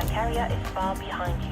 Carrier is far behind you.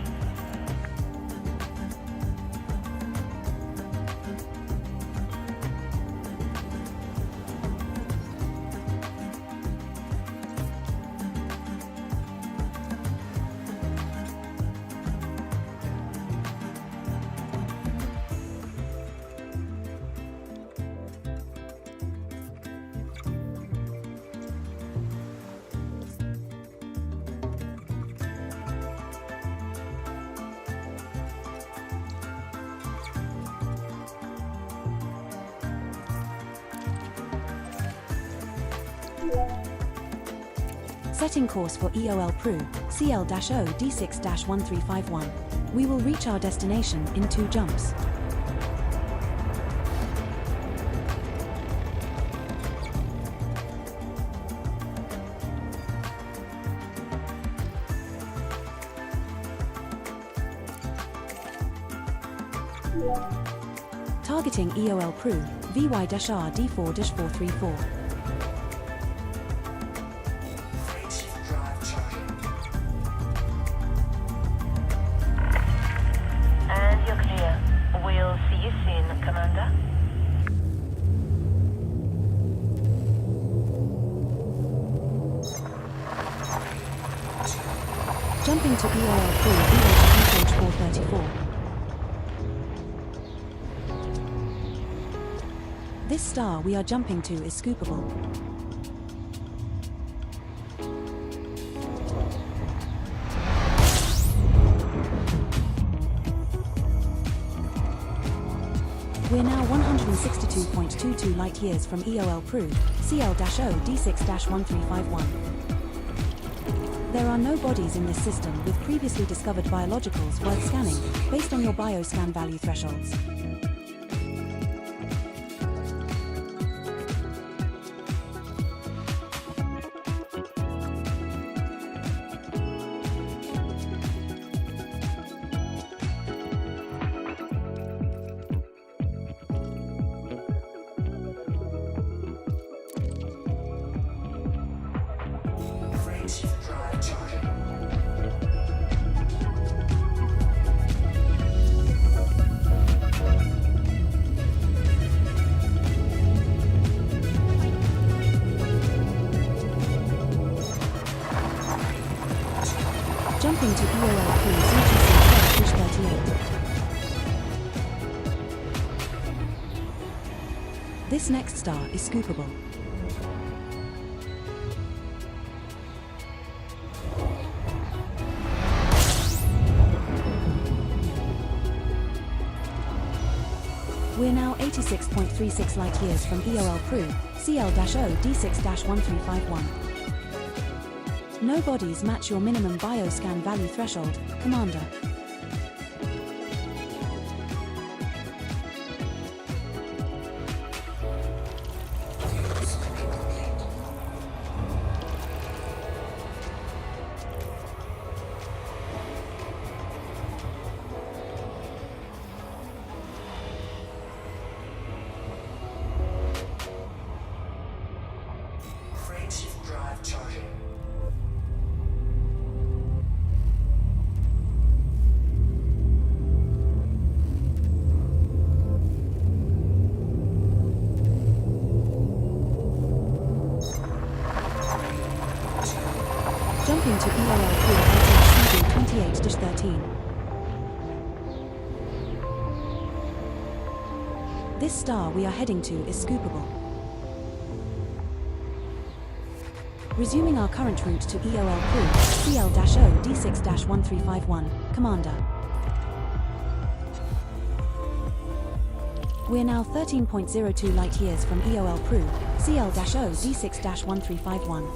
Setting course for EOL Pru, CL-0 D6-1351. We will reach our destination in 2 jumps. Targeting EOL Pru, VY-R D4-434. Jumping to EOL Pru, VH434. This star we are jumping to is scoopable. We're now 162.22 light-years from EOL Pru, CL-0 D6-1351. There are no bodies in this system with previously discovered biologicals worth scanning, based on your bioscan value thresholds. Jumping to EOL Pru, CGC-38. This next star is scoopable. We're now 86.36 light-years from EOL Pru, CL-0 D6-1351. No bodies match your minimum bioscan value threshold, Commander. Jumping to EOL Pru, CB-28-13. This star we are heading to is scoopable. Resuming our current route to EOL Pru, CL-0 D6-1351, Commander. We're now 13.02 light-years from EOL Pru, CL-0 D6-1351.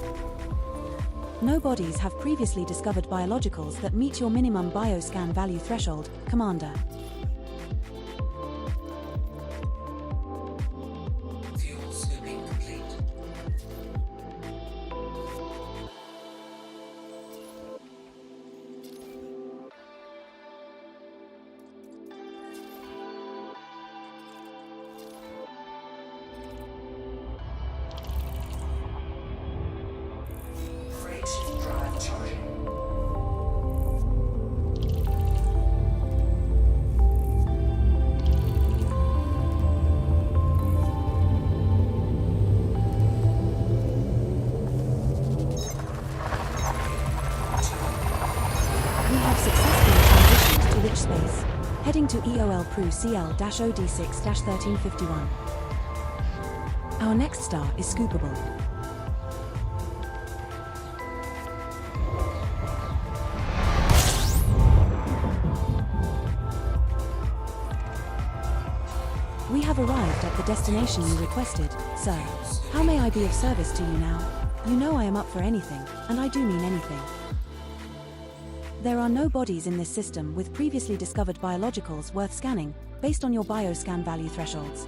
No bodies have previously discovered biologicals that meet your minimum bioscan value threshold, Commander. Fuel scooping complete. Heading to EOL Pru CL-OD6-1351. Our next star is scoopable. We have arrived at the destination you requested, sir. How may I be of service to you now? You know I am up for anything, and I do mean anything. There are no bodies in this system with previously discovered biologicals worth scanning, based on your bioscan value thresholds.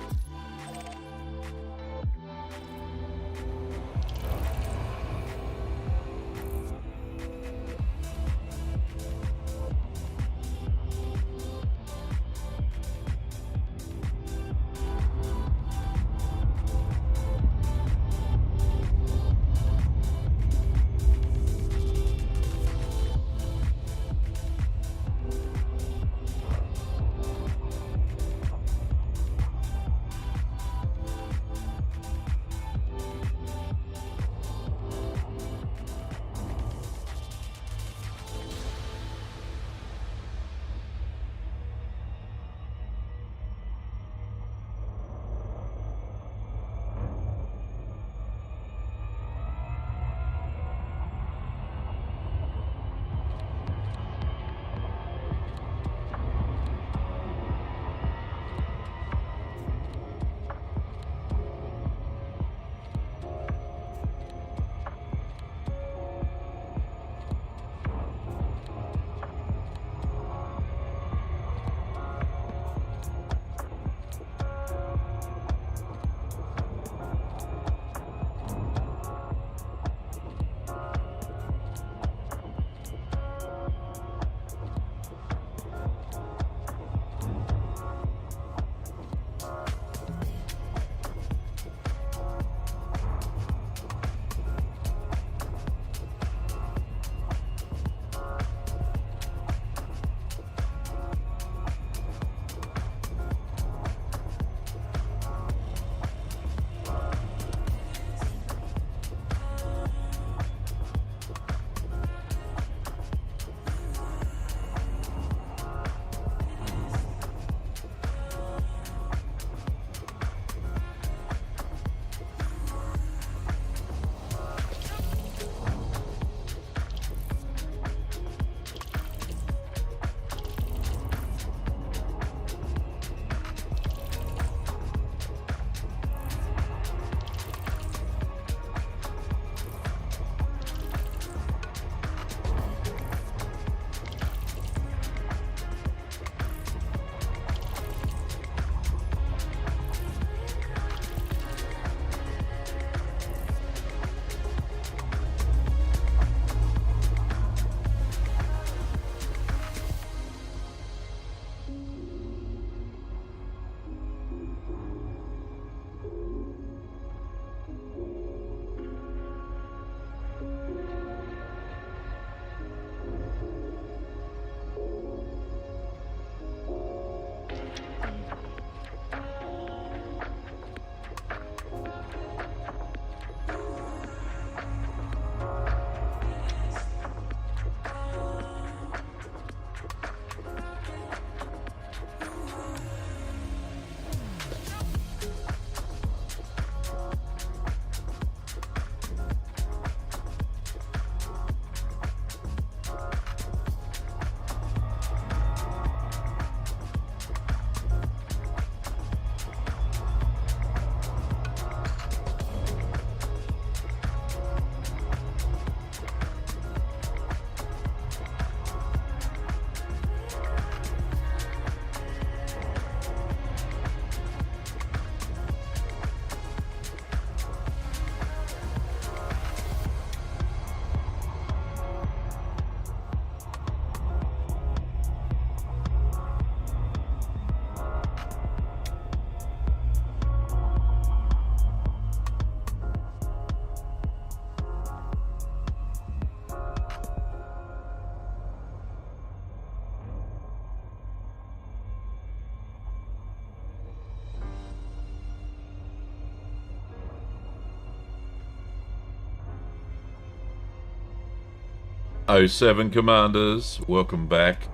'07 Commanders, welcome back.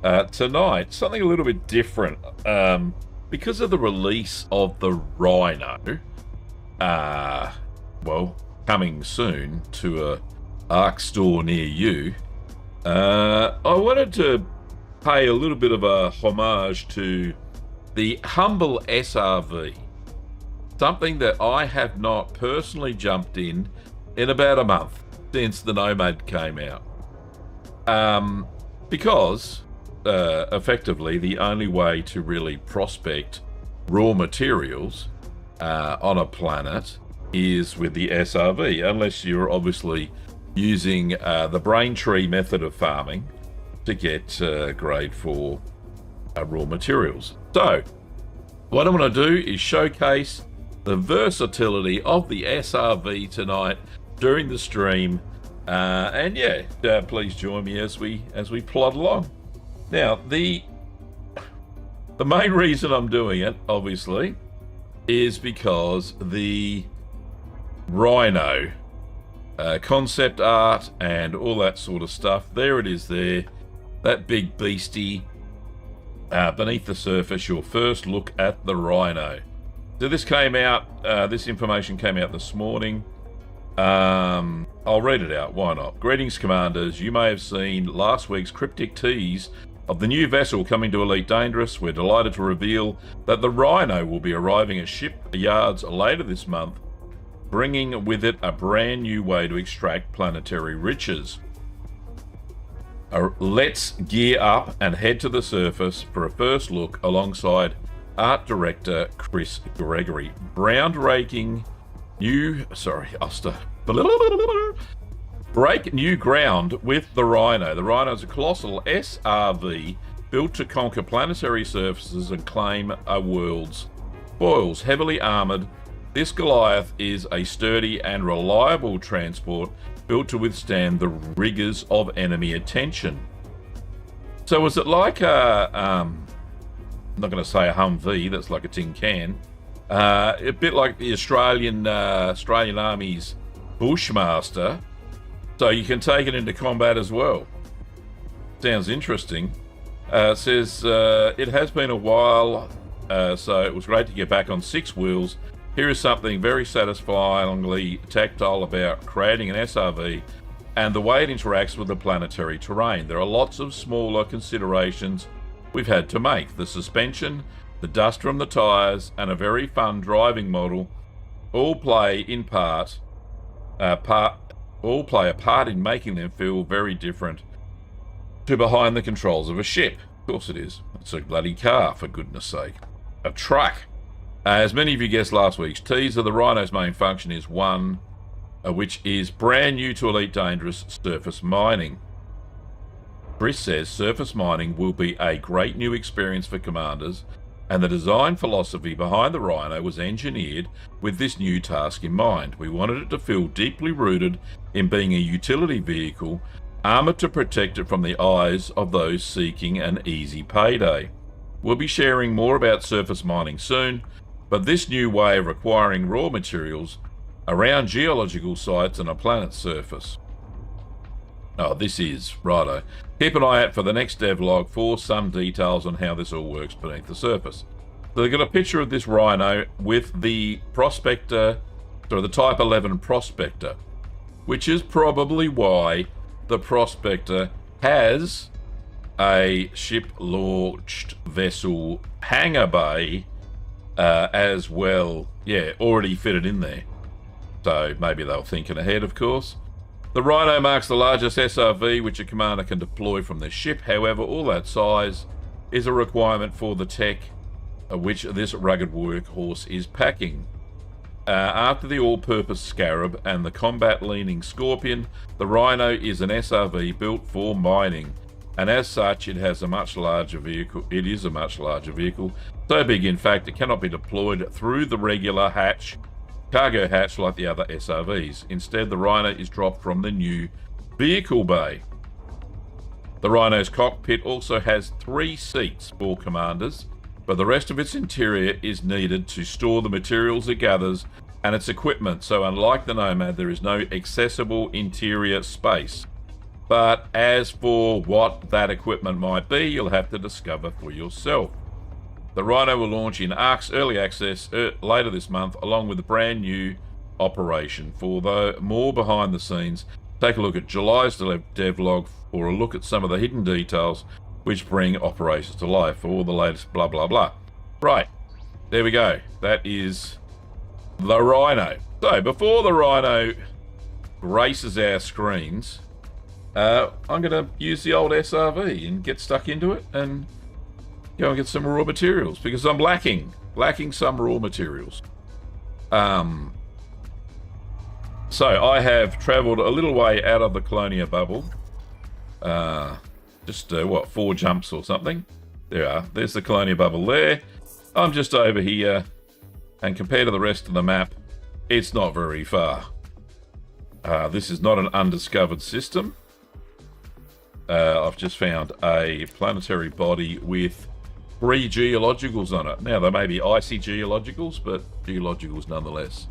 tonight, something a little bit different. Because of the release of the Rhino, well, coming soon to a ARC store near you, I wanted to pay a little bit of a homage to the humble SRV. Something that I have not personally jumped in about a month since the Nomad came out. Because effectively the only way to really prospect raw materials on a planet is with the SRV, unless you're obviously using the brain tree method of farming to get grade 4 raw materials. So what I'm going to do is showcase the versatility of the SRV tonight during the stream, and yeah, please join me as we plod along. Now, the main reason I'm doing it, obviously, is because the Rhino concept art and all that sort of stuff, there it is there, that big beastie beneath the surface, your first look at the Rhino. So this came out, this information came out this morning. I'll read it out, why not? Greetings, Commanders. You may have seen last week's cryptic tease of the new vessel coming to Elite Dangerous. We're delighted to reveal that the Rhino will be arriving at shipyards later this month, bringing with it a brand new way to extract planetary riches. Let's gear up and head to the surface for a first look alongside art director Chris Gregory. Groundbreaking break new ground with the Rhino. The Rhino is a colossal SRV built to conquer planetary surfaces and claim a world's spoils. Heavily armored, this Goliath is a sturdy and reliable transport built to withstand the rigors of enemy attention. So is it like I'm not going to say a Humvee, that's like a tin can, a bit like the Australian Army's Bushmaster, so you can take it into combat as well. Sounds interesting. It says it has been a while, so it was great to get back on 6 wheels. Here is something very satisfyingly tactile about creating an SRV and the way it interacts with the planetary terrain. There are lots of smaller considerations we've had to make. The suspension, the dust from the tyres, and a very fun driving model all play a part in making them feel very different to behind the controls of a ship. Of course it is. It's a bloody car, for goodness sake. A truck. As many of you guessed last week's teaser, the Rhino's main function is one which is brand new to Elite Dangerous: surface mining. Chris says surface mining will be a great new experience for commanders, and the design philosophy behind the Rhino was engineered with this new task in mind. We wanted it to feel deeply rooted in being a utility vehicle, armoured to protect it from the eyes of those seeking an easy payday. We'll be sharing more about surface mining soon, but this new way of acquiring raw materials around geological sites and a planet's surface. Oh, this is righto. Keep an eye out for the next devlog for some details on how this all works beneath the surface. So they've got a picture of this Rhino with the Prospector, the Type 11 Prospector, which is probably why the Prospector has a ship-launched vessel hangar bay as well. Yeah, already fitted in there. So maybe they were thinking ahead, of course. The Rhino marks the largest SRV which a commander can deploy from their ship. However, all that size is a requirement for the tech which this rugged workhorse is packing. After the all-purpose Scarab and the combat-leaning Scorpion, the Rhino is an SRV built for mining, and as such it has a much larger vehicle. It is a much larger vehicle, so big in fact it cannot be deployed through the regular cargo hatch like the other SRVs. Instead, the Rhino is dropped from the new vehicle bay. The Rhino's cockpit also has 3 seats for commanders, but the rest of its interior is needed to store the materials it gathers and its equipment, so unlike the Nomad, there is no accessible interior space. But as for what that equipment might be, you'll have to discover for yourself. The Rhino will launch in ARC's early access later this month, along with a brand new operation. For the more behind the scenes, take a look at July's devlog for a look at some of the hidden details which bring operations to life, for all the latest blah blah blah. Right, there we go. That is the Rhino. So before the Rhino graces our screens, I'm going to use the old SRV and get stuck into it and go and get some raw materials, because I'm lacking some raw materials. So I have travelled a little way out of the Colonia bubble. Just, 4 jumps or something. There's the Colonia bubble there. I'm just over here, and compared to the rest of the map, it's not very far. This is not an undiscovered system. I've just found a planetary body with 3 geologicals on it. Now, they may be icy geologicals, but geologicals nonetheless.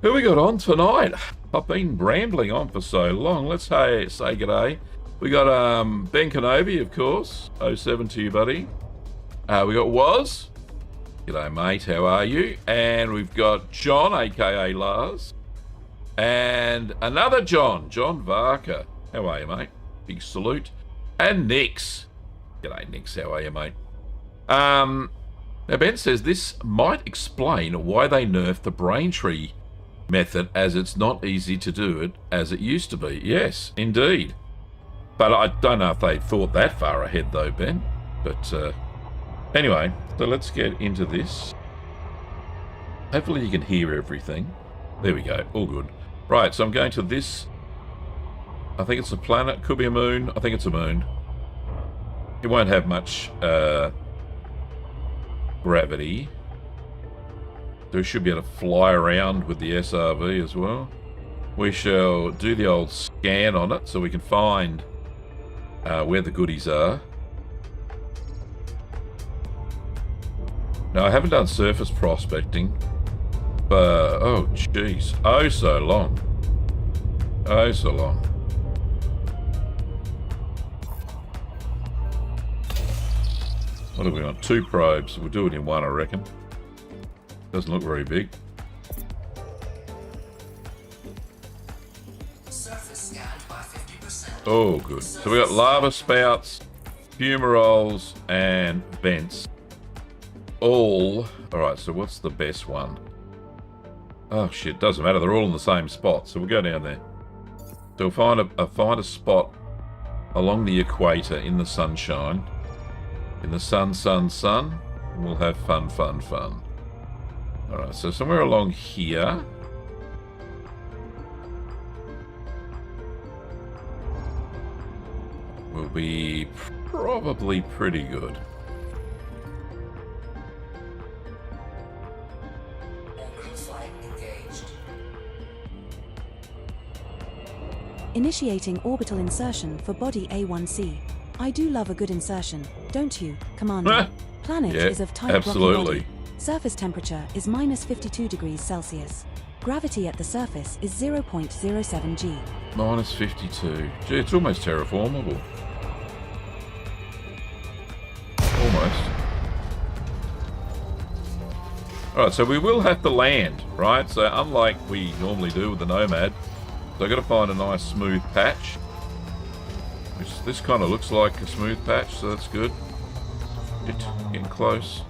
Who we got on tonight? I've been rambling on for so long. Let's say g'day. We got Ben Kenobi, of course. 07 to you, buddy. We got Woz. G'day, mate. How are you? And we've got John, aka Lars. And another John Varker. How are you, mate? Big salute. And Nix. G'day, Nix. How are you, mate? Now, Ben says this might explain why they nerfed the Braintree method, as it's not easy to do it as it used to be. Yes, indeed. But I don't know if they thought that far ahead, though, Ben. But anyway, so let's get into this. Hopefully you can hear everything. There we go. All good. Right, so I'm going to this. I think it's a planet. Could be a moon. I think it's a moon. It won't have much gravity. So we should be able to fly around with the SRV as well. We shall do the old scan on it so we can find where the goodies are. Now, I haven't done surface prospecting, but oh jeez, oh so long. Oh so long. What have we got? 2 probes. We'll do it in one, I reckon. Doesn't look very big. Surface scanned by 50%. Oh, good. So we got lava spouts, fumaroles, and vents. All right. So what's the best one? Oh shit! Doesn't matter. They're all in the same spot. So we'll go down there. So we'll find a spot along the equator in the sunshine, in the sun. And we'll have fun. Alright, so somewhere along here. Will be probably pretty good. Orbital flight engaged. Initiating orbital insertion for body A1C. I do love a good insertion, don't you, Commander? Planet Yeah, is of type absolutely. rocky body. Surface temperature is minus 52 degrees Celsius. Gravity at the surface is 0.07 G. Minus 52. Gee, it's almost terraformable. Almost. Alright, so we will have to land, right? So unlike we normally do with the Nomad, so I've got to find a nice smooth patch. Which this kind of looks like a smooth patch, so that's good. Getting close.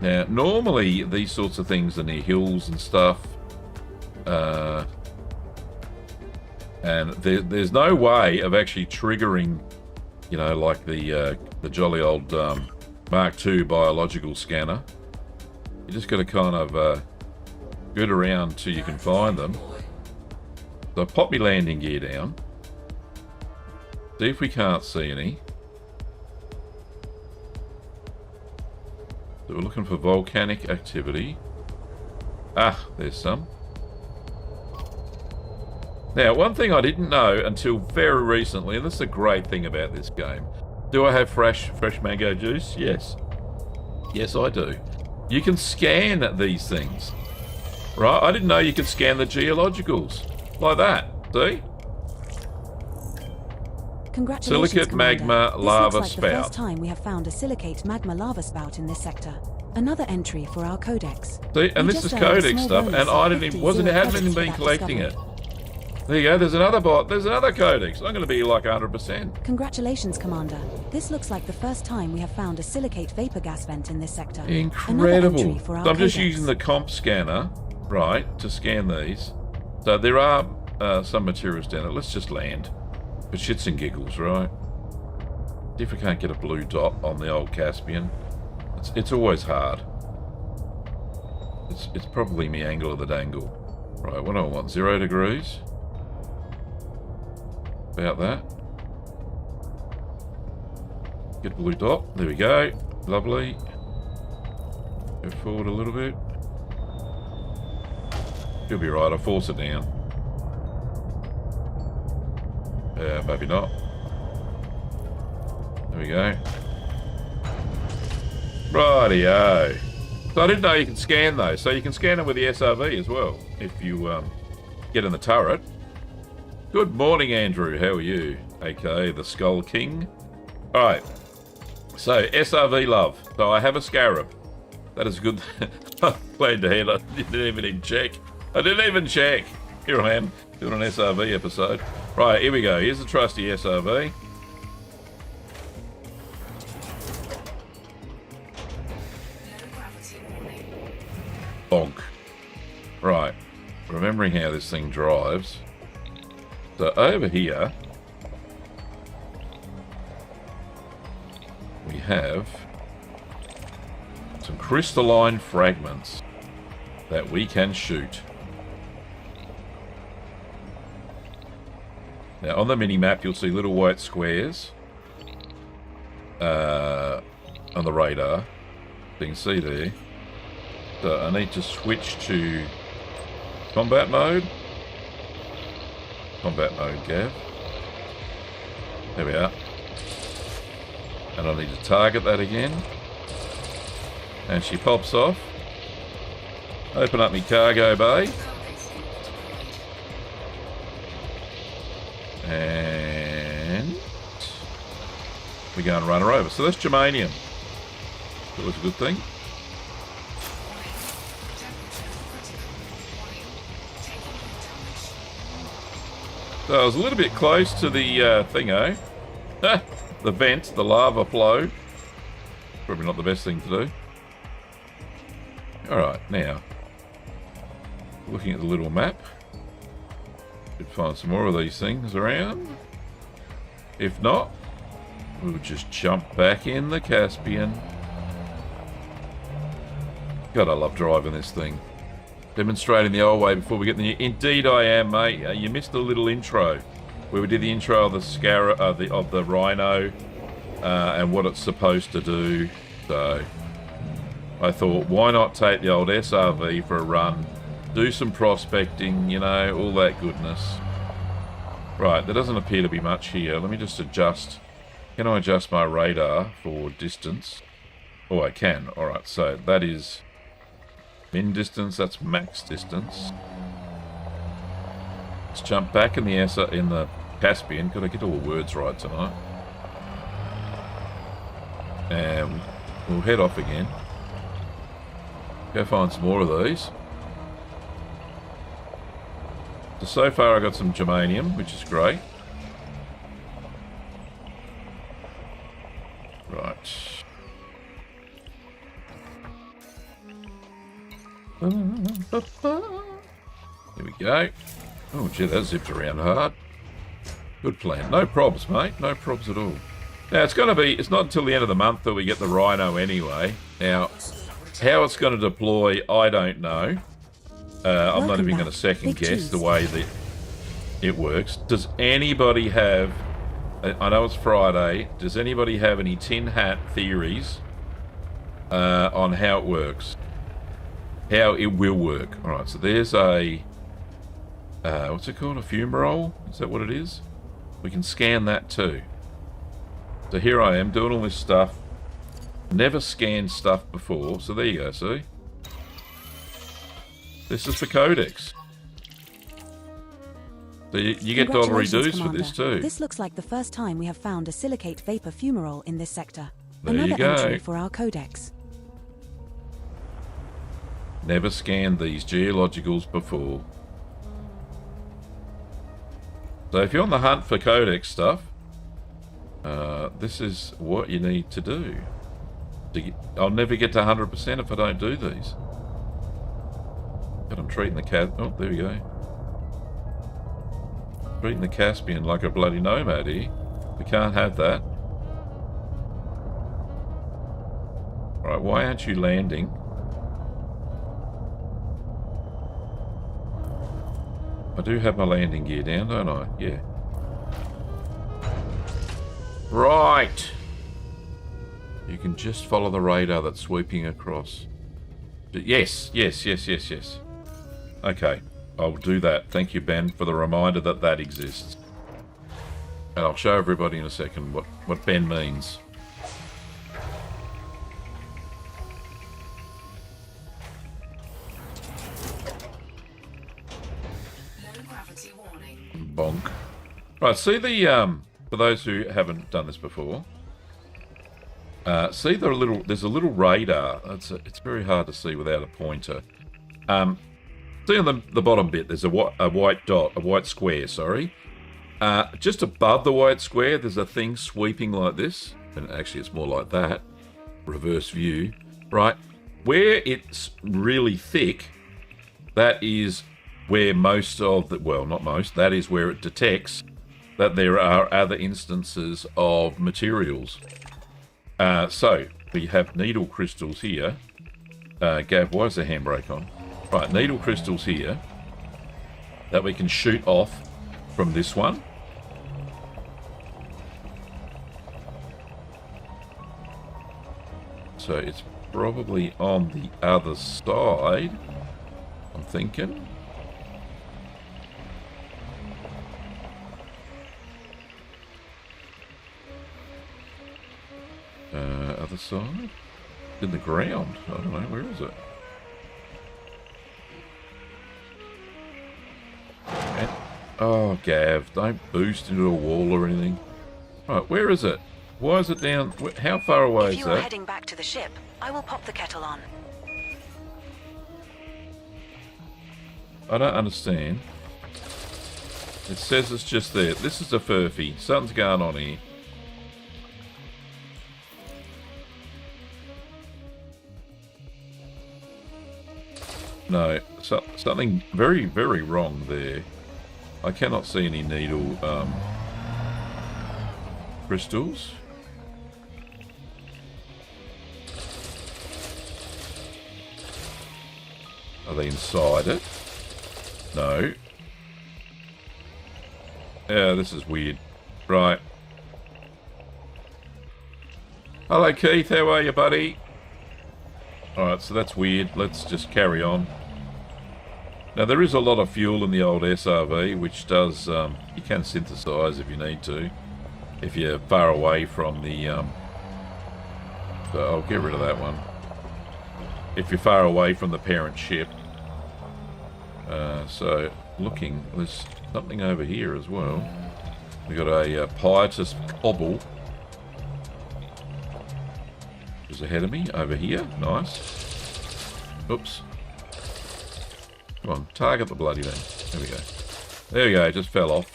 Now, normally these sorts of things are near hills and stuff. And there's no way of actually triggering, you know, like the jolly old Mark II biological scanner. You just got to kind of good around till you can find them. So pop my landing gear down. See if we can't see any. So we're looking for volcanic activity. Ah, there's some. Now, one thing I didn't know until very recently, and this is a great thing about this game. Do I have fresh mango juice? Yes. Yes, I do. You can scan these things. Right? I didn't know you could scan the geologicals. Like that. See? Congratulations, Silicate Commander. magma This lava looks like the spout. first time we have found a silicate magma lava spout in this sector. Another entry for our codex. See, and We this is just earned a codex small stuff, bonus and of I didn't 50 even, wasn't, zero hadn't even credits for been that collecting discovery. it. There you go, there's another bot, there's another codex. I'm going to be like 100%. Congratulations, Commander. This looks like the first time we have found a silicate vapor gas vent in this sector. Another Incredible. entry for our So I'm just codex. using the comp scanner, right, to scan these. So there are some materials down there. Let's just land. For shits and giggles, right? See if we can't get a blue dot on the old Caspian. It's always hard. It's probably me angle of the dangle. Right, what do I want? 0 degrees? About that. Get blue dot. There we go. Lovely. Go forward a little bit. You'll be right. I'll force it down. Maybe not. There we go. Rightio. So I didn't know you can scan those. So you can scan them with the SRV as well if you get in the turret. Good morning, Andrew. How are you? AKA the Skull King. Alright. So, SRV love. So I have a Scarab. That is good. Glad ahead. I didn't even check. I didn't even check. Here I am, doing an SRV episode. Right, here we go. Here's the trusty SRV. Bonk. Right. Remembering how this thing drives. So over here, we have some crystalline fragments that we can shoot. Now on the mini-map you'll see little white squares on the radar. You can see there. So I need to switch to combat mode. Combat mode, Gav. There we are. And I need to target that again. And she pops off. Open up my cargo bay. And we go and run her over. So that's germanium. That was a good thing. So I was a little bit close to the thingo. The vent, the lava flow. Probably not the best thing to do. Alright, now. Looking at the little map. Should find some more of these things around. If not, we'll just jump back in the Caspian. God, I love driving this thing. Demonstrating the old way before we get the new. Indeed, I am, mate. You missed a little intro where we did the intro of the Scarab, of the Rhino, and what it's supposed to do. So I thought, why not take the old SRV for a run, do some prospecting, you know, all that goodness. Right, there doesn't appear to be much here. Let me just adjust. Can I adjust my radar for distance? Oh, I can. All right, so that is min distance. That's max distance. Let's jump back in the Caspian. Got to get all the words right tonight. And we'll head off again. Go find some more of these. So far I got some germanium, which is great. Right. Here we go. Oh gee, that zipped around hard. Good plan. No probs, mate. No probs at all. Now it's not until the end of the month that we get the Rhino anyway. Now, how it's going to deploy, I don't know. I'm not even going to second guess the way that it works. Does anybody have, I know it's Friday, does anybody have any tin hat theories on how it works? How it will work? Alright, so there's a, what's it called? A fumarole? Is that what it is? We can scan that too. So here I am doing all this stuff. Never scanned stuff before, so there you go, see? This is the codex. So you get dollary dues for this too. This looks like the first time we have found a silicate vapor fumarole in this sector. There you Another go. entry for our codex. Never scanned these geologicals before. So if you're on the hunt for codex stuff, this is what you need to do. I'll never get to 100% if I don't do these. But I'm treating the oh, there we go. Treating the Caspian like a bloody nomad here. We can't have that. Alright, why aren't you landing? I do have my landing gear down, don't I? Yeah. Right. You can just follow the radar that's sweeping across. Yes. Okay, I'll do that. Thank you, Ben, for the reminder that that exists. And I'll show everybody in a second what Ben means. Bonk. Right, see the for those who haven't done this before, see there's a little radar. It's very hard to see without a pointer. See on the bottom bit, there's a white dot, a white square. Sorry. Just above the white square, there's a thing sweeping like this, and actually it's more like that. Reverse view, right? Where it's really thick, that is where most of the, well, not most, that is where it detects that there are other instances of materials. So we have needle crystals here. Gav, why is the handbrake on? Right, needle crystals here that we can shoot off from this one. So it's probably on the other side, I'm thinking. Other side? In the ground. I don't know, where is it? And, oh, Gav, don't boost into a wall or anything. Right, where is it? Why is it down? How far away is that? If you are heading back to the ship, I will pop the kettle on. I don't understand. It says it's just there. This is a furphy. Something's going on here. No, something very, very wrong there. I cannot see any needle crystals. Are they inside it? No. Yeah, this is weird. Right. Hello, Keith. How are you, buddy? Alright, so that's weird. Let's just carry on. Now, there is a lot of fuel in the old SRV, which does, you can synthesize if you need to, if you're far away from the, so I'll get rid of that one. If you're far away from the parent ship. So, looking, there's something over here as well. We've got a Pietus Cobble. Is ahead of me, over here. Nice. Oops. Come on, target the bloody thing. There we go. There we go, just fell off.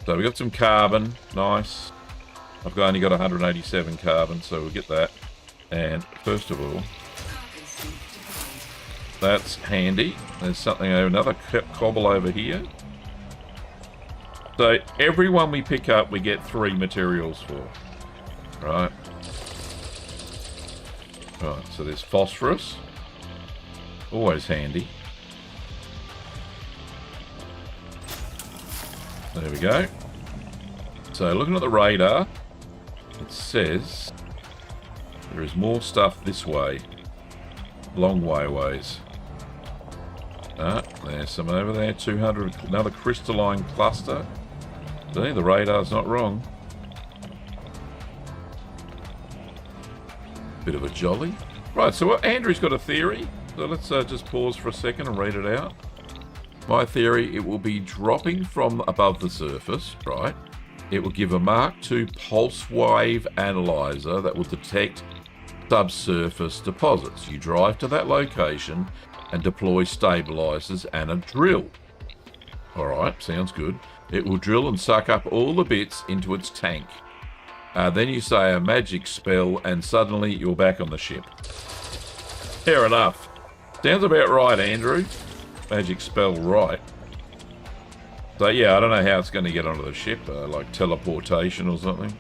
So we got some carbon. Nice. I've only got 187 carbon, so we'll get that. And first of all, that's handy. There's something over, another cobble over here. So everyone we pick up, we get 3 materials for. Right. Right, so there's phosphorus. Always handy. There we go. So looking at the radar, it says there is more stuff this way. Long ways. There's some over there. 200, another crystalline cluster. See, the radar's not wrong. Bit of a jolly. Right, so Andrew's got a theory. So let's just pause for a second and read it out. My theory, it will be dropping from above the surface, right? It will give a Mark II pulse wave analyzer that will detect subsurface deposits. You drive to that location and deploy stabilizers and a drill. All right, sounds good. It will drill and suck up all the bits into its tank. Then you say a magic spell and suddenly you're back on the ship. Fair enough. Sounds about right, Andrew. Magic spell right. So yeah, I don't know how it's going to get onto the ship, like teleportation or something.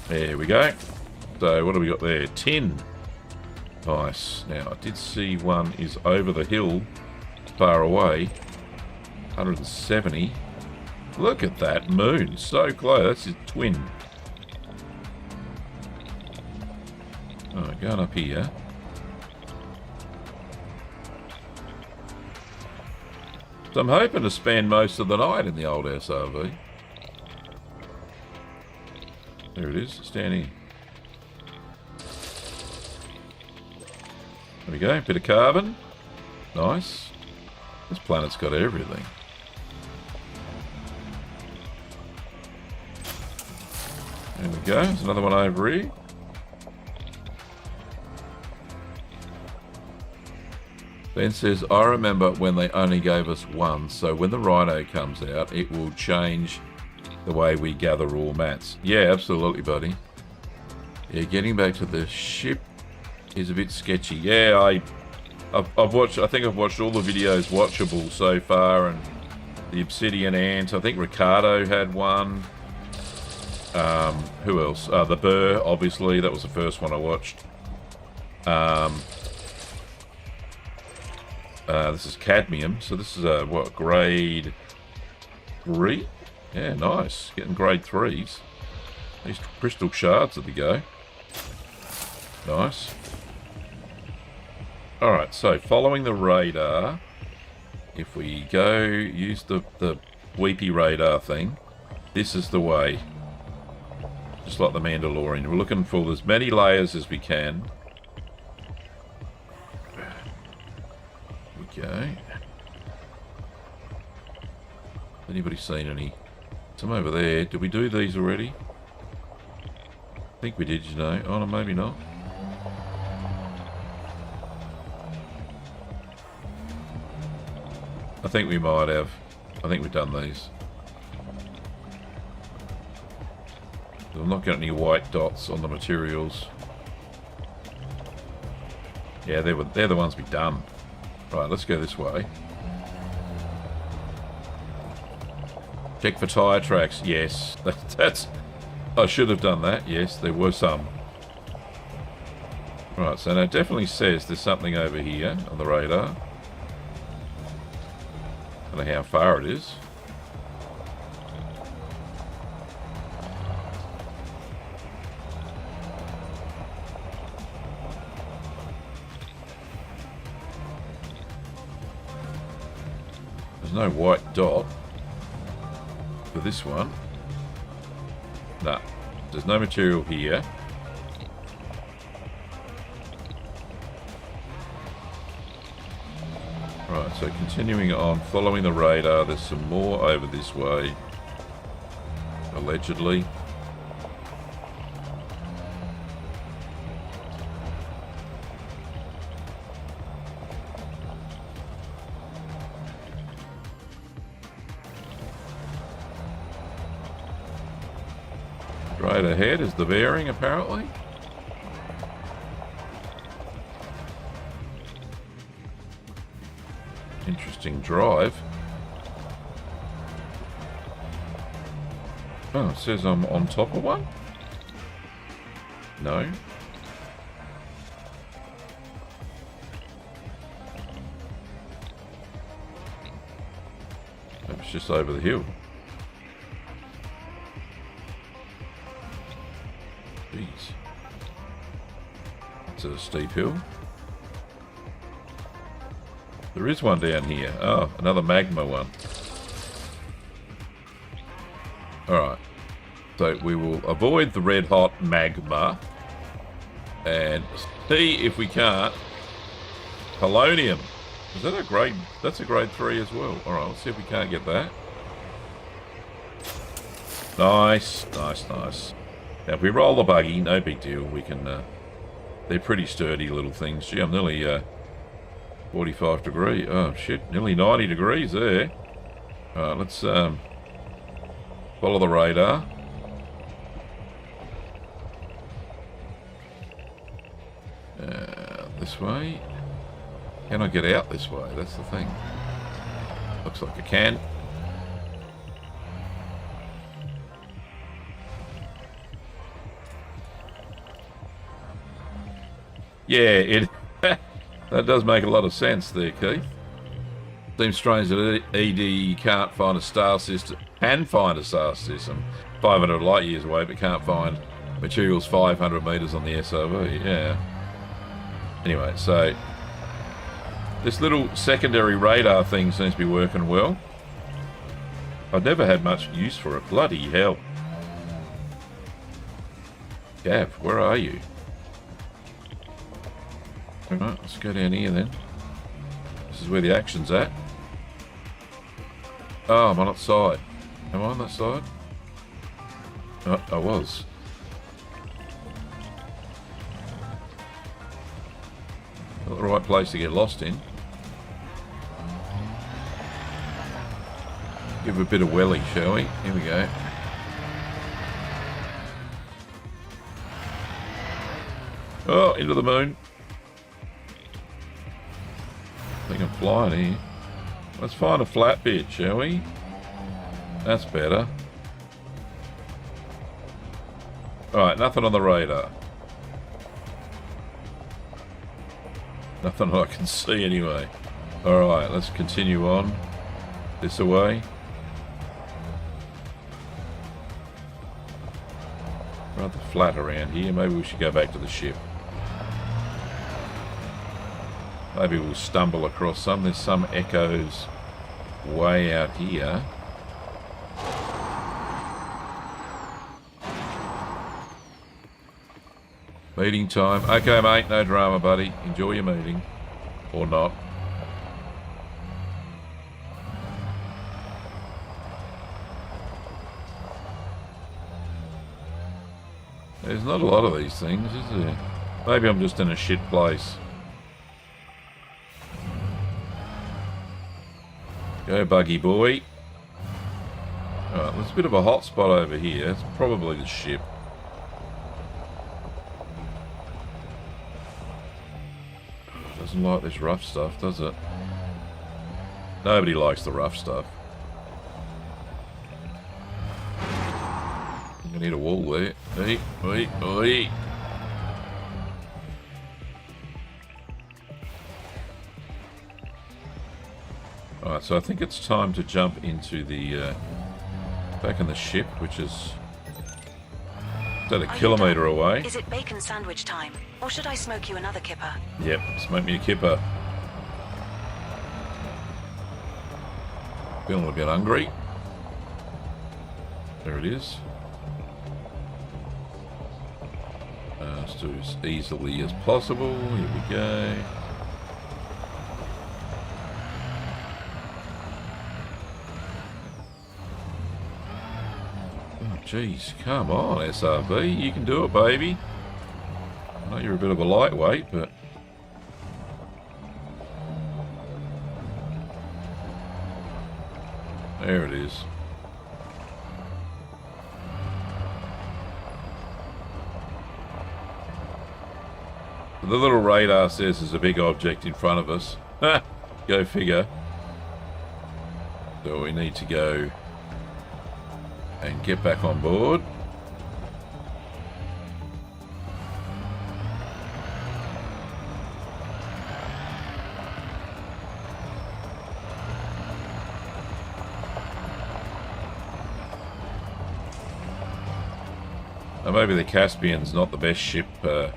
There we go. So what do we got there? 10. Nice. Now, I did see one is over the hill, far away. 170. Look at that moon. So close. That's his twin. Alright, going up here. So I'm hoping to spend most of the night in the old SRV. There it is. It's down here. There we go. Bit of carbon. Nice. This planet's got everything. There we go. There's another one over here. Ben says, I remember when they only gave us one, so when the Rhino comes out, it will change the way we gather all mats. Yeah, absolutely, buddy. Yeah, getting back to the ship is a bit sketchy. Yeah, I've watched. I think I've watched all the videos watchable so far, and the Obsidian Ant. I think Ricardo had one. Who else? The Burr, obviously. That was the first one I watched. This is cadmium. So this is what, grade 3? Yeah, nice. Getting grade 3s. These crystal shards at the go. Nice. Alright, so following the radar, if we go use the weepy radar thing, this is the way. Just like the Mandalorian. We're looking for as many layers as we can. Okay. Anybody seen any? Some over there. Did we do these already? I think we did, you know. Oh, no, maybe not. I think we might have. I think we've done these. I've not got any white dots on the materials. Yeah, they're the ones we've done. Right, let's go this way. Check for tyre tracks. Yes, that's... I should have done that. Yes, there were some. Right, so now it definitely says there's something over here on the radar. I don't know how far it is. There's no white dot for this one. No, there's no material here. Right, so continuing on, following the radar, there's some more over this way, allegedly. Straight ahead is the bearing, apparently. Interesting drive. Oh, it says I'm on top of one? No. It's just over the hill. Jeez. It's a steep hill. There is one down here. Oh, another magma one. Alright. So we will avoid the red hot magma and see if we can't. Polonium. Is that a grade? That's a grade 3 as well. Alright, let's see if we can't get that. Nice, nice, nice. Now if we roll the buggy, no big deal. We can, they're pretty sturdy little things. Gee, I'm nearly 45 degrees. Oh shit, nearly 90 degrees there. Alright, let's follow the radar. This way. Can I get out this way? That's the thing. Looks like I can. Yeah, it that does make a lot of sense there, Keith. Seems strange that ED can't find a star system. Can find a star system 500 light years away, but can't find materials 500 meters on the SRV. Yeah. Anyway, so this little secondary radar thing seems to be working well. I've never had much use for it. Bloody hell. Gav, where are you? Alright, let's go down here then. This is where the action's at. Oh, I'm on that side. Am I on that side? Oh, I was. Not the right place to get lost in. Give a bit of welly, shall we? Here we go. Oh, into the moon. I think I'm flying here. Let's find a flat bit, shall we? That's better. Alright, nothing on the radar. Nothing I can see anyway. Alright, let's continue on. This away. Rather flat around here. Maybe we should go back to the ship. Maybe we'll stumble across some. There's some echoes way out here. Meeting time. Okay, mate. No drama, buddy. Enjoy your meeting. Or not. There's not a lot of these things, is there? Maybe I'm just in a shit place. Go, buggy boy. Alright, there's a bit of a hot spot over here. It's probably the ship. Doesn't like this rough stuff, does it? Nobody likes the rough stuff. I'm gonna hit a wall there. Hey, oi, oi. Alright, so I think it's time to jump into the back in the ship, which is about a kilometre away. Is it bacon sandwich time? Or should I smoke you another kipper? Yep, smoke me a kipper. Feeling a bit hungry. There it is. Let's do as easily as possible. Here we go. Jeez, come on, SRV. You can do it, baby. I know you're a bit of a lightweight, but... There it is. The little radar says there's a big object in front of us. Go figure. So we need to go and get back on board. Now maybe the Caspian's not the best ship to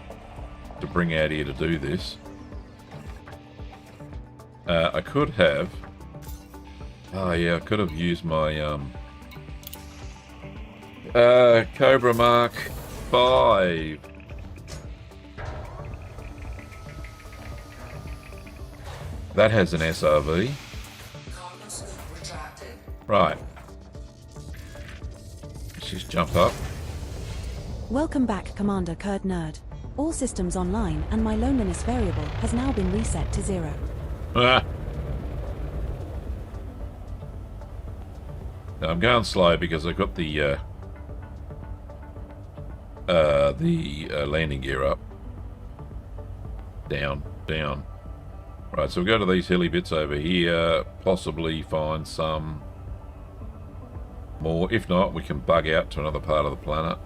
bring out here to do this. I could have... Oh yeah, I could have used my Cobra Mark 5. That has an SRV. Cargo scoop retracted. Right. Let's just jump up. Welcome back, Commander Kurt Nerd. All systems online, and my loneliness variable has now been reset to 0. Ah. Now, I'm going slow because I've got the landing gear up. Down, down. Right, so we'll go to these hilly bits over here, possibly find some more. If not, we can bug out to another part of the planet.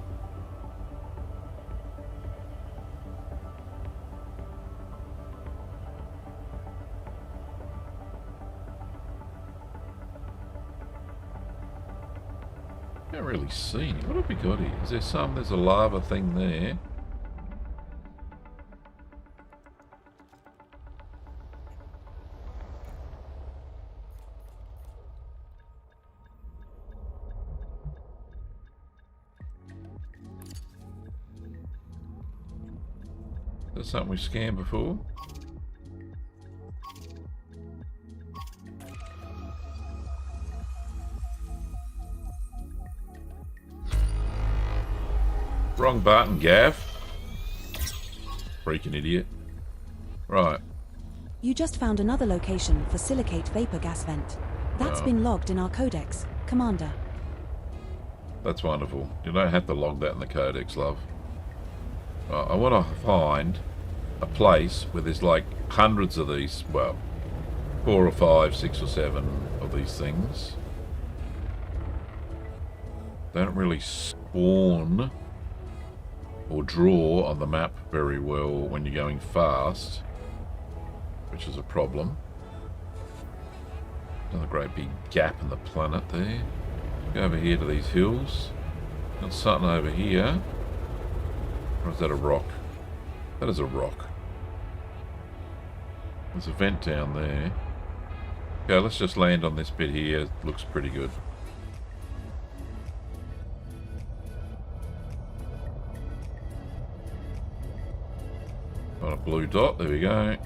Can't really see any. What have we got here? Is there some? There's a lava thing there. That's something we've scanned before. Wrong button, Gav. Freaking idiot. Right. You just found another location for silicate vapor gas vent. That's been logged in our codex, Commander. That's wonderful. You don't have to log that in the codex, love. I want to find a place where there's like hundreds of these, well, 4 or 5, 6 or 7 of these things. They don't really spawn or draw on the map very well when you're going fast, which is a problem. Another great big gap in the planet there. Go over here to these hills. Got something over here. Or is that a rock? That is a rock. There's a vent down there. Okay, let's just land on this bit here. It looks pretty good. On a blue dot, there we go.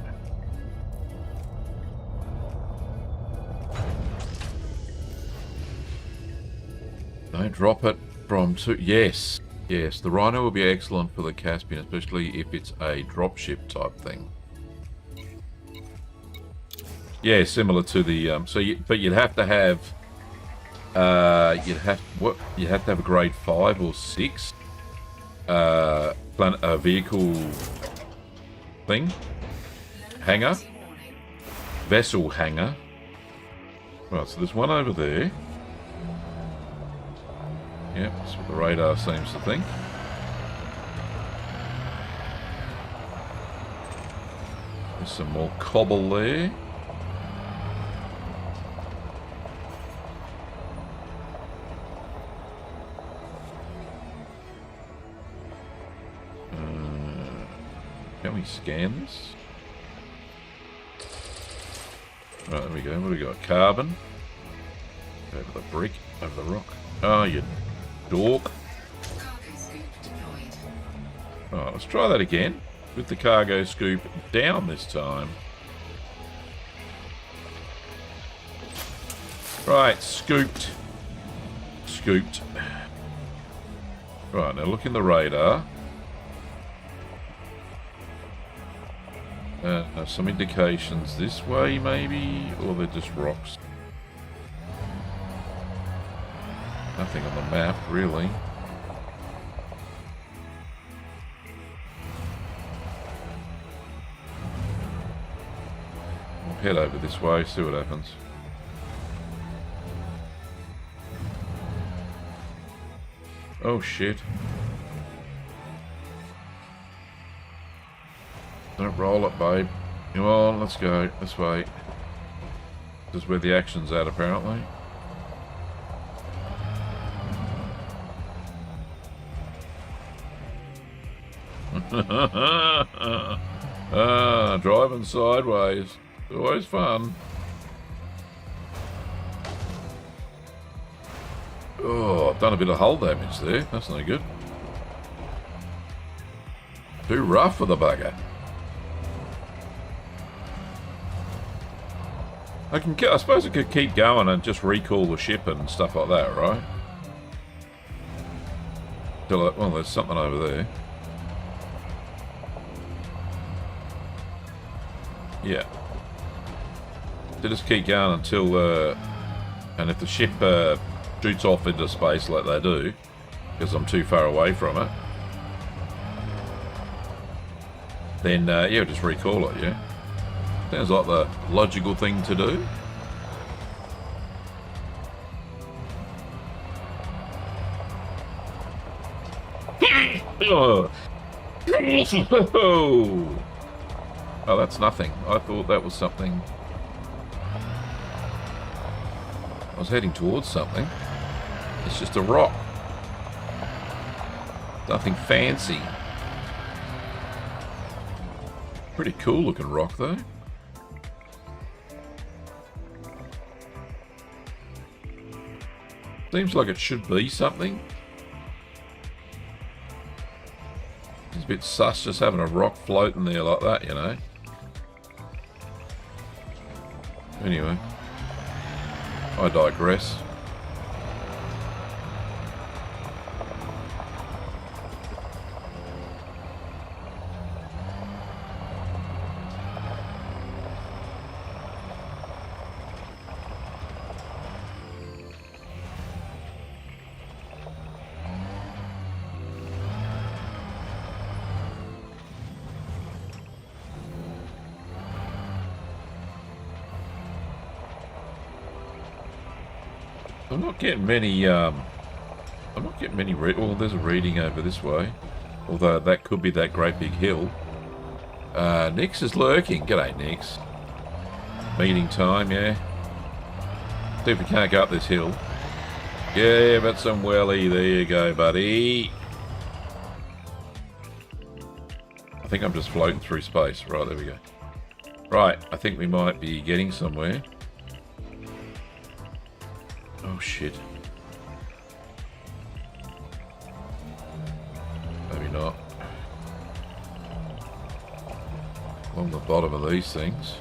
Don't drop it from 2. Yes. Yes, the Rhino will be excellent for the Caspian, especially if it's a dropship type thing. Yeah, similar to the but you'd have to have you'd have to have a grade 5 or 6 vehicle thing, hangar, vessel hangar. Right, so there's one over there. Yep, that's what the radar seems to think. There's some more cobble there. Can we scan this? Right, there we go. What do we got? Carbon. Over the brick, over the rock. Oh, you dork. Alright, let's try that again. With the cargo scoop down this time. Right, scooped. Scooped. Right, now look in the radar. Some indications this way, maybe? Or they're just rocks. Nothing on the map, really. We'll head over this way, see what happens. Oh shit. Don't roll it, babe. Come on, let's go. This way. This is where the action's at, apparently. Driving sideways. Always fun. Oh, I've done a bit of hull damage there. That's no good. Too rough for the bugger. I suppose I could keep going and just recall the ship and stuff like that, right? Well, there's something over there. Yeah. So just keep going until, and if the ship shoots off into space like they do, because I'm too far away from it, then, yeah, just recall it, yeah? Sounds like the logical thing to do. Oh, that's nothing. I thought that was something. I was heading towards something. It's just a rock. Nothing fancy. Pretty cool looking rock though. Seems like it should be something. It's a bit sus just having a rock floating there like that, you know. Anyway, I digress. I'm not getting many, well, there's a reading over this way. Although that could be that great big hill. Nix is lurking. G'day, Nix. Meeting time, yeah. See if we can't go up this hill. Yeah, but some welly. There you go, buddy. I think I'm just floating through space. Right, there we go. Right, I think we might be getting somewhere. Oh shit. Maybe not. Along the bottom of these things.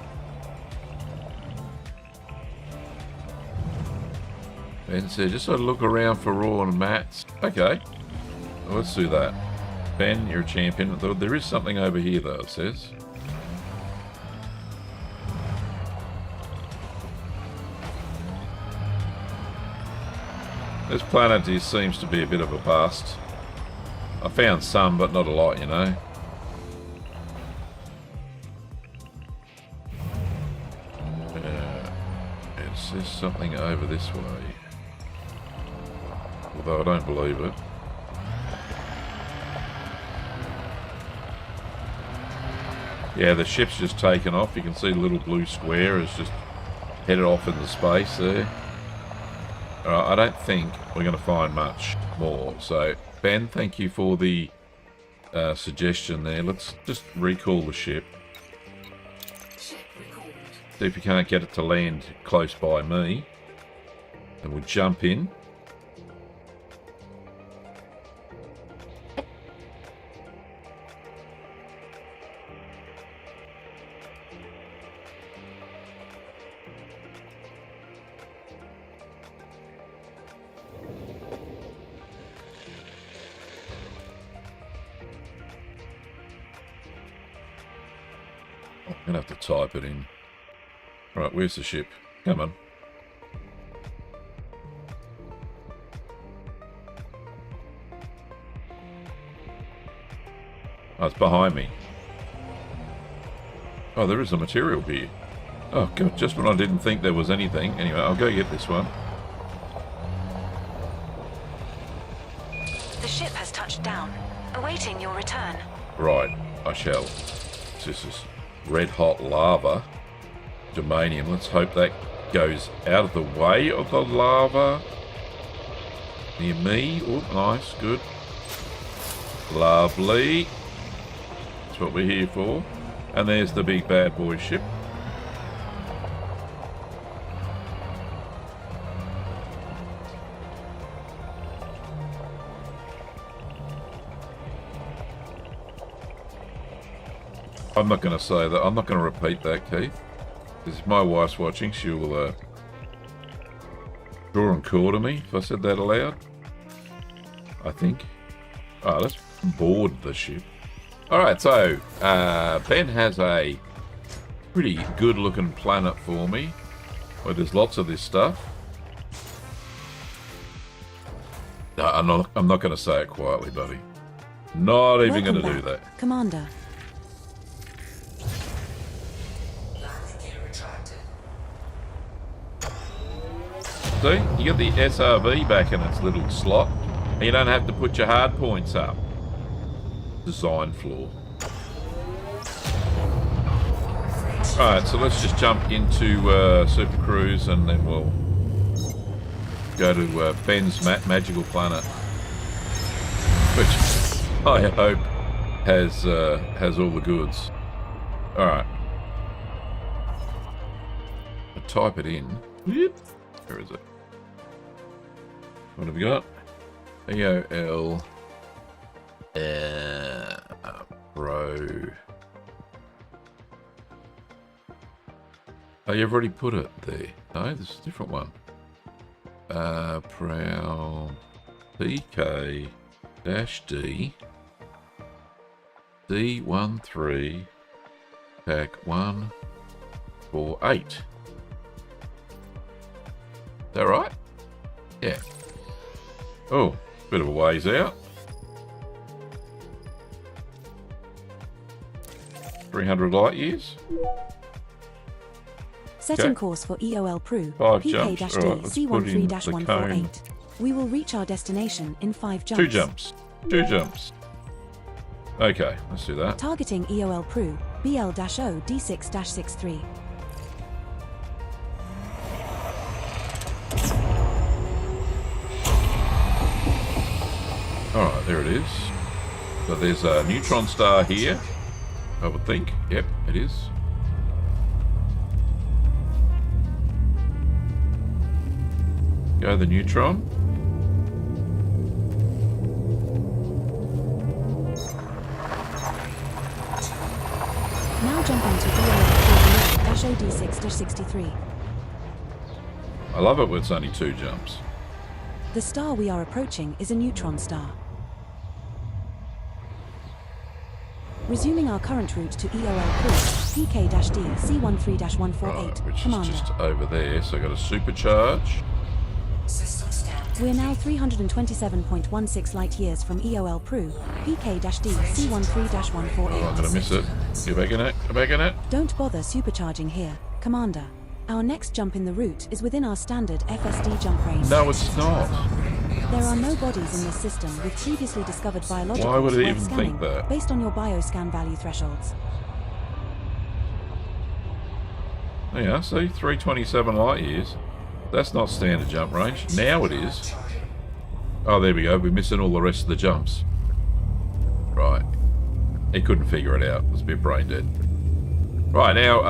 Ben said, just sort of look around for raw and mats. Okay. Well, let's do that. Ben, you're a champion. There is something over here though, it says. This planet seems to be a bit of a bust. I found some, but not a lot, you know. It says something over this way. Although I don't believe it. Yeah, the ship's just taken off. You can see the little blue square is just headed off into space there. I don't think we're going to find much more. So, Ben, thank you for the suggestion there. Let's just recall the ship. See if we can't get it to land close by me. And we'll jump in. I'm going to have to type it in. Right, where's the ship? Come on. Oh, it's behind me. Oh, there is a material here. Oh, God, just when I didn't think there was anything. Anyway, I'll go get this one. The ship has touched down, awaiting your return. Right, I shall. This is red hot lava. Germanium. Let's hope that goes out of the way of the lava. Near me. Oh, nice. Good. Lovely. That's what we're here for. And there's the big bad boy ship. I'm not going to say that. I'm not going to repeat that, Keith. If my wife's watching, she'll draw and quarter me if I said that aloud. I think. Alright, let's board the ship. Alright, so Ben has a pretty good looking planet for me where there's lots of this stuff. No, I'm not going to say it quietly, buddy. Not even going to do that. Commander. Landing gear retracted. See, you get the SRV back in its little slot, and you don't have to put your hard points up. Design flaw. Alright, so let's just jump into Super Cruise and then we'll go to Ben's magical planet, which I hope has all the goods. Alright. I'll type it in. Where is it? What have we got? AOL Pro. Oh, you've already put it there. No, this is a different one. Prowl PK -D D13 pack 148. Is that right? Yeah. Oh, bit of a ways out. 300 light years. Setting course for EOL Pru, 5 jumps. PK-D Alright, let's put in the cone. C13-148. We will reach our destination in 5 jumps. 2 jumps. 2 jumps. Okay, let's do that. Targeting EOL Pru, BL-0 D6-63. Alright, there it is. So there's a neutron star here, I would think. Yep, it is. Go the neutron. Now jumping to EOL Pru D6-63. I love it when it's only 2 jumps. The star we are approaching is a neutron star. Resuming our current route to EOL Pru, PK-D C13-148. Right, which Commander. is just over there, so I got a supercharge. System standard. We're now 327.16 light years from EOL Pru, PK-D C13-148. Oh, I'm gonna miss it. Get back in it. Get back in it. Don't bother supercharging here, Commander. Our next jump in the route is within our standard FSD jump range. No, it's not. There are no bodies in this system with previously discovered biologicals Why would it worth even scanning think that? based on your bioscan value thresholds. Yeah, see, 327 light years. That's not standard jump range. Now it is. Oh, there we go. We're missing all the rest of the jumps. Right. He couldn't figure it out. It was a bit brain dead. Right, now,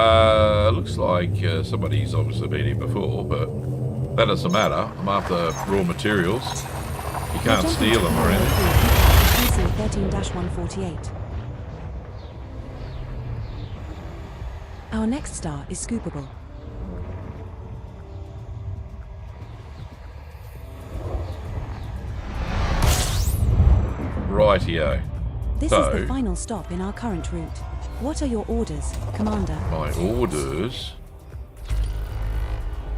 looks like somebody's obviously been here before, but that doesn't matter. I'm after raw materials. You can't steal them or anything. PC 13-148. Our next star is scoopable. Rightio. This So, is the final stop in our current route. What are your orders, Commander? my orders.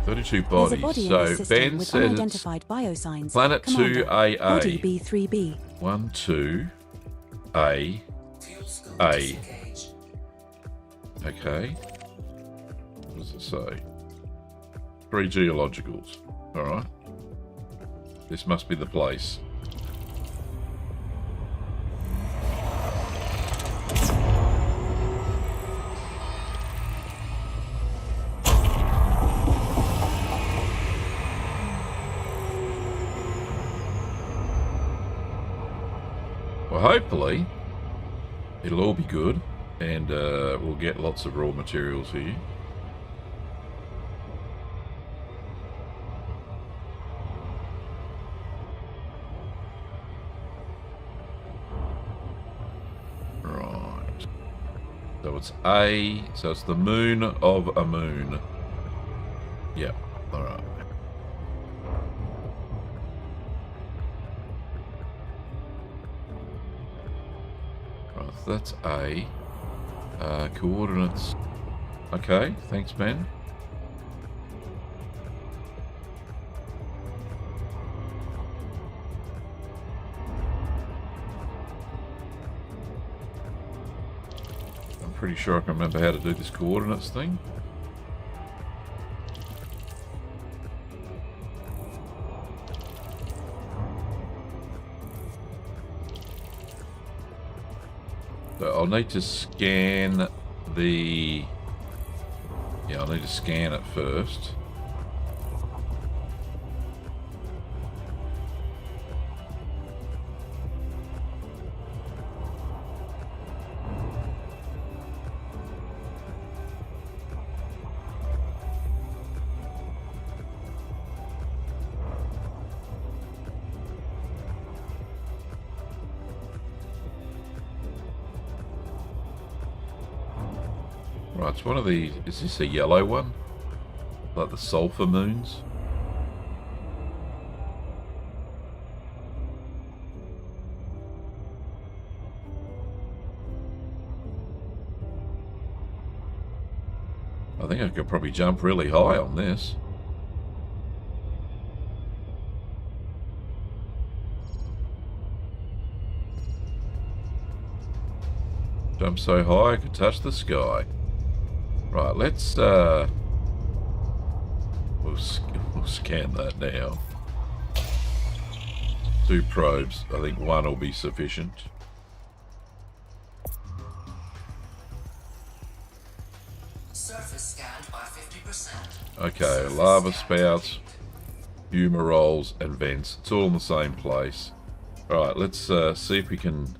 32 There's a bodies. body in So this system Ben with says it's unidentified biosigns. Planet Commander, 2AA. Body B3B. 1, 2, A, Fuel scope A. disengaged. Okay. What does it say? 3 geologicals. Alright. This must be the place. Well, hopefully it'll all be good and we'll get lots of raw materials here. Right. So So it's A, so it's the moon of a moon. Yep, alright. Right, so that's A. Coordinates. Okay, thanks, Ben. I'm pretty sure I can remember how to do this coordinates thing. So I'll need to scan the... Yeah, I'll need to scan it first. Right, it's one of the... Is this a yellow one? Like the sulfur moons? I think I could probably jump really high on this. Jump so high I could touch the sky. Right, let's we'll scan that now. 2 probes. I think 1 will be sufficient. Surface scanned by 50%. Okay, lava spouts, fumaroles, and vents. It's all in the same place. Alright, let's see if we can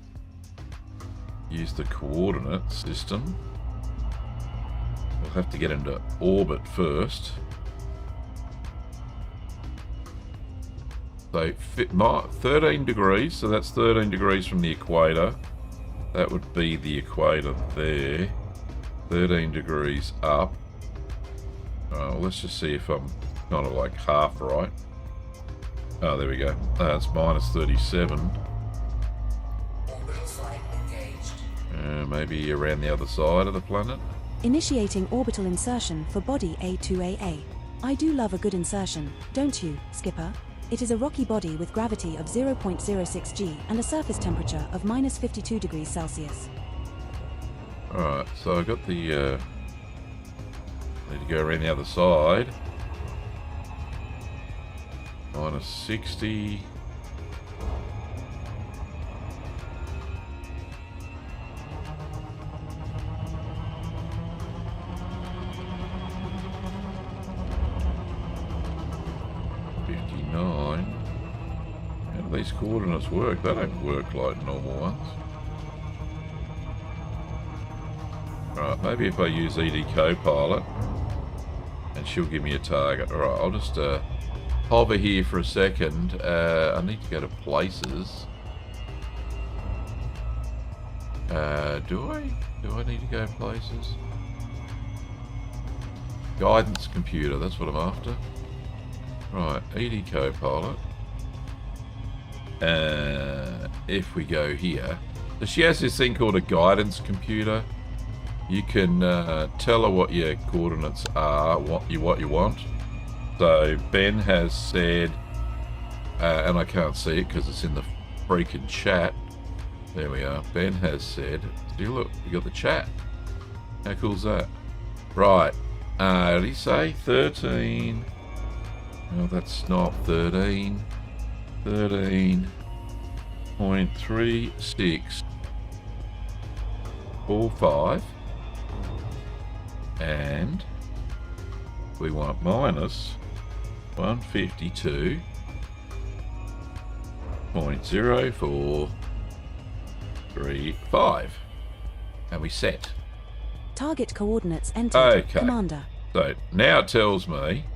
use the coordinate system. We'll have to get into orbit first. So 13 degrees, so that's 13 degrees from the equator. That would be the equator there. 13 degrees up. Well, let's just see if I'm kind of like half right. Oh, there we go. It's minus 37. Orbital flight engaged. Maybe around the other side of the planet. Initiating orbital insertion for body A2AA. I do love a good insertion, don't you, Skipper? It is a rocky body with gravity of 0.06 g and a surface temperature of minus 52 degrees Celsius. Alright, so I got the... need to go around the other side. Minus 60... How do these coordinates work? They don't work like normal ones. Alright, maybe if I use ED Copilot and she'll give me a target. Alright, I'll just hover here for a second. I need to go to places. Do I need to go places? Guidance computer, that's what I'm after. Right, ED Copilot. If we go here, so she has this thing called a guidance computer. You can tell her what your coordinates are, what you want. So Ben has said, and I can't see it because it's in the freaking chat. There we are. Ben has said, see, look, you got the chat. How cool's that? Right. Did he say 13? No, that's not 13. 13.3645. And we want minus 152.0435. And we set. Target coordinates entered. Okay. Commander. So now it tells me,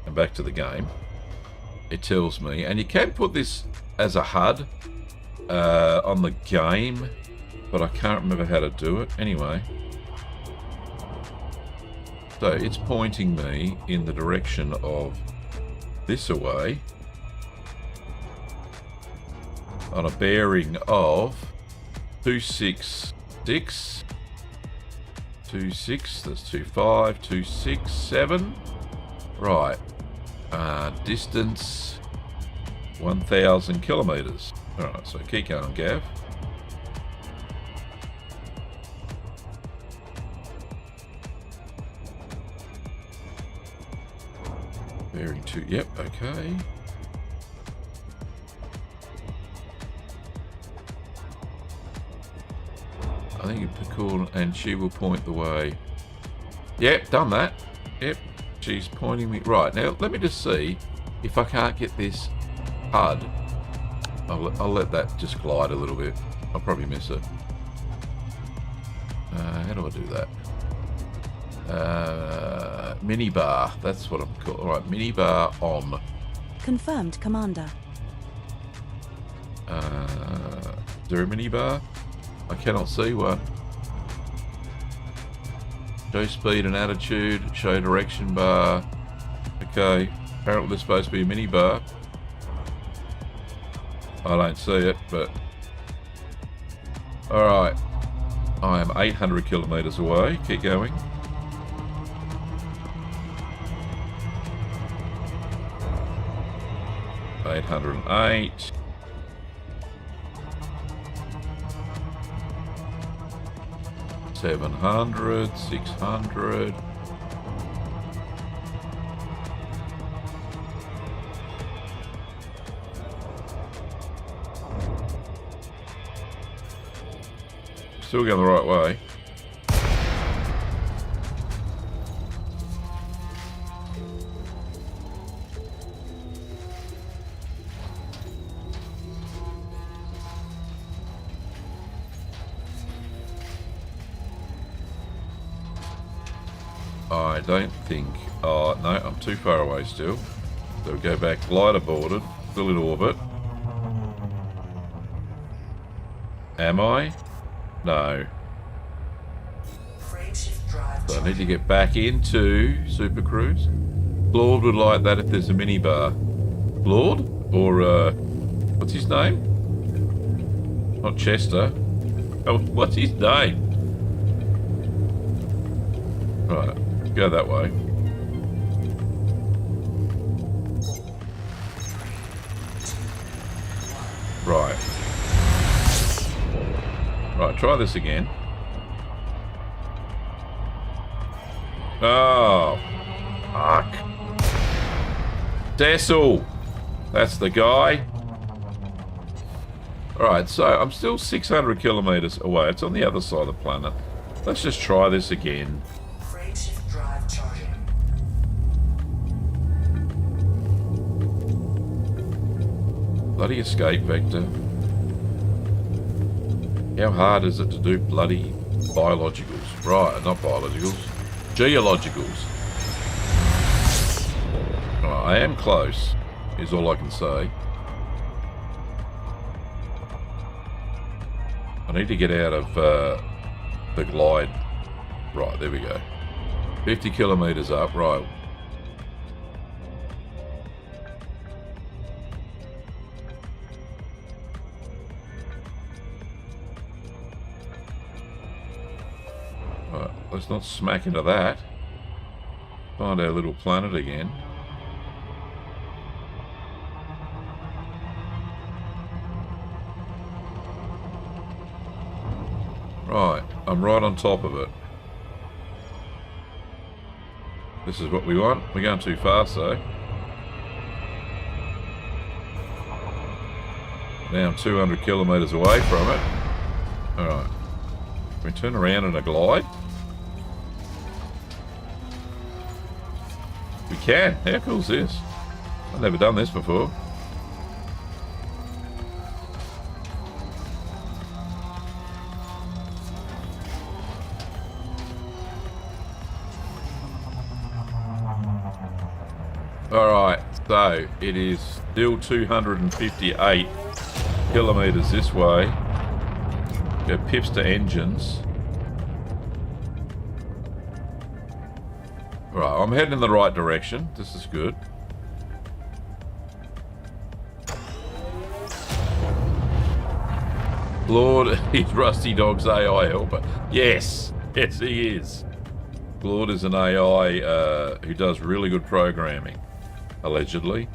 and back to the game, it tells me, and you can put this as a HUD on the game, but I can't remember how to do it. Anyway, So it's pointing me in the direction of this away on a bearing of 266, 26, that's 25, 267. Right. Distance 1,000 kilometers. Alright, so keep going, Gav. Bearing 2, yep, okay. I think it's cool, and she will point the way. Yep, done that. Yep, she's pointing me. Right, now let me just see if I can't get this HUD. I'll let that just glide a little bit. I'll probably miss it. How do I do that? Minibar, that's what I'm called. Alright, minibar on. Confirmed, Commander. Is there a minibar? I cannot see one. Show speed and attitude, show direction bar. Okay, apparently there's supposed to be a mini bar. I don't see it, but... Alright. I am 800 kilometres away. Keep going. $808. $700, $600. Still going the right way. I don't think... Oh, no, I'm too far away still. So we'll go back, glider boarded, still in orbit. Am I? No. So I need to get back into Super Cruise. Lord would like that if there's a minibar. Lord? Or, what's his name? Not Chester. Oh, what's his name? Right. Go that way. Right. Right, try this again. Oh. Fuck. Cecil. That's the guy. Alright, so I'm still 600 kilometers away. It's on the other side of the planet. Let's just try this again. Bloody escape vector. How hard is it to do bloody biologicals? Right, not biologicals. Geologicals. Right, I am close, is all I can say. I need to get out of the glide. Right, there we go. 50 kilometers up, right. Let's not smack into that. Find our little planet again. Right, I'm right on top of it. This is what we want. We're going too fast though. Now I'm 200 kilometers away from it. Alright. Can we turn around in a glide? We can. How cool is this? I've never done this before. Alright, so it is still 258 kilometers this way. Go pips to engines. Right, I'm heading in the right direction. This is good. Claude, he's Rusty Dog's AI helper. Yes, yes he is. Claude is an AI who does really good programming, allegedly.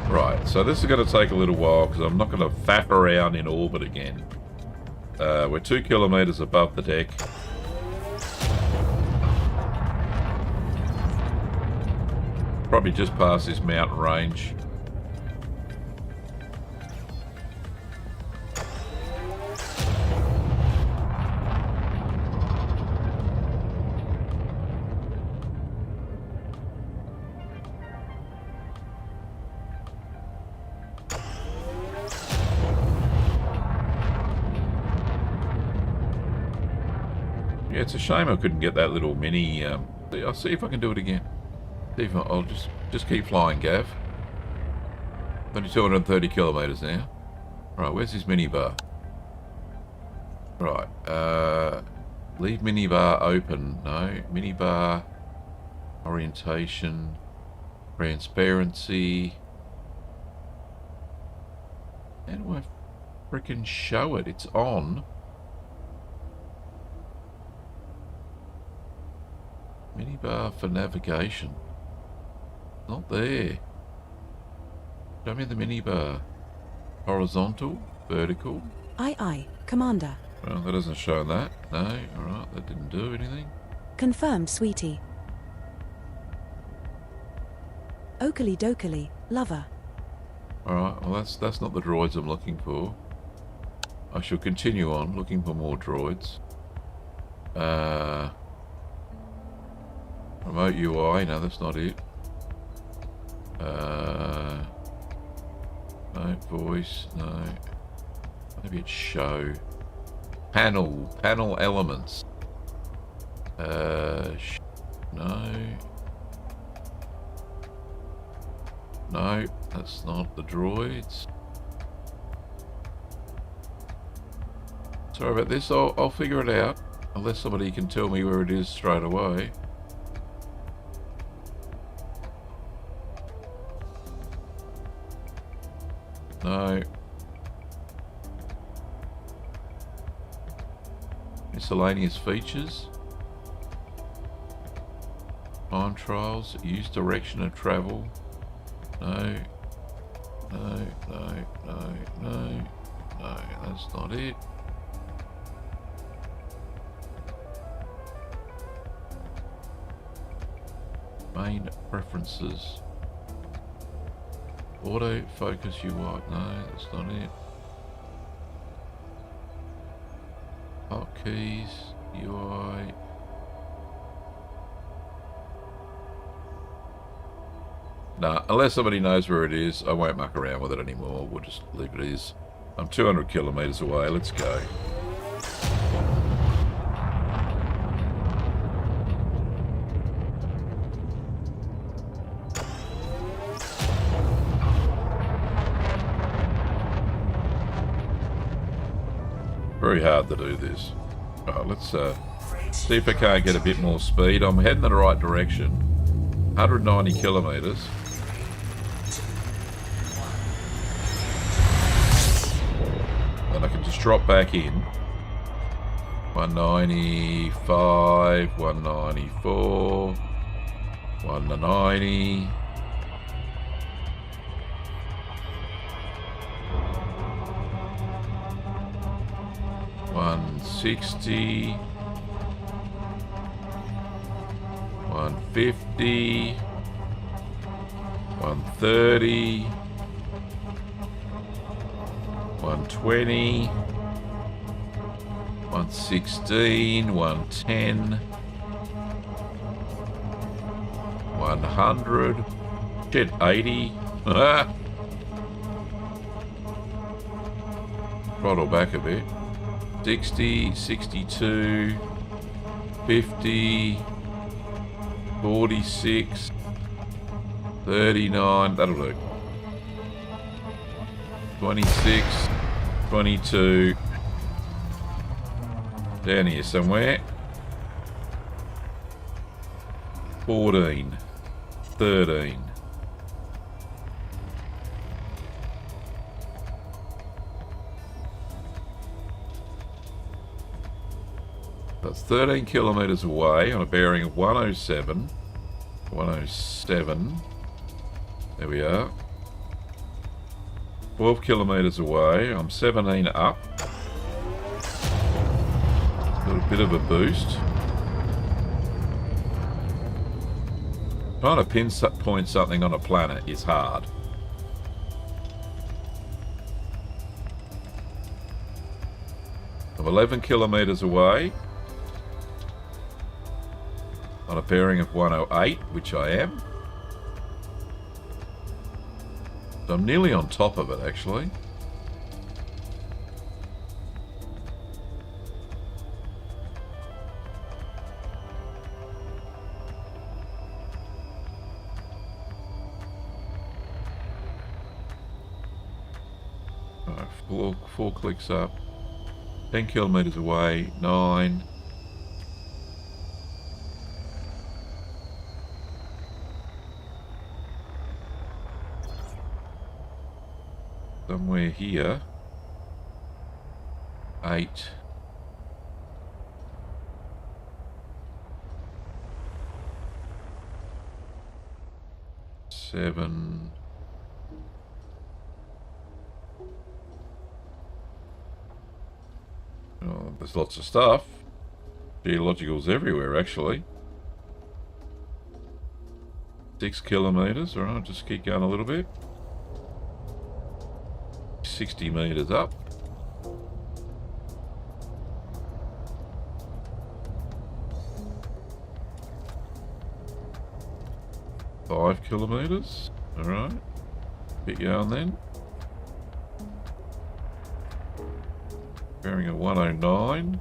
Right, so this is going to take a little while because I'm not going to faff around in orbit again. We're 2 kilometers above the deck. Probably just past this mountain range. Yeah, it's a shame I couldn't get that little mini. I'll see if I can do it again. See if I'll just keep flying, Gav. Only 230 kilometers now. Right, where's this minibar? Right, leave minibar open. No, minibar orientation, transparency. How do I frickin' show it? It's on. Minibar for navigation. Not there. Show me the minibar. Horizontal, vertical. Aye, Commander. Well, that doesn't show that. No, alright, that didn't do anything. Confirmed, sweetie. Oakley dokley, lover. Alright, well that's not the droids I'm looking for. I shall continue on looking for more droids. Remote UI, no that's not it. No, voice, no. Maybe it's show. Panel elements. No. No, that's not the droids. Sorry about this, I'll figure it out. Unless somebody can tell me where it is straight away. No. Miscellaneous features. Time trials. Use direction of travel. No. No, that's not it. Main preferences. Auto focus UI. No, that's not it. Hotkeys, UI. Nah, unless somebody knows where it is, I won't muck around with it anymore. We'll just leave it as. I'm 200 kilometers away. Let's go. Very hard to do this. Right, let's see if I can't get a bit more speed. I'm heading in the right direction. 190 kilometers. And I can just drop back in. 195, 194, 190. $160, $150, $130, $120, $116, $110, $100, shit, $80. Throttle back a bit. 60, 62, 50, 46, 39, that'll do. 26, 22, Down here somewhere. 14. 13. That's 13 kilometres away on a bearing of 107. 107. There we are. 12 kilometres away. I'm 17 up. Got a bit of a boost. Trying to pinpoint something on a planet is hard. I'm 11 kilometres away. On a bearing of 108, which I am. So I'm nearly on top of it, actually. Alright, four clicks up. 10 kilometres away, 9. Somewhere here. 8. 7. Oh, there's lots of stuff. Geologicals everywhere, actually. 6 kilometres. Alright, just keep going a little bit. 60 metres up. Five kilometres. Alright. Keep going then. Bearing a 109.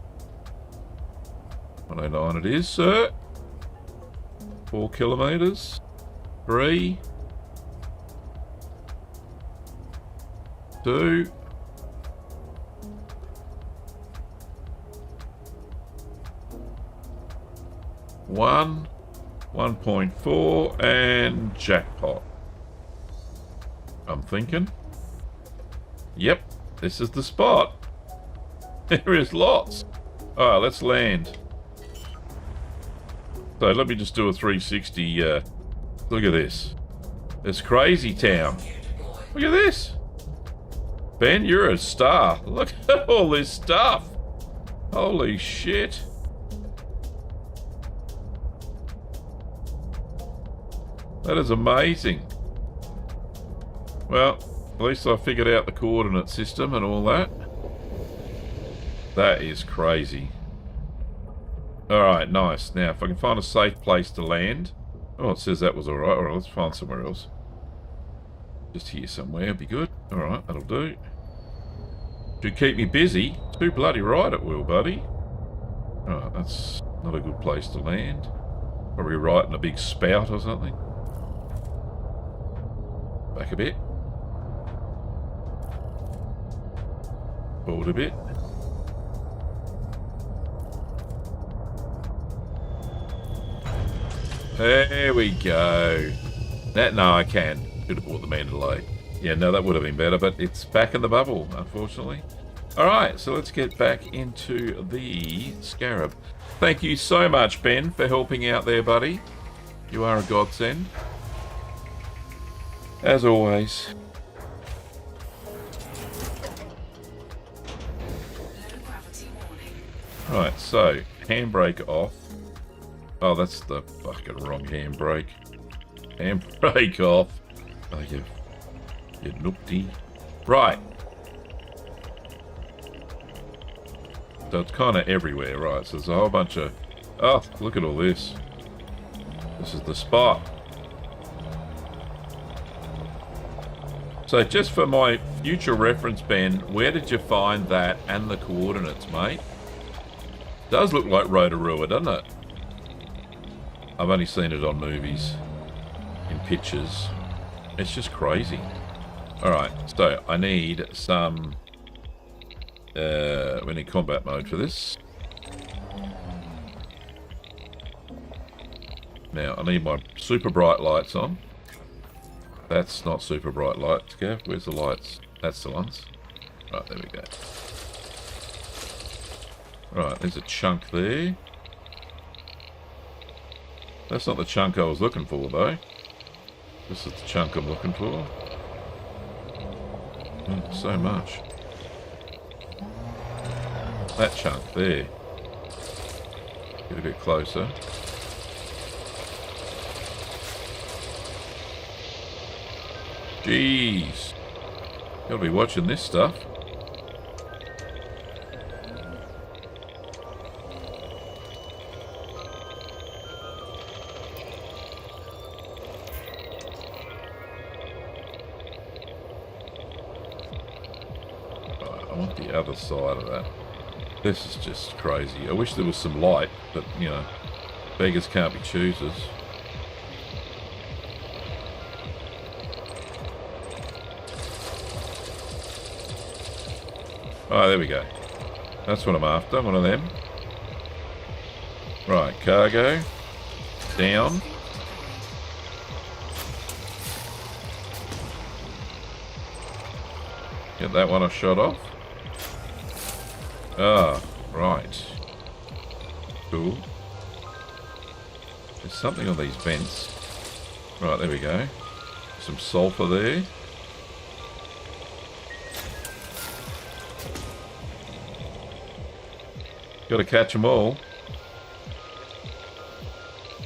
109 it is, sir. 4 kilometres. 3. 2. 1. 1.4 and jackpot. I'm thinking. Yep, this is the spot. There is lots. Alright, let's land. So let me just do a 360. Look at this. This crazy town. Look at this. Ben, you're a star. Look at all this stuff. Holy shit. That is amazing. Well, at least I figured out the coordinate system and all that. That is crazy. Alright, nice. Now, if I can find a safe place to land. Oh, it says that was alright. Alright, let's find somewhere else. Just here somewhere would be good. Alright, that'll do. Should keep me busy. Too bloody right it will, buddy. Alright, that's not a good place to land. Probably right in a big spout or something. Back a bit. Forward a bit. There we go. No, I can. Should have bought the Mandalay. Yeah, no, that would have been better, but it's back in the bubble, unfortunately. Alright, so let's get back into the Scarab. Thank you so much, Ben, for helping out there, buddy. You are a godsend. As always. Right, so, handbrake off. Oh, that's the fucking wrong handbrake. Handbrake off. Oh, you noopty. Right. So it's kind of everywhere, right? So there's a whole bunch of... Oh, look at all this. This is the spot. So just for my future reference, Ben, where did you find that and the coordinates, mate? Does look like Rotorua, doesn't it? I've only seen it on movies, in pictures. It's just crazy. Alright, so I need some... we need combat mode for this. Now, I need my super bright lights on. That's not super bright lights, Gav. Where's the lights? That's the ones. Right, there we go. Right, there's a chunk there. That's not the chunk I was looking for, though. This is the chunk I'm looking for. So much. That chunk there. Get a bit closer. Jeez. Gotta be watching this stuff. I want the other side of that. This is just crazy. I wish there was some light, but, you know, beggars can't be choosers. Oh, there we go. That's what I'm after, one of them. Right, cargo. Down. Get that one I shot off. Ah, right. Cool. There's something on these vents. Right, there we go. Some sulfur there. Got to catch them all.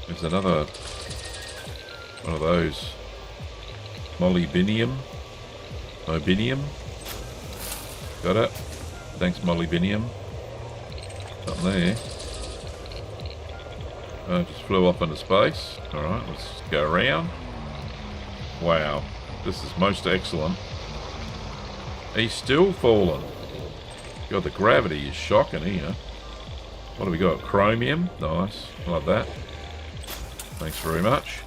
There's another one of those. Molybdenum. Mobinium. Got it. Thanks, molybdenum. Something there. Just flew off into space. Alright, let's go around. Wow. This is most excellent. He's still falling. God, the gravity is shocking here. What do we got? Chromium. Nice. Like that. Thanks very much.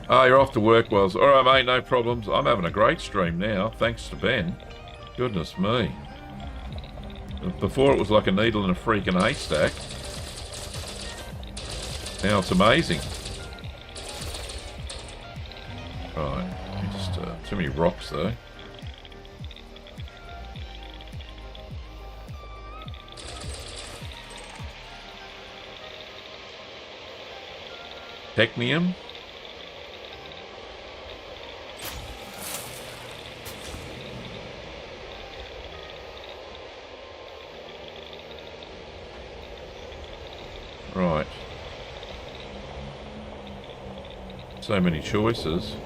Ah, you're off to work, Wells. Alright, mate, no problems. I'm having a great stream now. Thanks to Ben. Goodness me. Before it was like a needle in a freaking haystack. Now it's amazing. Right. Just too many rocks though. Technium. Right. So many choices.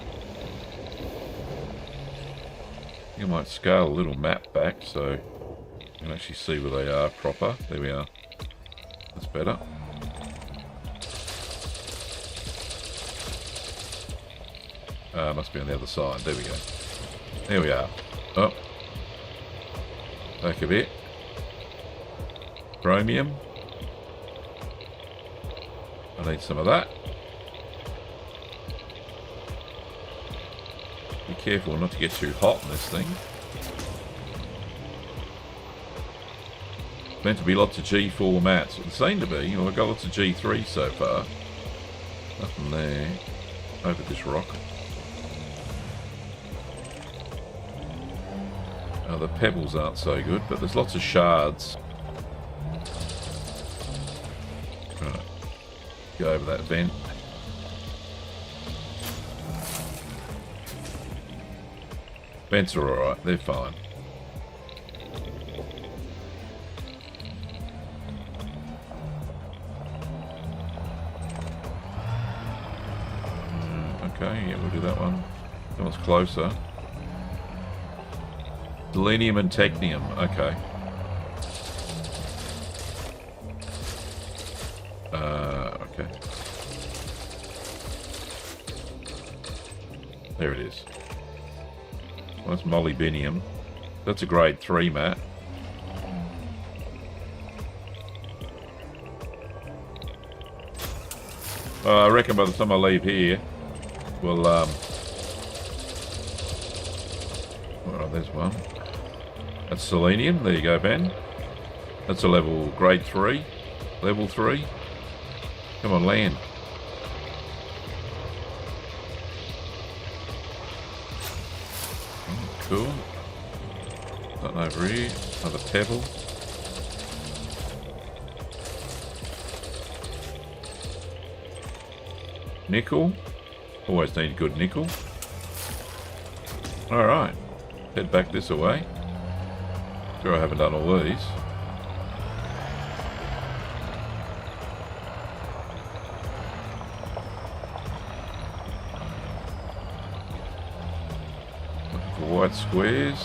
You might scale a little map back so you can actually see where they are proper. There we are. That's better. Must be on the other side. There we go. There we are. Oh. Back a bit. Chromium. I need some of that. Be careful not to get too hot in this thing. Meant to be lots of G4 mats. It seemed to be. You know, I've got lots of G3 so far. Nothing there. Over this rock. Oh, the pebbles aren't so good, but there's lots of shards. Right. Go over that vent. Vents are alright, they're fine. Okay, yeah, we'll do that one. That one's closer. Selenium and technium, okay. Okay. There it is. Well, that's molybdenum. That's a grade 3 mat. I reckon by the time I leave here, we'll, oh, there's one. That's selenium. There you go, Ben. That's a level grade 3. Level 3. Come on, land. Cool. Something over here. Another pebble. Nickel. Always need good nickel. Alright. Head back this way. Sure I haven't done all these. Looking for white squares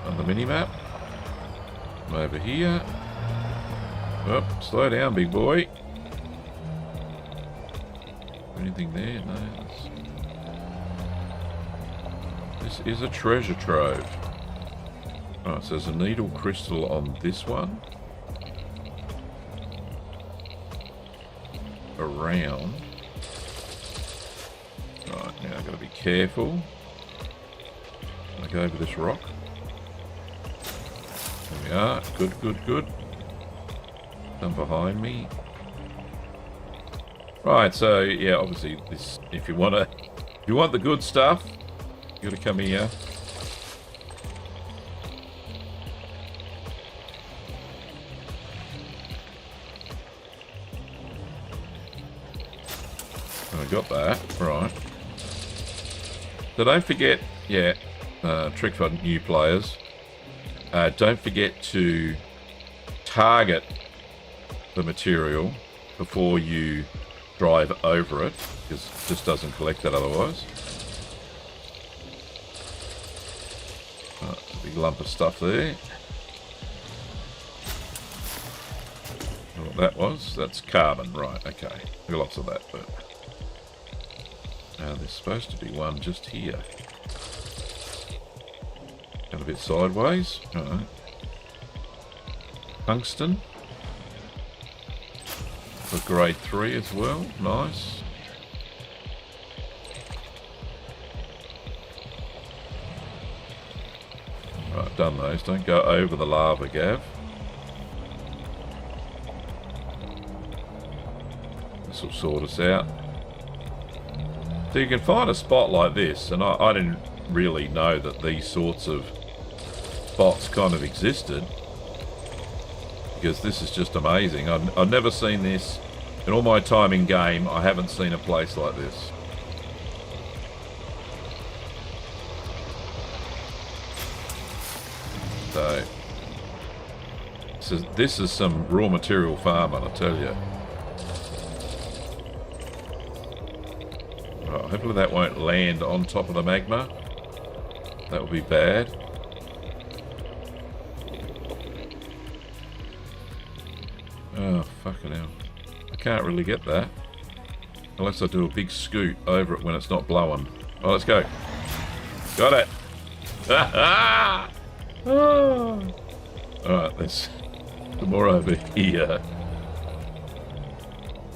on the mini-map. I'm over here. Oh, slow down, big boy. Anything there? No. This is a treasure trove. Right, so there's a needle crystal on this one. Around. Right, now I've got to be careful. I go over this rock. There we are. Good, good, good. Come behind me. Right, so yeah, obviously this, if you want the good stuff, you got to come here. I got that, right. So don't forget, yeah, trick for new players. Don't forget to target the material before you drive over it, because it just doesn't collect that otherwise. A big lump of stuff there. What that was, that's carbon, right, okay. Got lots of that, but there's supposed to be one just here. Got a bit sideways, alright. Tungsten. For grade 3 as well, nice. Right, done those. Don't go over the lava, Gav. This will sort us out. So you can find a spot like this, and I didn't really know that these sorts of spots kind of existed, because this is just amazing. I've never seen this in all my time in game. I haven't seen a place like this. So this is some raw material farming, I tell you. Right, hopefully that won't land on top of the magma. That would be bad. Oh, fucking hell. I can't really get that. Unless I do a big scoot over it when it's not blowing. Oh, let's go. Got it. Oh. Alright, there's some more over here.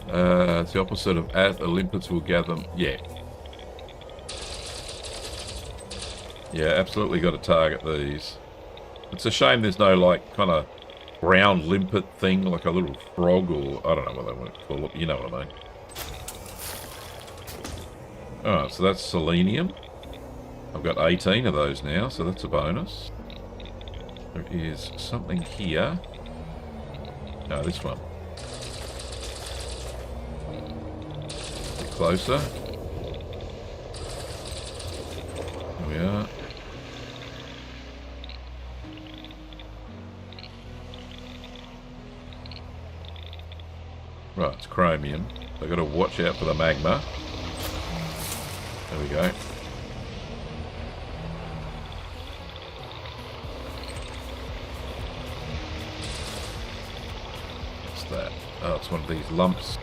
It's the opposite of as Olympus will gather. Yeah. Yeah, absolutely got to target these. It's a shame there's no, like, kind of round limpet thing, like a little frog, or I don't know what they want to call it. You know what I mean. Alright, so that's selenium. I've got 18 of those now, so that's a bonus. There is something here. No, this one. A bit closer. There we are. Right, it's chromium. So I've got to watch out for the magma. There we go. What's that? Oh, it's one of these lumps.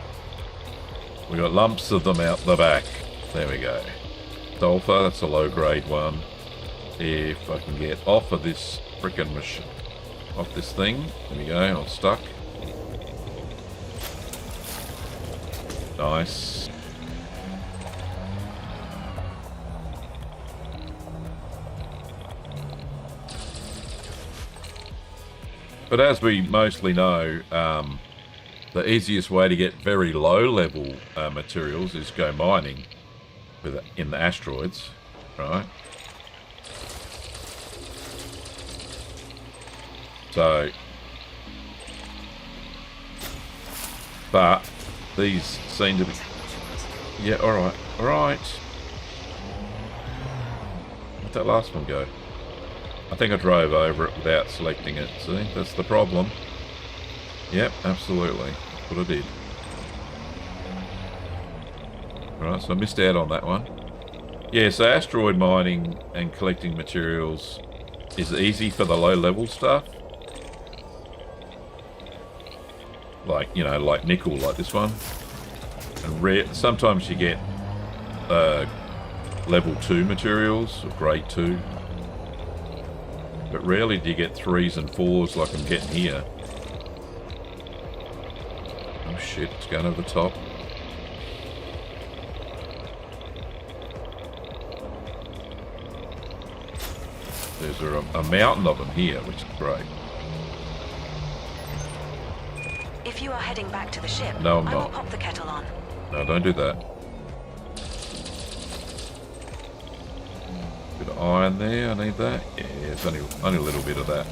We got lumps of them out the back. There we go. Sulfur, that's a low grade one. If I can get off of this frickin' machine, off this thing. There we go, I'm stuck. Nice. But as we mostly know, the easiest way to get very low level materials is go mining in the asteroids, right? So, but these seem to be, yeah, alright, alright. Where'd that last one go? I think I drove over it without selecting it, see, that's the problem. Yep, absolutely, that's what I did. Alright, so I missed out on that one. Yeah, so asteroid mining and collecting materials is easy for the low level stuff. Like, you know, like nickel, like this one. And rare, sometimes you get level 2 materials, or grade 2. But rarely do you get 3s and 4s like I'm getting here. Oh shit, it's going over the top. There's a mountain of them here, which is great. If you are heading back to the ship, No, I'm I will not. pop the kettle on. No, don't do that. Bit of iron there, I need that. Yeah, it's only a little bit of that.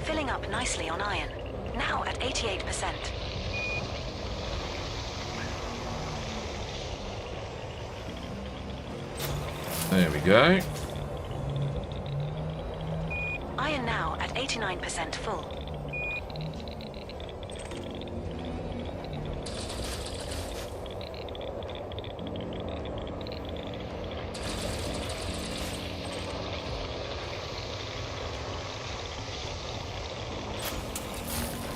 Filling up nicely on iron. Now at 88%. There we go. Iron now at 89% full.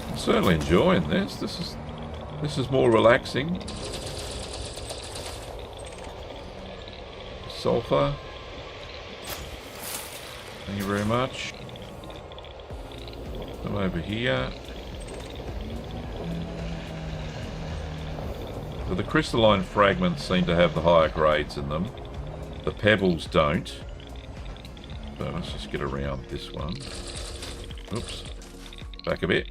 I'm certainly enjoying this. This is more relaxing. Sulfur. Thank you very much. Come over here. So the crystalline fragments seem to have the higher grades in them. The pebbles don't. So let's just get around this one. Oops. Back a bit.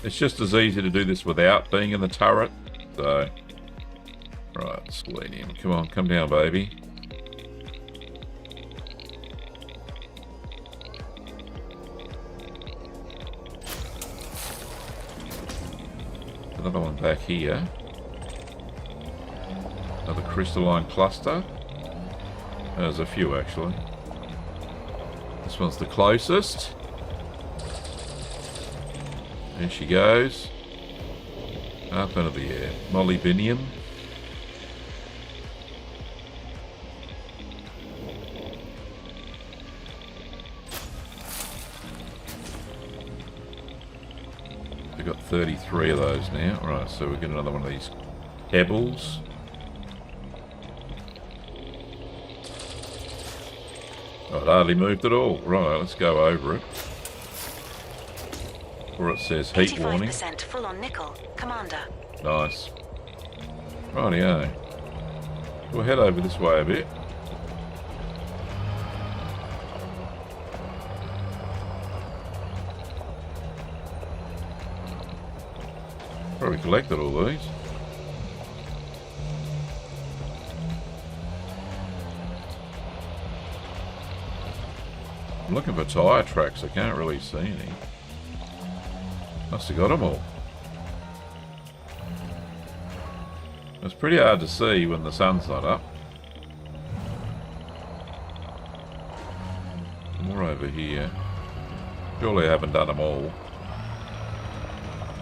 It's just as easy to do this without being in the turret. So, right, selenium. Come on, come down, baby. Another one back here. Another crystalline cluster. There's a few, actually. This one's the closest. There she goes. Up into the air. Molybdenum. We've got 33 of those now. Right, so we get another one of these pebbles. Oh, it hardly moved at all. Right, let's go over it. Or it says heat warning. 85% full on nickel, Commander. Nice. Rightio. We'll head over this way a bit. Probably collected all these. I'm looking for tyre tracks. I can't really see any. Must have got them all. It's pretty hard to see when the sun's not up. More over here. Surely I haven't done them all.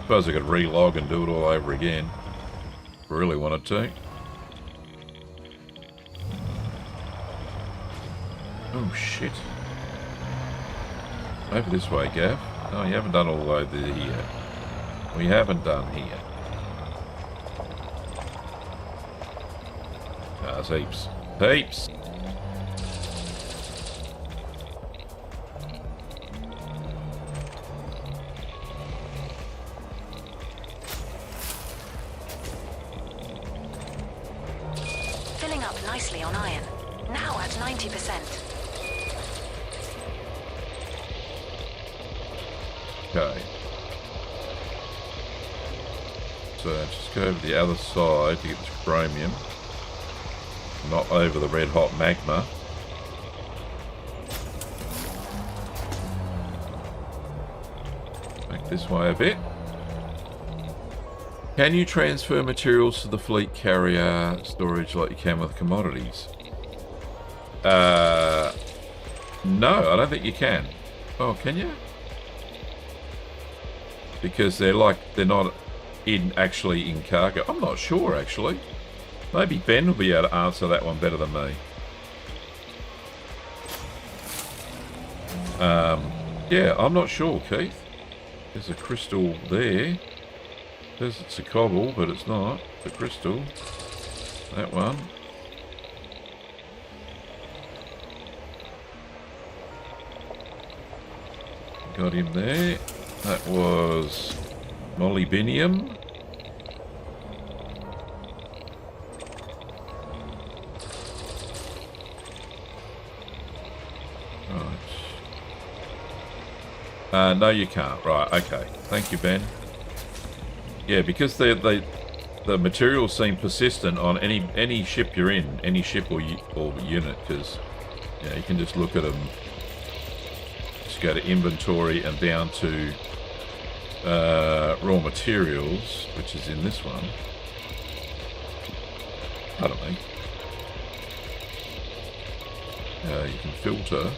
Suppose I could relog and do it all over again. If I really wanted to. Oh shit. Over this way, Gav. Oh, you haven't done all the way over here. We haven't done here. Ah, there's heaps. Heaps! Filling up nicely on iron. Now at 90%. Okay. So just go over the other side to get this chromium. Not over the red hot magma. this way a bit. Can you transfer materials to the fleet carrier storage like you can with commodities? No, I don't think you can. Oh, can you? Because they're not actually in cargo. I'm not sure actually. Maybe Ben will be able to answer that one better than me. Yeah, I'm not sure, Keith. There's a crystal there. Says it's a cobble, but it's not. It's a crystal. That one. Got him there. That was molybdenum. Right. No, you can't. Right. Okay. Thank you, Ben. Yeah, because the materials seem persistent on any ship you're in, any ship or unit, because you can just look at them. Just go to inventory and down to raw materials, which is in this one. Pardon me. You can filter.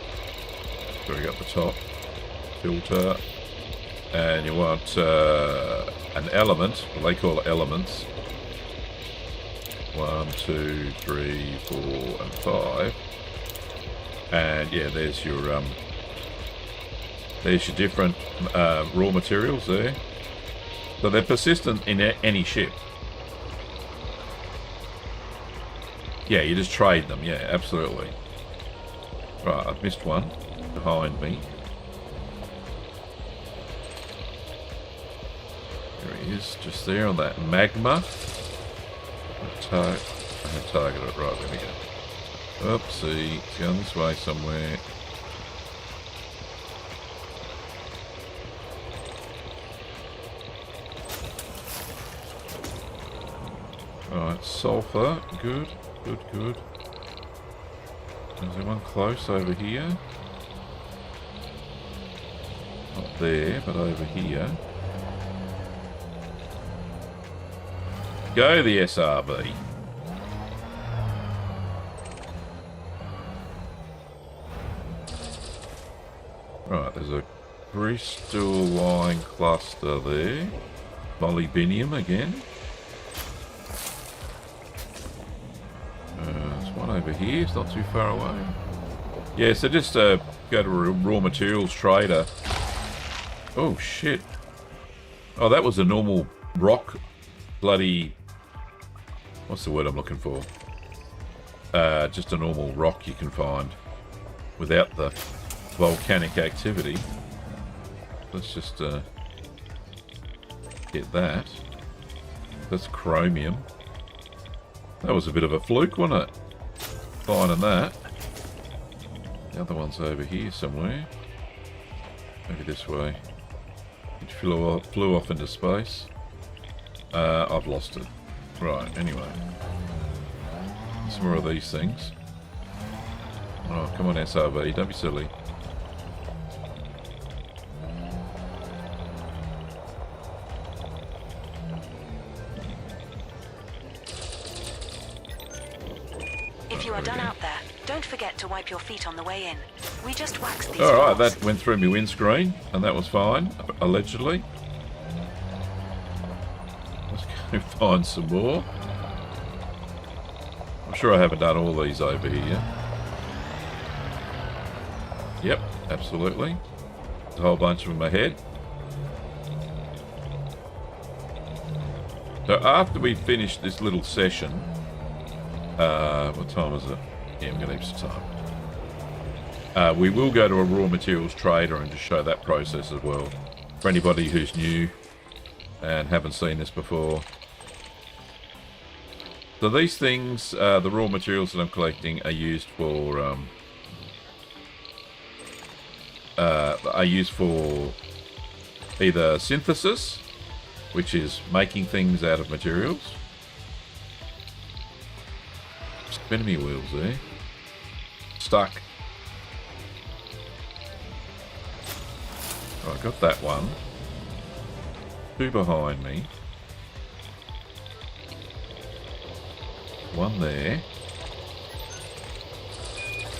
Going up the top. Filter. And you want an element. Well, they call it elements. 1, 2, 3, 4, and 5. And yeah, there's your different raw materials there. So they're persistent in any ship. Yeah, you just trade them. Yeah, absolutely. Right, I've missed one behind me. There he is, just there on that magma. I target it. Right, there we go. Oopsie, it's going this way somewhere. Alright, sulfur. Good, good, good. Is there one close over here? Not there, but over here. Go the SRV. Right, there's a crystalline cluster there. Molybdenum again. There's one over here, it's not too far away. Yeah, so just go to a raw materials trader. Oh shit. Oh, that was a normal rock bloody... What's the word I'm looking for? Just a normal rock you can find without the volcanic activity. Let's just get that. That's chromium. That was a bit of a fluke, wasn't it? Finding that. The other one's over here somewhere. Maybe this way. It flew off into space. I've lost it. Right, anyway. Some more of these things. Oh, come on, SRV, don't be silly. If you are done out there, don't forget to wipe your feet on the way in. We just waxed these. Alright, floors. that went through my windscreen, and that was fine, allegedly. Let's go find some more. I'm sure I haven't done all these over here. Yep, absolutely. There's a whole bunch of them ahead. So after we finish this little session, what time is it? Yeah, we've got heaps of time. We will go to a raw materials trader and just show that process as well. For anybody who's new and haven't seen this before. So these things, the raw materials that I'm collecting, are used for either synthesis, which is making things out of materials. Spinning me wheels there. Stuck. Oh, I got that one. Two behind me. One there.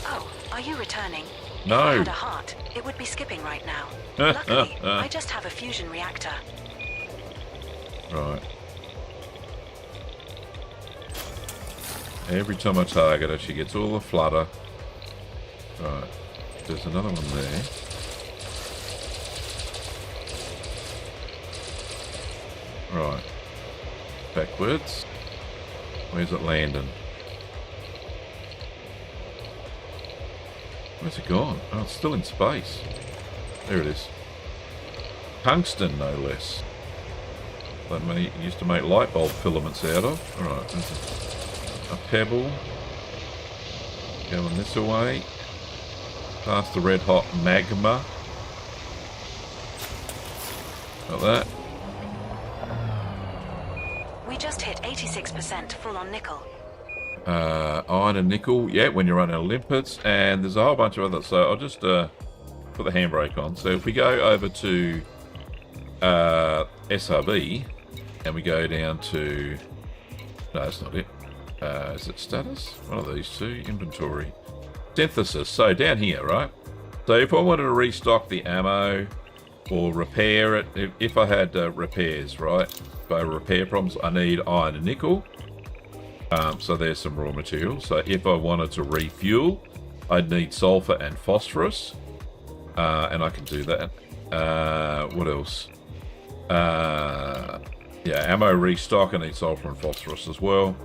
Oh, are you returning? No. If I had a heart, it would be skipping right now. Luckily, I just have a fusion reactor. Right. Every time I target her, she gets all the flutter. Right. There's another one there. Right. Backwards. Where's it landing? Where's it gone? Oh, it's still in space. There it is. Tungsten, no less. They used to make light bulb filaments out of. Alright, there's a pebble. Going this away. Past the red hot magma. Got that. We just hit 86% full on nickel. Iron and nickel, yeah, when you're running Olympus, and there's a whole bunch of others. So I'll just put the handbrake on. So if we go over to SRV and we go down to, no, that's not it. Is it status? One of these two. Inventory. Synthesis. So down here, right? So if I wanted to restock the ammo or repair it, if I had repairs, right? For repair problems, I need iron and nickel. So there's some raw materials. So if I wanted to refuel, I'd need sulfur and phosphorus. And I can do that. What else? Yeah, ammo restock, I need sulfur and phosphorus as well.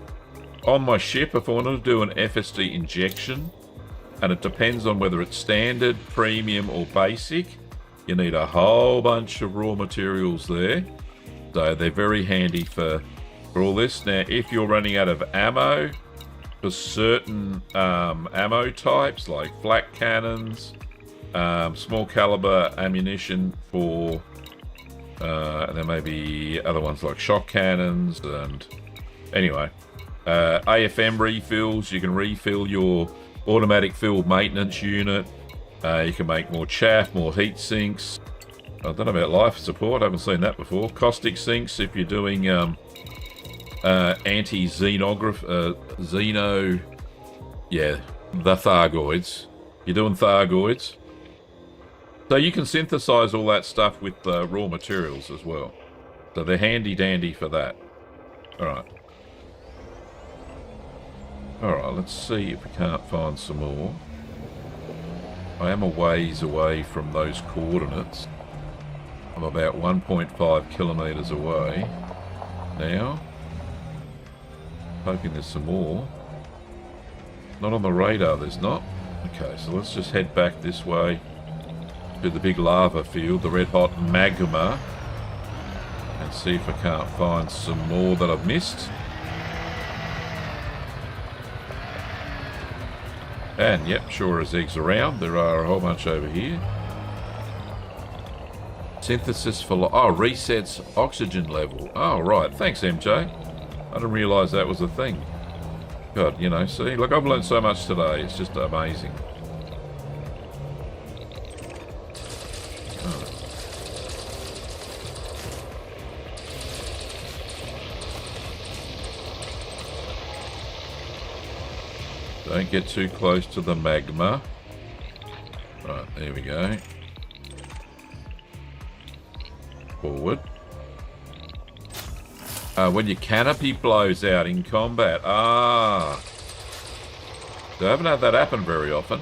On my ship, if I wanted to do an FSD injection, and it depends on whether it's standard, premium, or basic, you need a whole bunch of raw materials there. So they're very handy for all this. Now, if you're running out of ammo for certain ammo types, like flak cannons, small caliber ammunition for, and there may be other ones like shock cannons, and anyway, AFM refills, you can refill your automatic field maintenance unit. You can make more chaff, more heat sinks. I don't know about life support, I haven't seen that before. Caustic sinks if you're doing xeno, yeah, the Thargoids. You're doing Thargoids. So you can synthesize all that stuff with raw materials as well. So they're handy dandy for that. Alright. Alright, let's see if we can't find some more. I am a ways away from those coordinates. I'm about 1.5 kilometres away now. Hoping there's some more. Not on the radar, there's not. Okay, so let's just head back this way to the big lava field, the red hot magma, and see if I can't find some more that I've missed. And yep, sure as eggs around, there are a whole bunch over here. Synthesis for, oh, resets oxygen level. Oh, right, thanks MJ. I didn't realise that was a thing. God, you know, see, look, I've learned so much today, it's just amazing. Don't get too close to the magma. Right, there we go. Forward. When your canopy blows out in combat. Ah. So I haven't had that happen very often.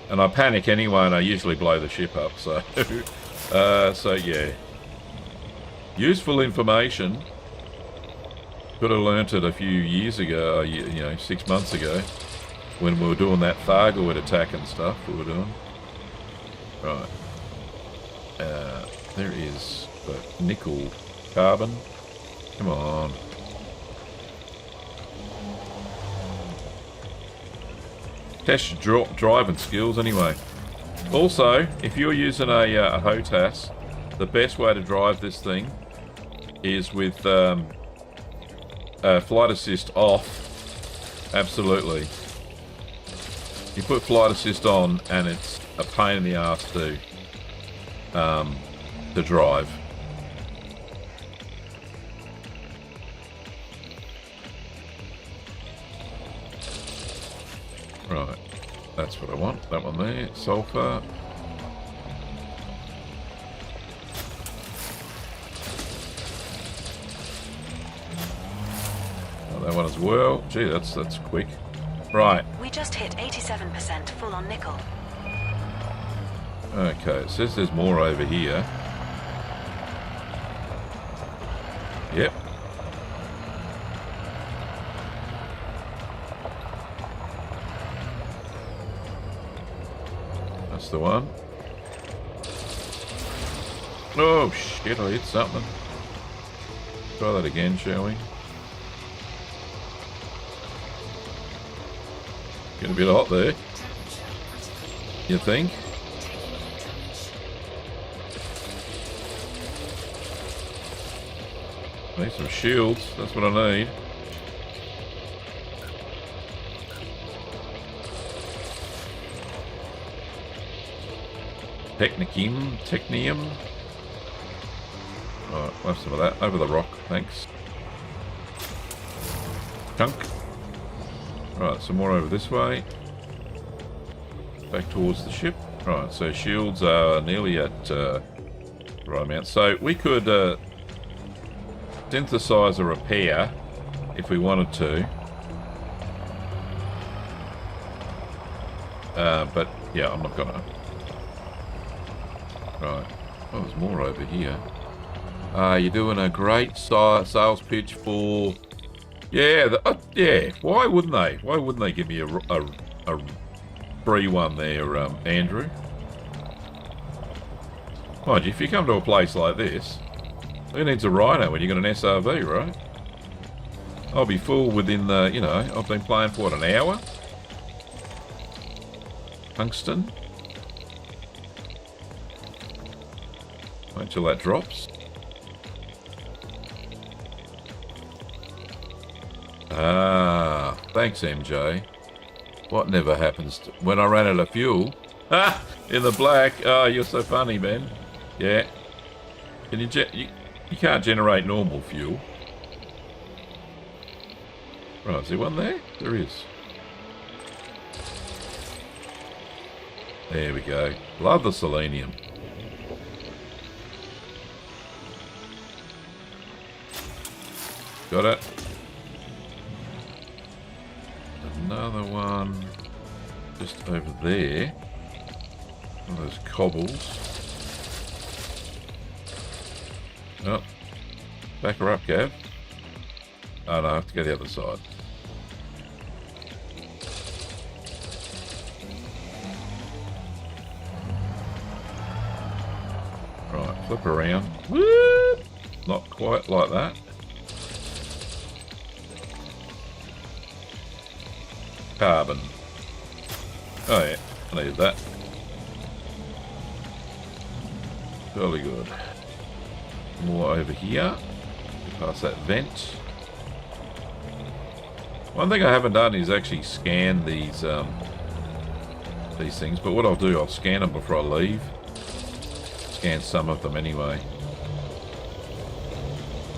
And I panic anyway, and I usually blow the ship up, so... so yeah. Useful information. Could have learnt it a few years ago, you know, 6 months ago, when we were doing that Thargoid attack and stuff we were doing. Right. There is the nickel carbon. Come on. Test your driving skills anyway. Also, if you're using a HOTAS, the best way to drive this thing is with flight assist off. Absolutely. You put flight assist on and it's a pain in the ass too. to drive. Right, that's what I want. That one there, sulfur. Oh, that one as well. Gee, that's quick. Right. We just hit 87% full on nickel. Okay, it says there's more over here. Yep. That's the one. Oh shit, I hit something. Try that again, shall we? Getting a bit hot there. You think? Need some shields, that's what I need. Technium. Alright, we'll have some of that. Over the rock, thanks. Chunk. Right, some more over this way. Back towards the ship. Right, so shields are nearly at the right amount. So we could synthesize a repair if we wanted to. But yeah, I'm not gonna. Right. Oh, there's more over here. You're doing a great sales pitch for... Yeah, yeah. Why wouldn't they? Why wouldn't they give me a free one there, Andrew? Mind you, if you come to a place like this, who needs a Rhino when you got an SRV, right? I'll be full within the, you know, I've been playing for what, an hour? Tungsten. Wait until that drops. Ah, thanks MJ. What never happens to, when I ran out of fuel? Ah, in the black. Oh, you're so funny, man. Yeah. Can you can't generate normal fuel. Right, is there one there? There is. There we go. Love the selenium. Got it. Another one just over there. One of those cobbles. Oh. Back her up, Gav. Oh no, I have to go the other side. Right, flip around. Woo! Not quite like that. Carbon. Oh yeah, I needed that. Jolly good. More over here. Past that vent. One thing I haven't done is actually scan these things, but what I'll do, I'll scan them before I leave. Scan some of them anyway.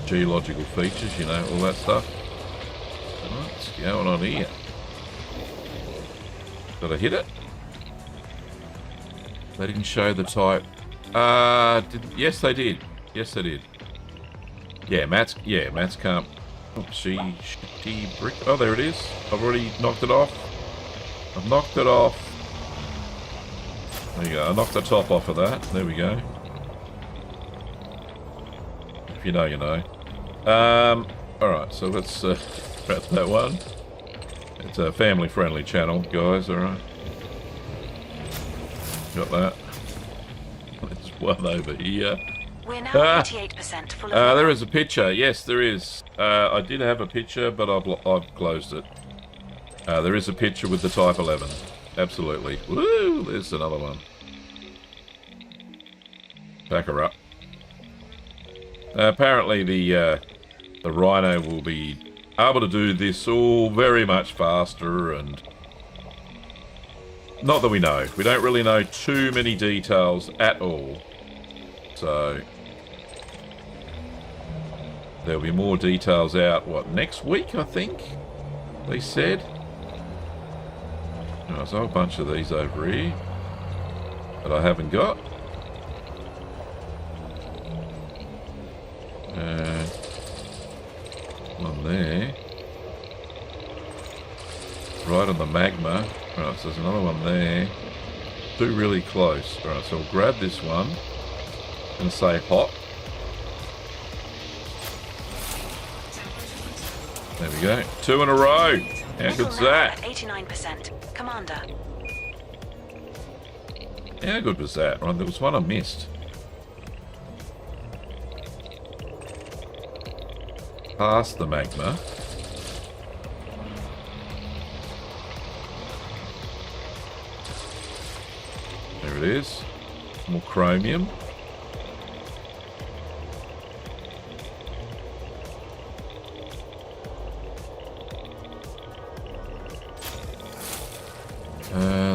Geological features, you know, all that stuff. What's going on here? Did I hit it? They didn't show the type. Yes, they did. Yes, they did. Yeah, Matt's can't. She brick. Oh, there it is. I've already knocked it off. I've knocked it off. There you go. I knocked the top off of that. There we go. If you know, you know. Alright, so let's wrap that one. It's a family-friendly channel, guys, alright? Got that. There's one over here. We're now 88% full of there is a picture. Yes, there is. I did have a picture, but I've closed it. There is a picture with the Type 11. Absolutely. Woo! There's another one. Back her up. Apparently the Rhino will be able to do this all very much faster, and not that we know. We don't really know too many details at all. So there'll be more details out, what, next week, I think they said. Oh, there's a whole bunch of these over here that I haven't got. One there. Right on the magma. Right, so there's another one there. Two really close. Right, so we'll grab this one and say hot. There we go. 2 in a row. How good's that? At 89%. Commander. How good was that? Right, there was one I missed. Past the magma. There it is. More chromium.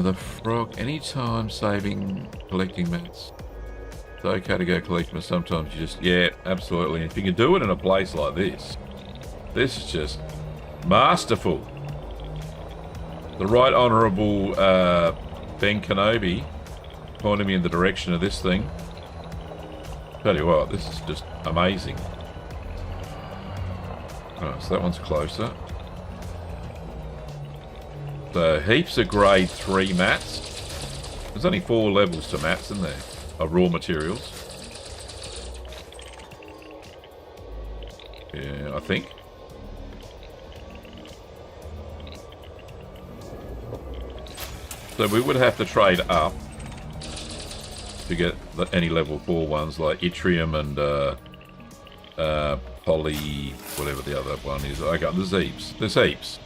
The frog, anytime saving, collecting mats. It's okay to go collect, but sometimes you just, yeah, absolutely. And if you can do it in a place like this, this is just masterful. The Right Honourable Ben Kenobi pointed me in the direction of this thing. Tell you what, this is just amazing. Right, so that one's closer. So heaps of grade 3 mats. There's only 4 levels to mats, isn't there? Of raw materials. Yeah, I think. So we would have to trade up to get any level 4 ones like yttrium and poly, whatever the other one is. Okay, there's heaps. There's heaps.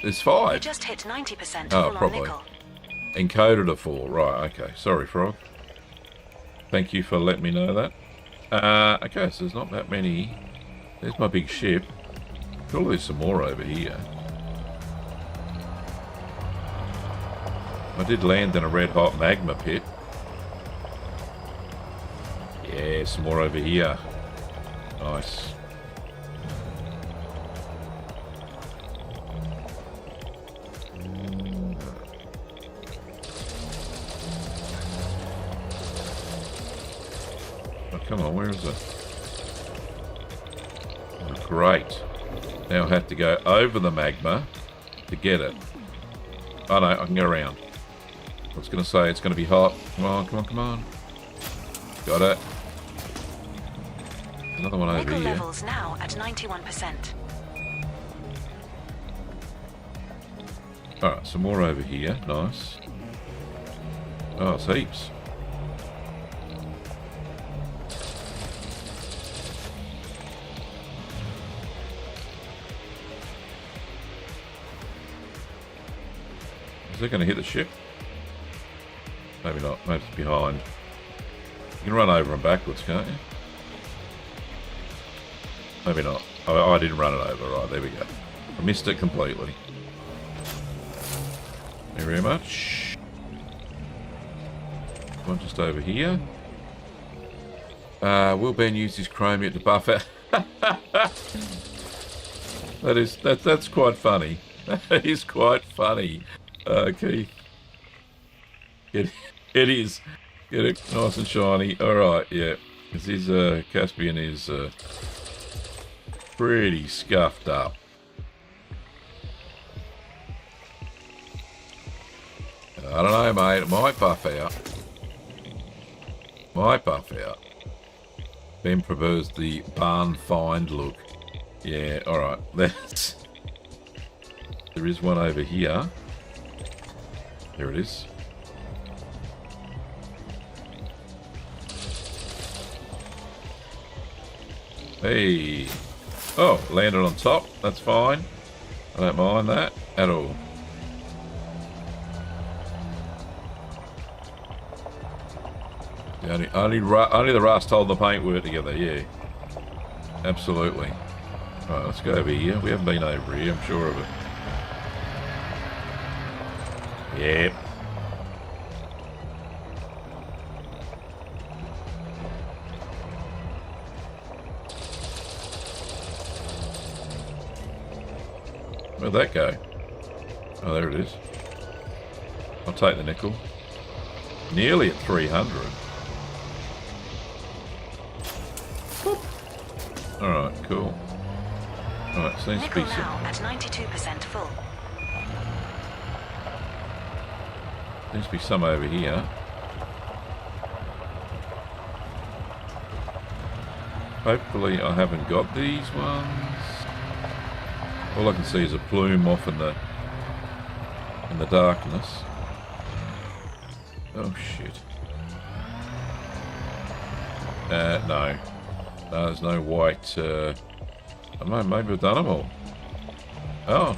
There's 5. You just hit 90% Oh, full on probably. nickel. Encoded a 4. Right, okay. Sorry, Frog. Thank you for letting me know that. Okay, so there's not that many. There's my big ship. Surely there's some more over here. I did land in a red hot magma pit. Yeah, some more over here. Nice. Oh, come on, where is it? Oh, great. Now I have to go over the magma to get it. Oh no, I can go around. I was going to say it's going to be hot. Come on, come on, come on. Got it. Another one over Nickel here. levels now at 91%. Alright, some more over here. Nice. Oh, it's heaps. Is that going to hit the ship? Maybe not. Maybe it's behind. You can run over and backwards, can't you? Maybe not. Oh, I didn't run it over. Right, there we go. I missed it completely. Thank you very much. One just over here. Will Ben use his chromium to buff out? That's quite funny. That is quite funny. Keith. It is. Get it nice and shiny. Alright, yeah. Because his Caspian is pretty scuffed up. I don't know, mate. It might buff out. Might buff out. Ben prefers the barn find look. Yeah, alright. That's... There is one over here. There it is. Hey. Oh, landed on top. That's fine. I don't mind that at all. Only the rust hold the paint work together, yeah. Absolutely. Right, let's go over here. We haven't been over here, I'm sure of it. Yep. Where'd that go? Oh, there it is. I'll take the nickel. Nearly at 300. Alright, cool. Alright, seems to be Nickel now at 92% full. Seems to be some over here. Hopefully I haven't got these ones. All I can see is a plume off in the darkness. Oh shit. No. No, there's no white. I don't know, maybe I've done them all. Oh,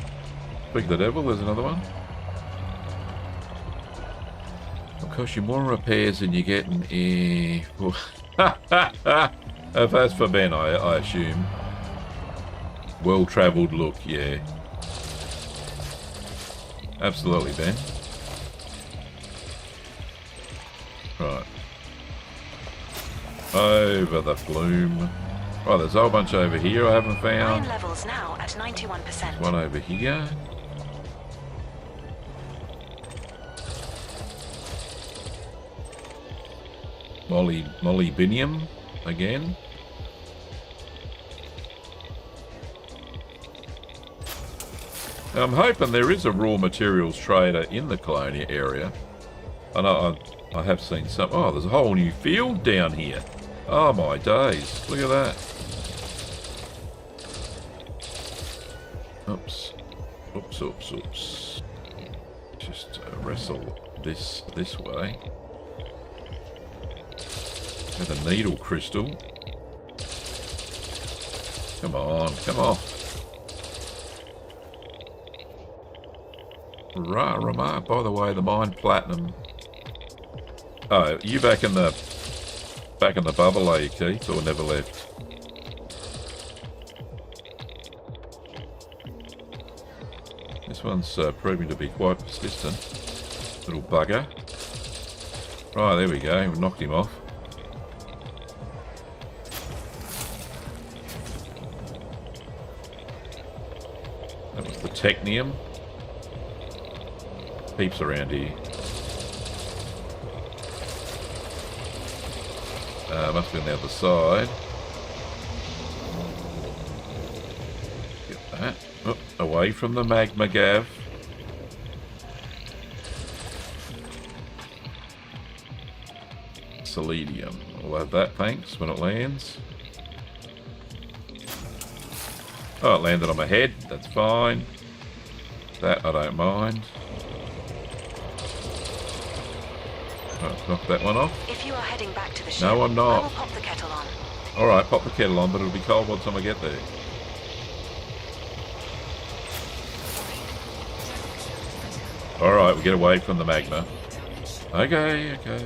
speak of the devil, there's another one. It'll cost you more repairs than you're getting in. If that's for Ben, I assume. Well-travelled look, yeah. Absolutely, Ben. Right. Over the flume. Oh, there's a whole bunch over here I haven't found. Iron levels now at 91%. One over here. Molybdenum again. I'm hoping there is a raw materials trader in the Colonia area. I know I have seen some. Oh, there's a whole new field down here. Oh my days. Look at that. Oops. Oops, oops, oops. Just wrestle this way. With a needle crystal. Come on, come on. Rah, by the way, the mine platinum. Oh, you back in the bubble, are you, Keith, or never left? This one's proving to be quite persistent. Little bugger. Right, there we go. We knocked him off. That was the technium. Heaps around here. Must be on the other side. Get that. Oh, away from the magma, Gav. Selenium. We'll have that, thanks, when it lands. Oh, it landed on my head. That's fine. That I don't mind. Right, knock that one off. If you are heading back to the ship, no, I'm not. I will pop the kettle on. Alright, pop the kettle on, but it'll be cold by the time I get there. Alright, we get away from the magma. Okay, okay.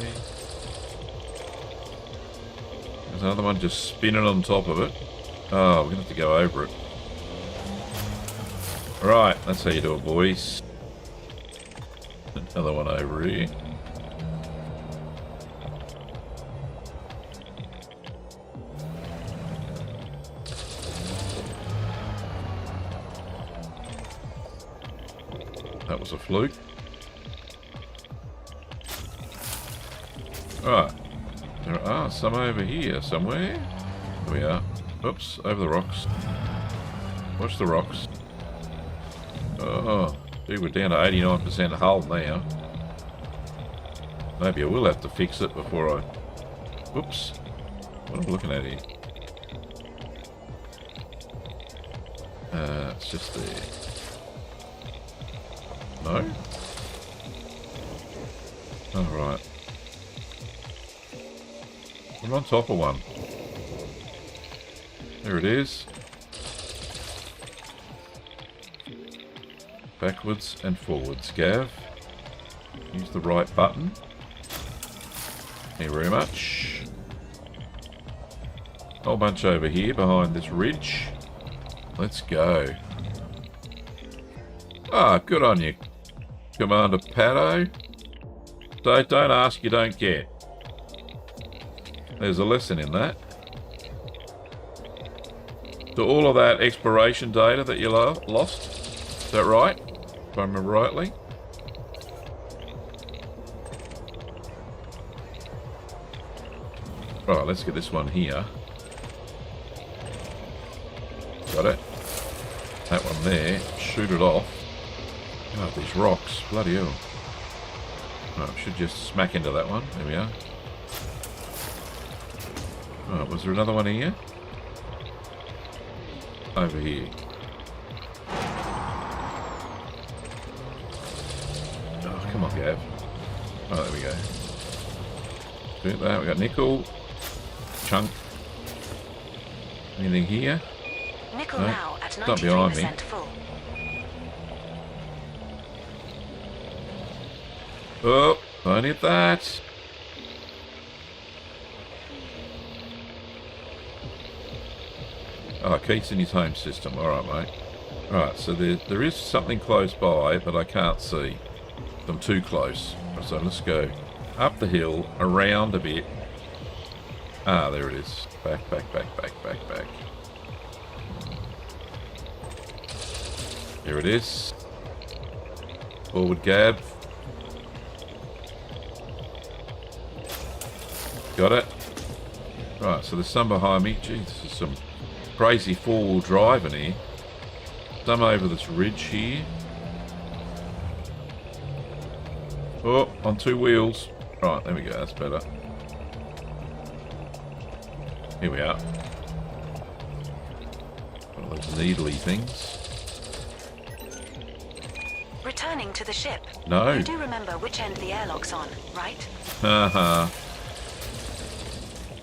There's another one just spinning on top of it. Oh, we're going to have to go over it. Right, that's how you do it, boys. Another one over here. That was a fluke. Right. There are some over here somewhere. Here we are. Oops, over the rocks. Watch the rocks. Oh, gee, we're down to 89% hull now. Maybe I will have to fix it before I... Oops. What am I looking at here? It's just there. No? Alright. I'm on top of one. There it is. Backwards and forwards, Gav. Use the right button. Thank you very much. Whole bunch over here behind this ridge. Let's go. Ah, good on you, Commander Pato. Don't ask, you don't get. There's a lesson in that. To all of that exploration data that you lost, Is that right? If I remember rightly. Right, let's get this one here. Got it. That one there. Shoot it off. Oh, these rocks. Bloody hell. Right, should just smack into that one. There we are. Right, was there another one here? Over here. Oh, come on, Gav. Oh, there we go. Do that. We got nickel. Chunk. Anything here? Nickel No, now at it's not behind me. 93% full. Oh, don't hit that. Oh, Keith's in his home system. Alright, mate. Alright, so there is something close by, but I can't see. I'm too close. So let's go up the hill, around a bit. Ah, there it is. Back, back, back, back, back, back. There it is. Forward Gab. Got it. Right, so there's some behind me. Gee, this is some crazy four-wheel drive in here. Some over this ridge here. Oh, on two wheels. Right, there we go. That's better. Here we are. One of those needly things. Returning to the ship. No. You do remember which end the airlock's on, right? Haha.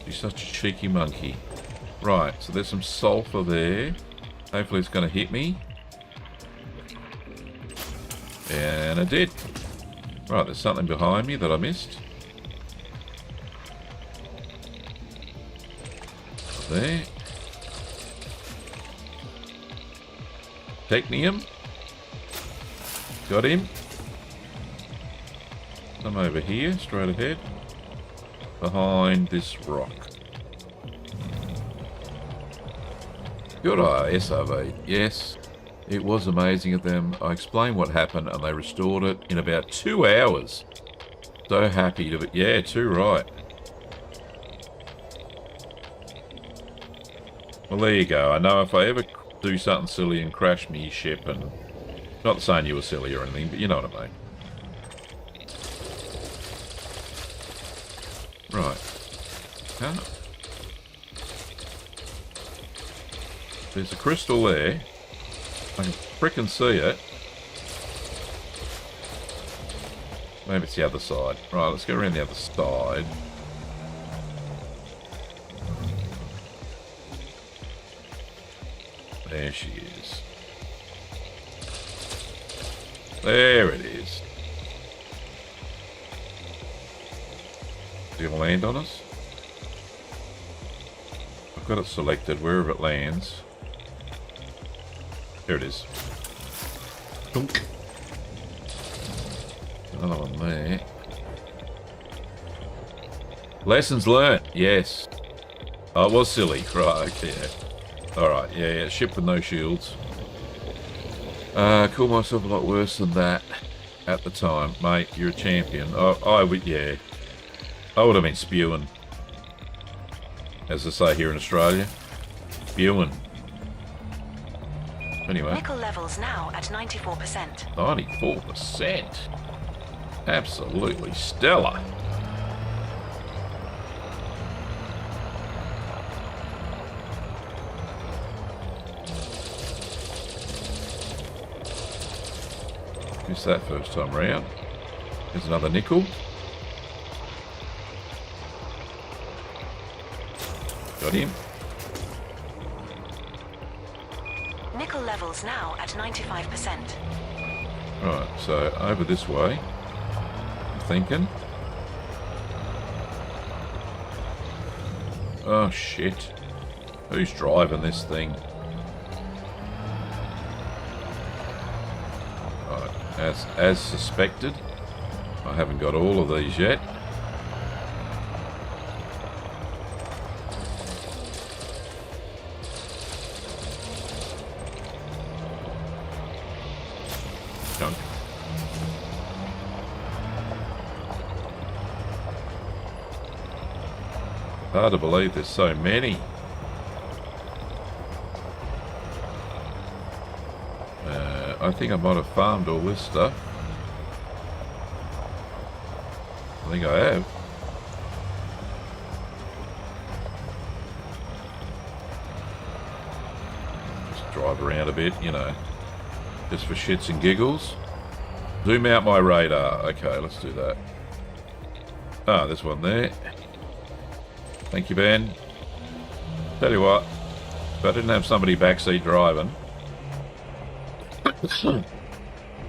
You're such a cheeky monkey. Right, so there's some sulfur there. Hopefully it's going to hit me. And it did. Right, there's something behind me that I missed. There. Technium. Got him. Some over here, straight ahead. Behind this rock. Good eye, SRV. Yes, it was amazing of them. I explained what happened and they restored it in about 2 hours. So happy to be... Yeah, too right. Well, there you go. I know if I ever do something silly and crash me ship, and not saying you were silly or anything, but you know what I mean. Right. Huh? There's a crystal there. I can frickin' see it. Maybe it's the other side. Right, let's go around the other side. There she is. There it is. Is it going to land on us? I've got it selected wherever it lands. There it is. Dunk. Another one there. Lessons learnt. Yes. Oh, it was silly. Right, okay. Alright, yeah, ship with no shields. Called myself a lot worse than that at the time. Mate, you're a champion. I would, yeah. I would have been spewing. As I say here in Australia. Spewing. Anyway. Nickel levels now at 94%. 94%. Absolutely stellar. Missed that first time round. There's another nickel. Got him. Nickel levels now at 95%. Right, so over this way. I'm thinking. Oh shit. Who's driving this thing? Right, as suspected. I haven't got all of these yet. junk. Hard to believe there's so many. I think I might have farmed all this stuff. I think I have. Just drive around a bit, you know, just for shits and giggles. Zoom out my radar. Okay, let's do that. Ah, there's one there. Thank you, Ben. Tell you what, if I didn't have somebody backseat driving,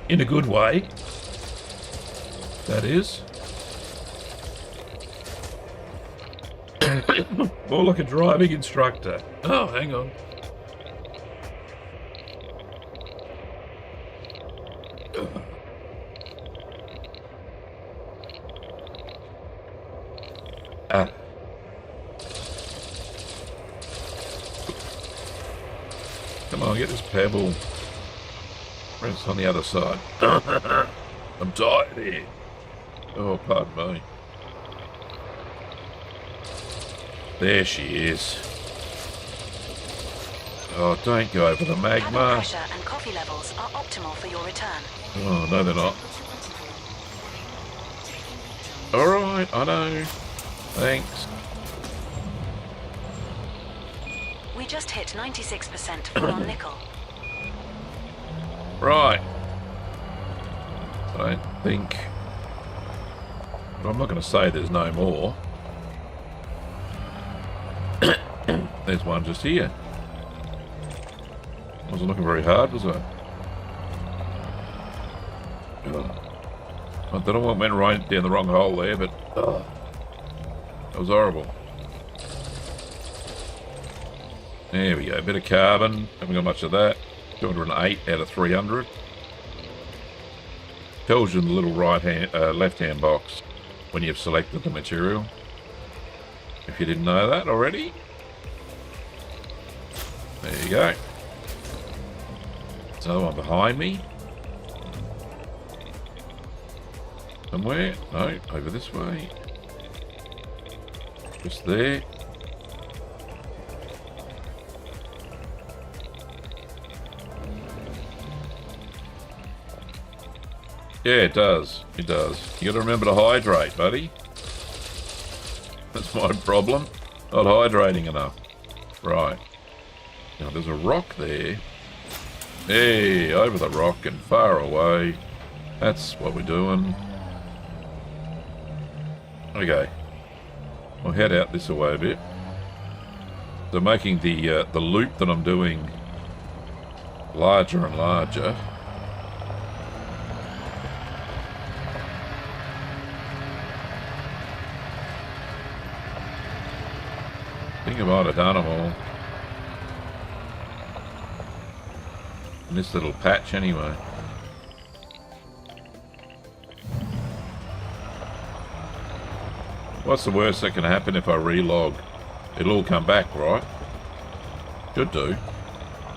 in a good way, that is. More like a driving instructor. Oh, hang on. Ah. Come on, get this pebble. It's on the other side. I'm tired here. Oh, pardon me. There she is. Oh, don't go over the magma. Cabin pressure and coffee levels are optimal for your return. Oh, no, they're not. Alright, I know. Thanks. We just hit 96% full on nickel. Right. I don't think... I'm not going to say there's no more. There's one just here. Wasn't looking very hard, was I? I don't know what went right down the wrong hole there, but... that was horrible. There we go, a bit of carbon. Haven't got much of that. 208 out of 300. Tells you in the little left-hand box when you've selected the material. If you didn't know that already. There you go. There's another one behind me. Somewhere? No, over this way. Just there. Yeah, it does. It does. You got to remember to hydrate, buddy. That's my problem. Not hydrating enough. Right. Now, there's a rock there. Hey, over the rock and far away. That's what we're doing. Okay. I'll head out this way a bit. So making the loop that I'm doing larger and larger. I think I might have done them all. In this little patch anyway. What's the worst that can happen if I relog? It'll all come back, right? Should do.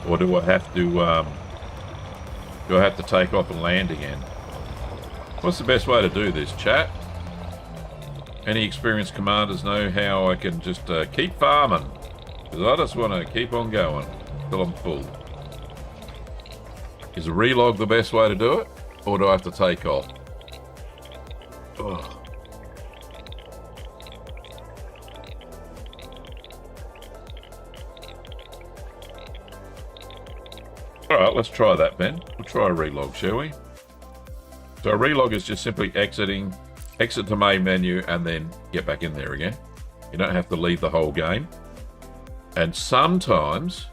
Or do I have to take off and land again? What's the best way to do this, chat? Any experienced commanders know how I can just keep farming? Because I just want to keep on going till I'm full. Is a relog the best way to do it? Or do I have to take off? Ugh. Alright, let's try that, Ben. We'll try a relog, shall we? So a relog is just simply exit the main menu and then get back in there again. You don't have to leave the whole game. And sometimes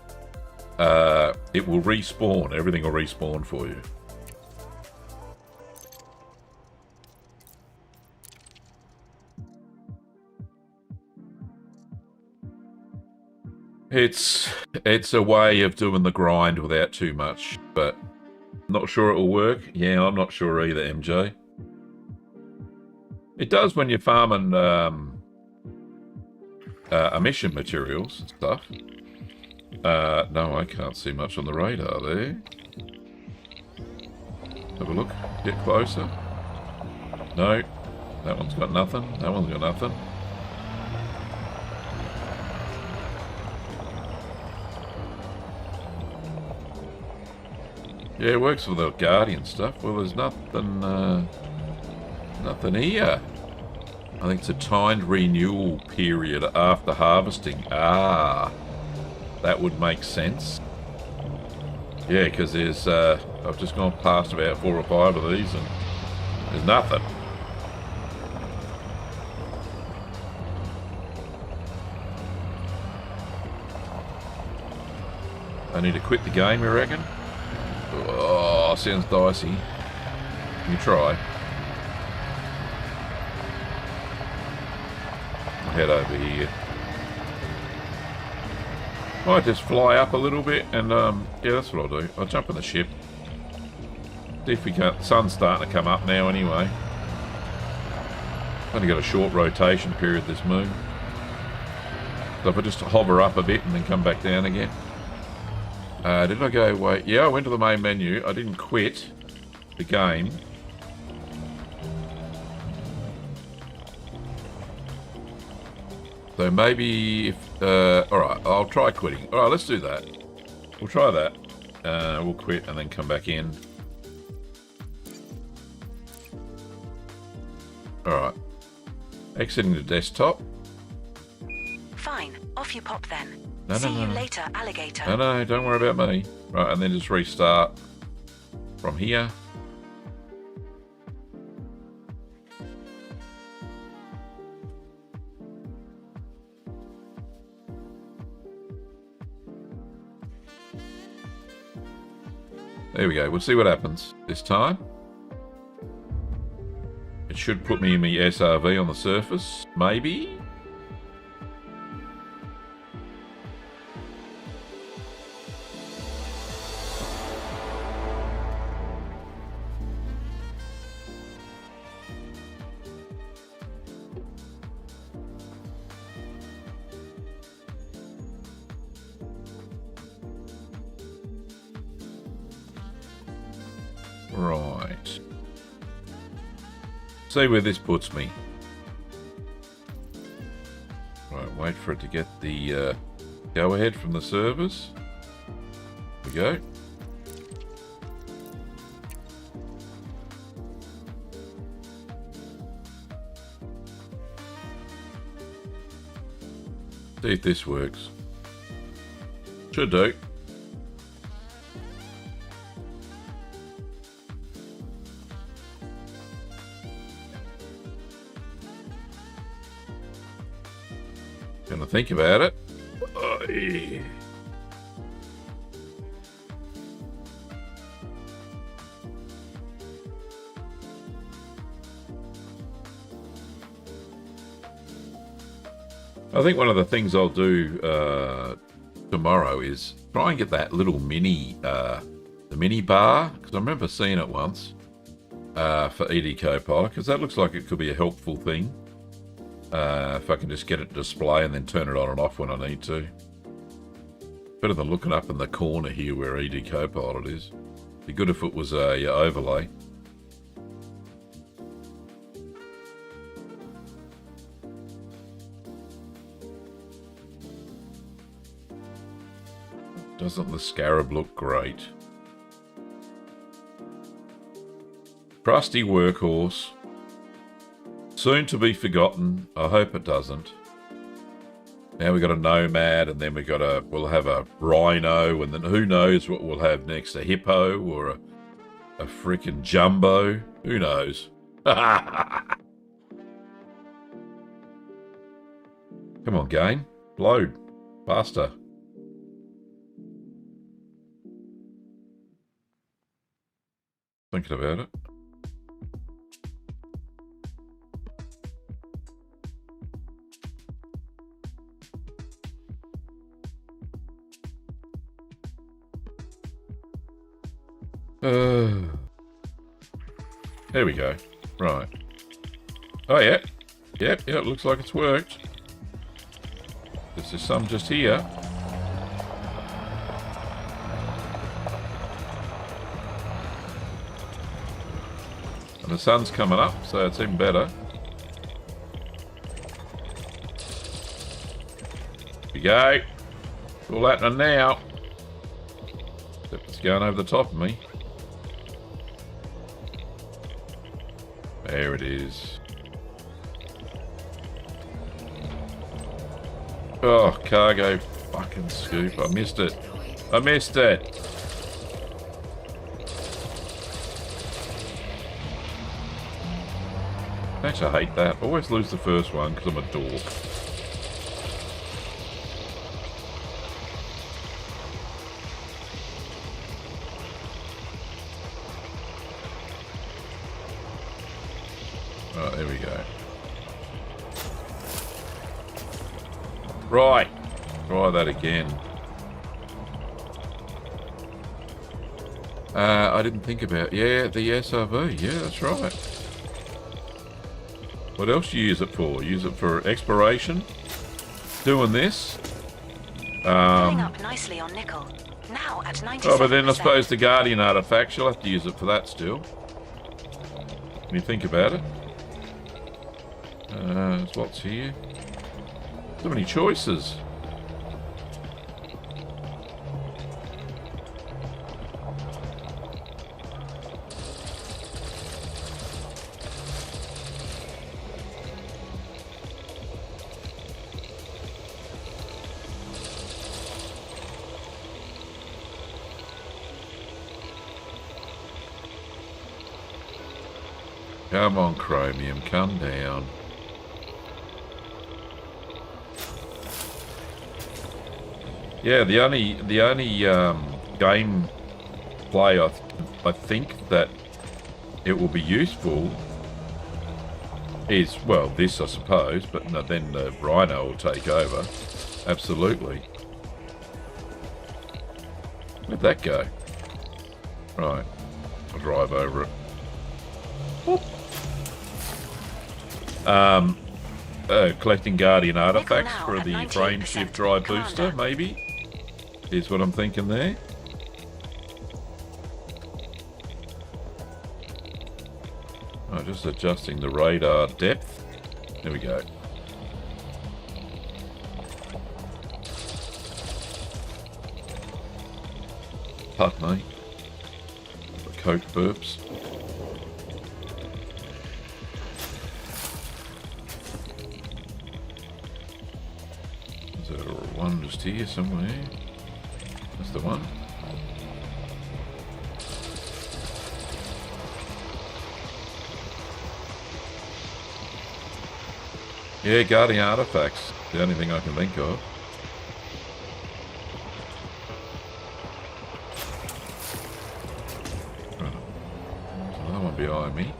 it will respawn. Everything will respawn for you. It's a way of doing the grind without too much, but not sure it will work. Yeah, I'm not sure either, MJ. It does when you're farming emission materials and stuff. No, I can't see much on the radar there. Have a look. Get closer. No. That one's got nothing. That one's got nothing. Yeah, it works for the Guardian stuff. Well, there's nothing, nothing here. I think it's a timed renewal period after harvesting. Ah, that would make sense. Yeah, because there's, I've just gone past about 4 or 5 of these and there's nothing. I need to quit the game, you reckon? Oh, sounds dicey. You try. I'll head over here. Might just fly up a little bit and, yeah, that's what I'll do. I'll jump in the ship. See if we can. The sun's starting to come up now anyway. Only got a short rotation period this moon. So if I just hover up a bit and then come back down again. Did I go away? Yeah, I went to the main menu. I didn't quit the game. So maybe if... alright, I'll try quitting. Alright, let's do that. We'll try that. We'll quit and then come back in. Alright. Exiting the desktop. Fine. Off you pop then. No, See no, you no. later, alligator. No, don't worry about me. Right, and then just restart from here. There we go. We'll see what happens this time. It should put me in my SRV on the surface, maybe. Right. See where this puts me. Right, wait for it to get the go-ahead from the servers. Here we go. See if this works. Should do. Gonna think about it. Oy. I think one of the things I'll do tomorrow is try and get that little mini, the mini bar, because I remember seeing it once for ED Copilot, because that looks like it could be a helpful thing. If I can just get it to display and then turn it on and off when I need to. Better than looking up in the corner here where ED Copilot is. Be good if it was a overlay. Doesn't the Scarab look great? Trusty workhorse. Soon to be forgotten. I hope it doesn't. Now we've got a Nomad, and then we'll have a Rhino, and then who knows what we'll have next? A Hippo or a freaking Jumbo? Who knows? Come on, game. Load. Faster. Thinking about it. There we go. Right. Oh, yeah. Yep, it looks like it's worked. There's some just here. And the sun's coming up, so it's even better. Here we go. It's all happening now. Except it's going over the top of me. There it is. Oh, cargo fucking scoop. I missed it. I missed it. Actually, I hate that. I always lose the first one because I'm a dork. Right, there we go. Right. Try that again. I didn't think about... Yeah, the SRV. Yeah, that's right. What else do you use it for? Use it for exploration? Doing this? Filling up nicely on nickel. Now at 97%. Oh, but then I suppose the Guardian artifacts, you'll have to use it for that still. When you think about it. There's lots here. So many choices. Come on, Chromium, come down. Yeah, the only game play I think that it will be useful is, well, this I suppose, but no, then the Rhino will take over. Absolutely. Where'd that go? Right, I'll drive over it. Whoop. Collecting Guardian artifacts for the frame shift drive booster, maybe, is what I'm thinking there. Oh, just adjusting the radar depth. There we go. Pardon me. The Coke burps. One just here somewhere. That's the one. Yeah, Guardian artifacts. The only thing I can think of. Right. There's another one behind me.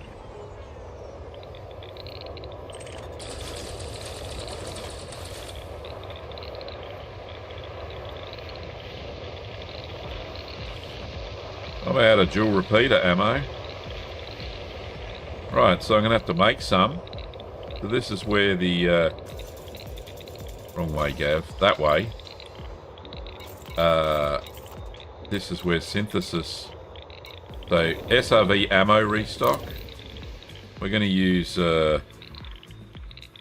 I'm out of dual repeater ammo. Right, so I'm going to have to make some. So this is where the... wrong way, Gav. That way. This is where synthesis... So, SRV ammo restock. We're going to use... what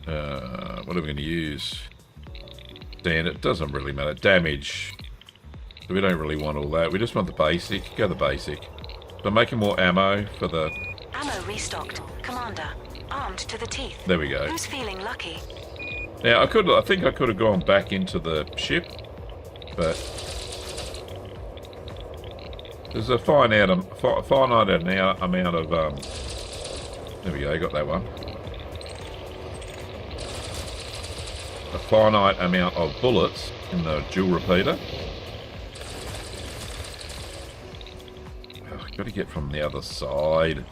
are we going to use? Standard. It doesn't really matter. Damage... We don't really want all that. We just want the basic. Go the basic. So I'm making more ammo for the... Ammo restocked. Commander, armed to the teeth. There we go. Who's feeling lucky? Now, I think I could have gone back into the ship, but... There's a finite amount of... There we go, got that one. A finite amount of bullets in the dual repeater. Got to get from the other side.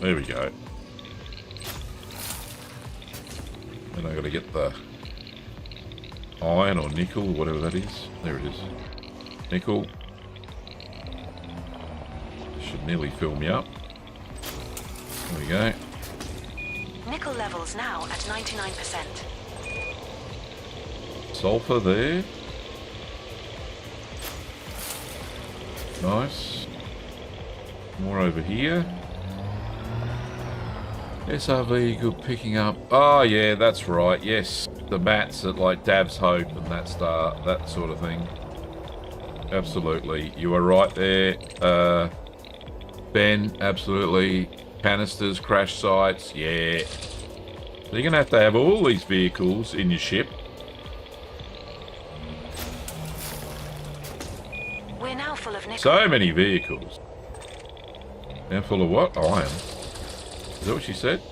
There we go. Then I got to get the iron or nickel, whatever that is. There it is. Nickel. Should nearly fill me up. There we go. Nickel levels now at 99%. Sulfur there. Nice. More over here. SRV, good picking up. Oh, yeah, that's right. Yes, the mats at like Dav's Hope and that sort of thing. Absolutely. You are right there. Ben, absolutely. Canisters, crash sites, yeah. So you're going to have all these vehicles in your ship. We're now full of nickel. So many vehicles. Now full of what? Iron. Is that what she said?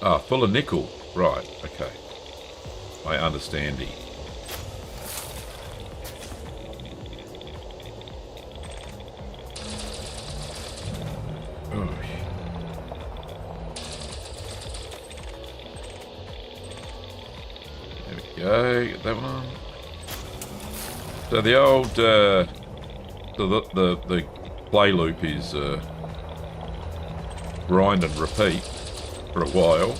Ah, full of nickel. Right, okay. I understand it. Go, get that one. So the old the play loop is grind and repeat for a while.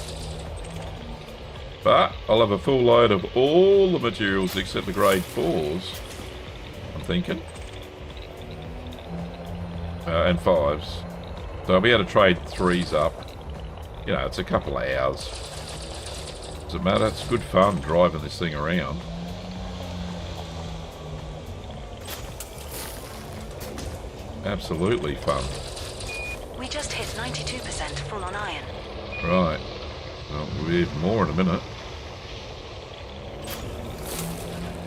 But I'll have a full load of all the materials except the grade 4s, I'm thinking. And 5s. So I'll be able to trade 3s up. You know, it's a couple of hours. Doesn't matter, it's good fun driving this thing around. Absolutely fun. We just hit 92% full on iron. Right. Well, we'll be even more in a minute.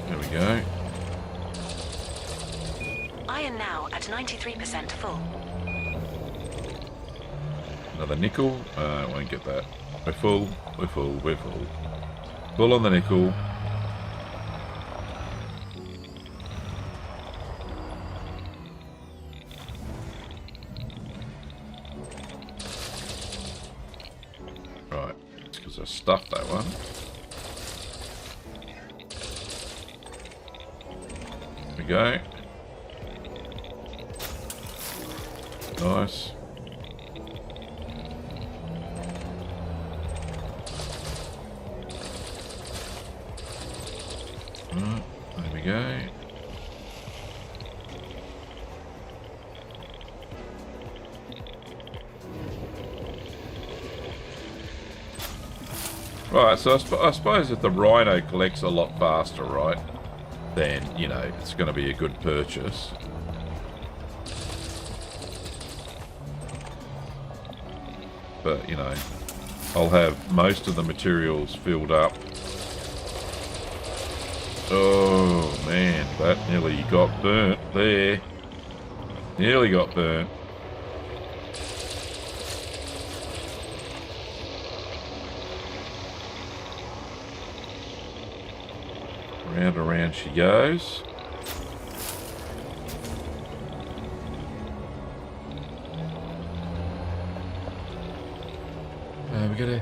There we go. Iron now at 93% full. Another nickel. Won't get that. We're full. We're full. We're full. Full on the nickel. Right. It's because I stuffed that one. There we go. Nice. There we go. Right, so I suppose if the Rhino collects a lot faster, right, then, you know, it's going to be a good purchase. But, you know, I'll have most of the materials filled up. Oh, man, that nearly got burnt there. Nearly got burnt. Round and round she goes.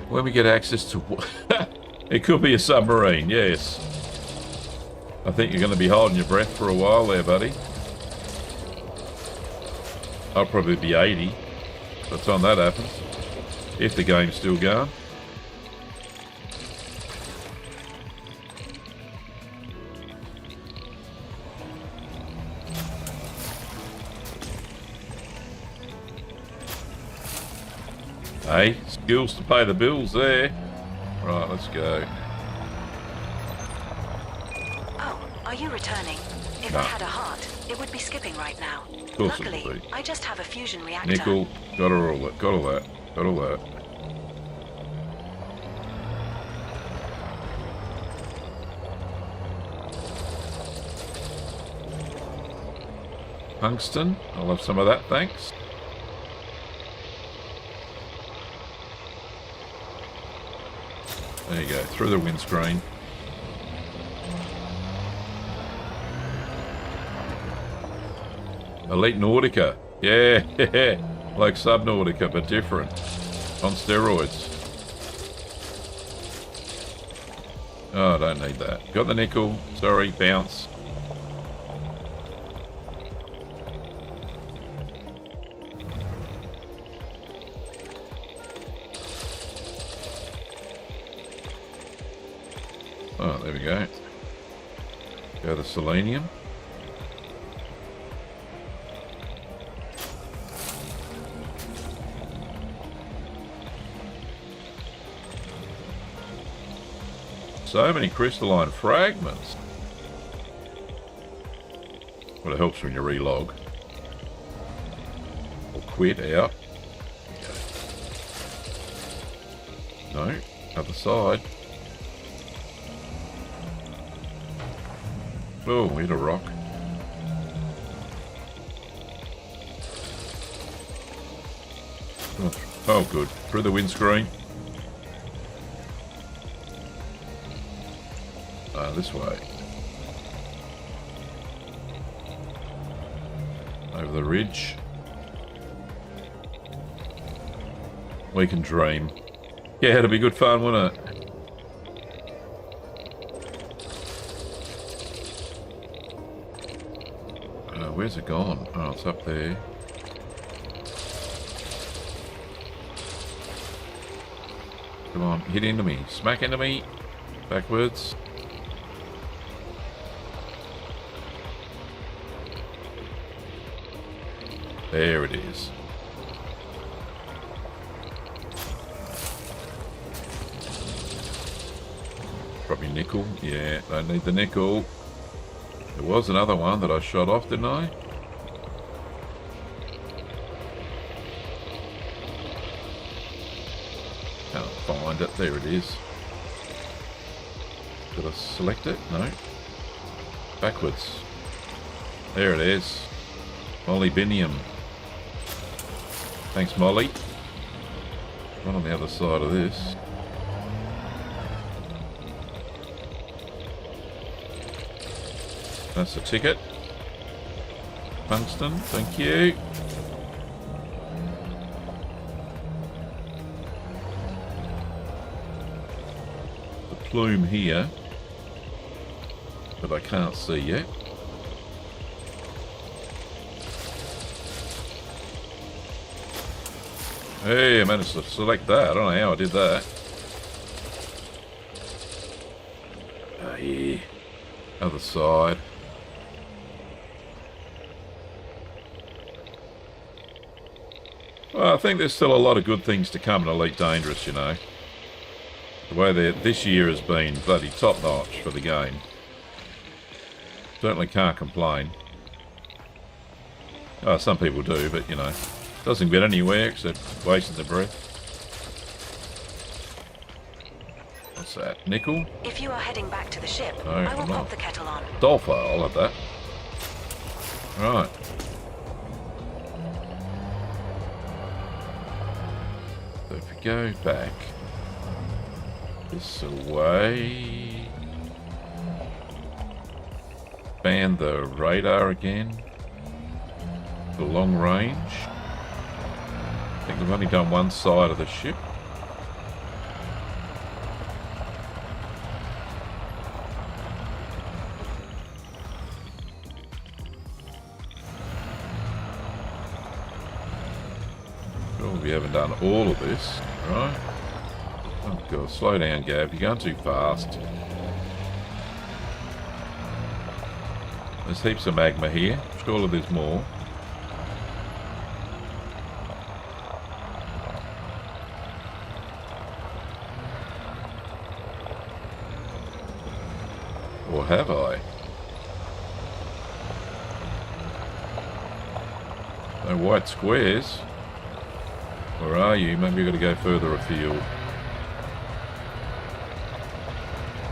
When we get access to... It could be a submarine, yes. I think you're going to be holding your breath for a while there, buddy. I'll probably be 80 by the time that happens. If the game's still going. Hey, skills to pay the bills there. Right, let's go. Oh, are you returning? If No. I had a heart, it would be skipping right now. Of course it Luckily, would be. I just have a fusion reactor. Nickel, got all that, got all that, got all that. Tungsten, I'll have some of that, thanks. There you go, through the windscreen. Elite Nautica. Yeah, like Subnautica, but different. On steroids. Oh, I don't need that. Got the nickel. Sorry, bounce. Oh, there we go. Go the selenium. So many crystalline fragments. Well, it helps when you relog. Or quit out. No, other side. Oh, hit a rock. Oh, good. Through the windscreen. This way. Over the ridge. We can dream. Yeah, it'll be good fun, wouldn't it? Where's it gone? Oh, it's up there. Come on, hit into me. Smack into me. Backwards. There it is. Probably nickel. Yeah, don't need the nickel. There was another one that I shot off, didn't I? Can't find it. There it is. Did I select it? No. Backwards. There it is. Molybdenium. Thanks, Molly. Right on the other side of this. That's the ticket. Tungsten, thank you. The plume here that I can't see yet. Hey, I managed to select that. I don't know how I did that. Oh, yeah. Other side. Well, I think there's still a lot of good things to come in Elite Dangerous, you know. The way that this year has been bloody top-notch for the game. Certainly can't complain. Oh, some people do, but, you know, doesn't get anywhere except wasting their breath. What's that? Nickel? If you are heading back to the ship, No, I will I'm pop not. the kettle on. Dolphin, I'll have that. Right. So if we go back this way, expand the radar again, the long range. I think we've only done one side of the ship. We haven't done all of this, right? Oh god, slow down, Gav. You're going too fast. There's heaps of magma here. Surely there's more. Or have I? No white squares. Where are you? Maybe we've got to go further afield.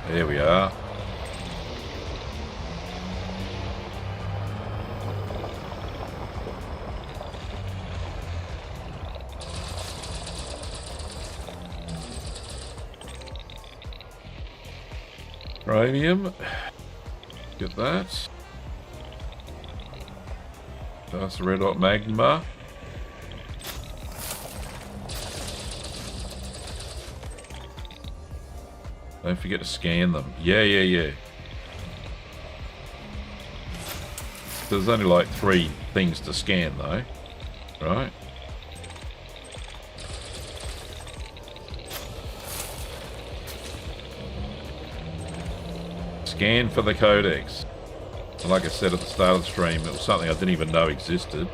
There we are. Uranium. Get that. That's red hot magma. Don't forget to scan them. Yeah. There's only like 3 things to scan though. Right? Scan for the codex. And like I said at the start of the stream, it was something I didn't even know existed.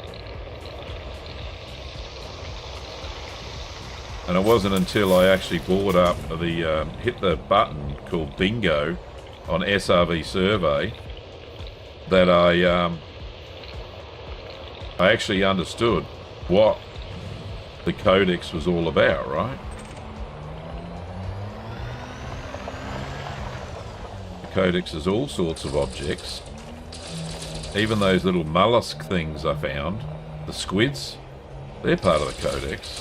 And it wasn't until I actually bought up the, hit the button called Bingo on SRV Survey that I actually understood what the codex was all about, right? The codex is all sorts of objects. Even those little mollusk things I found, the squids, they're part of the codex.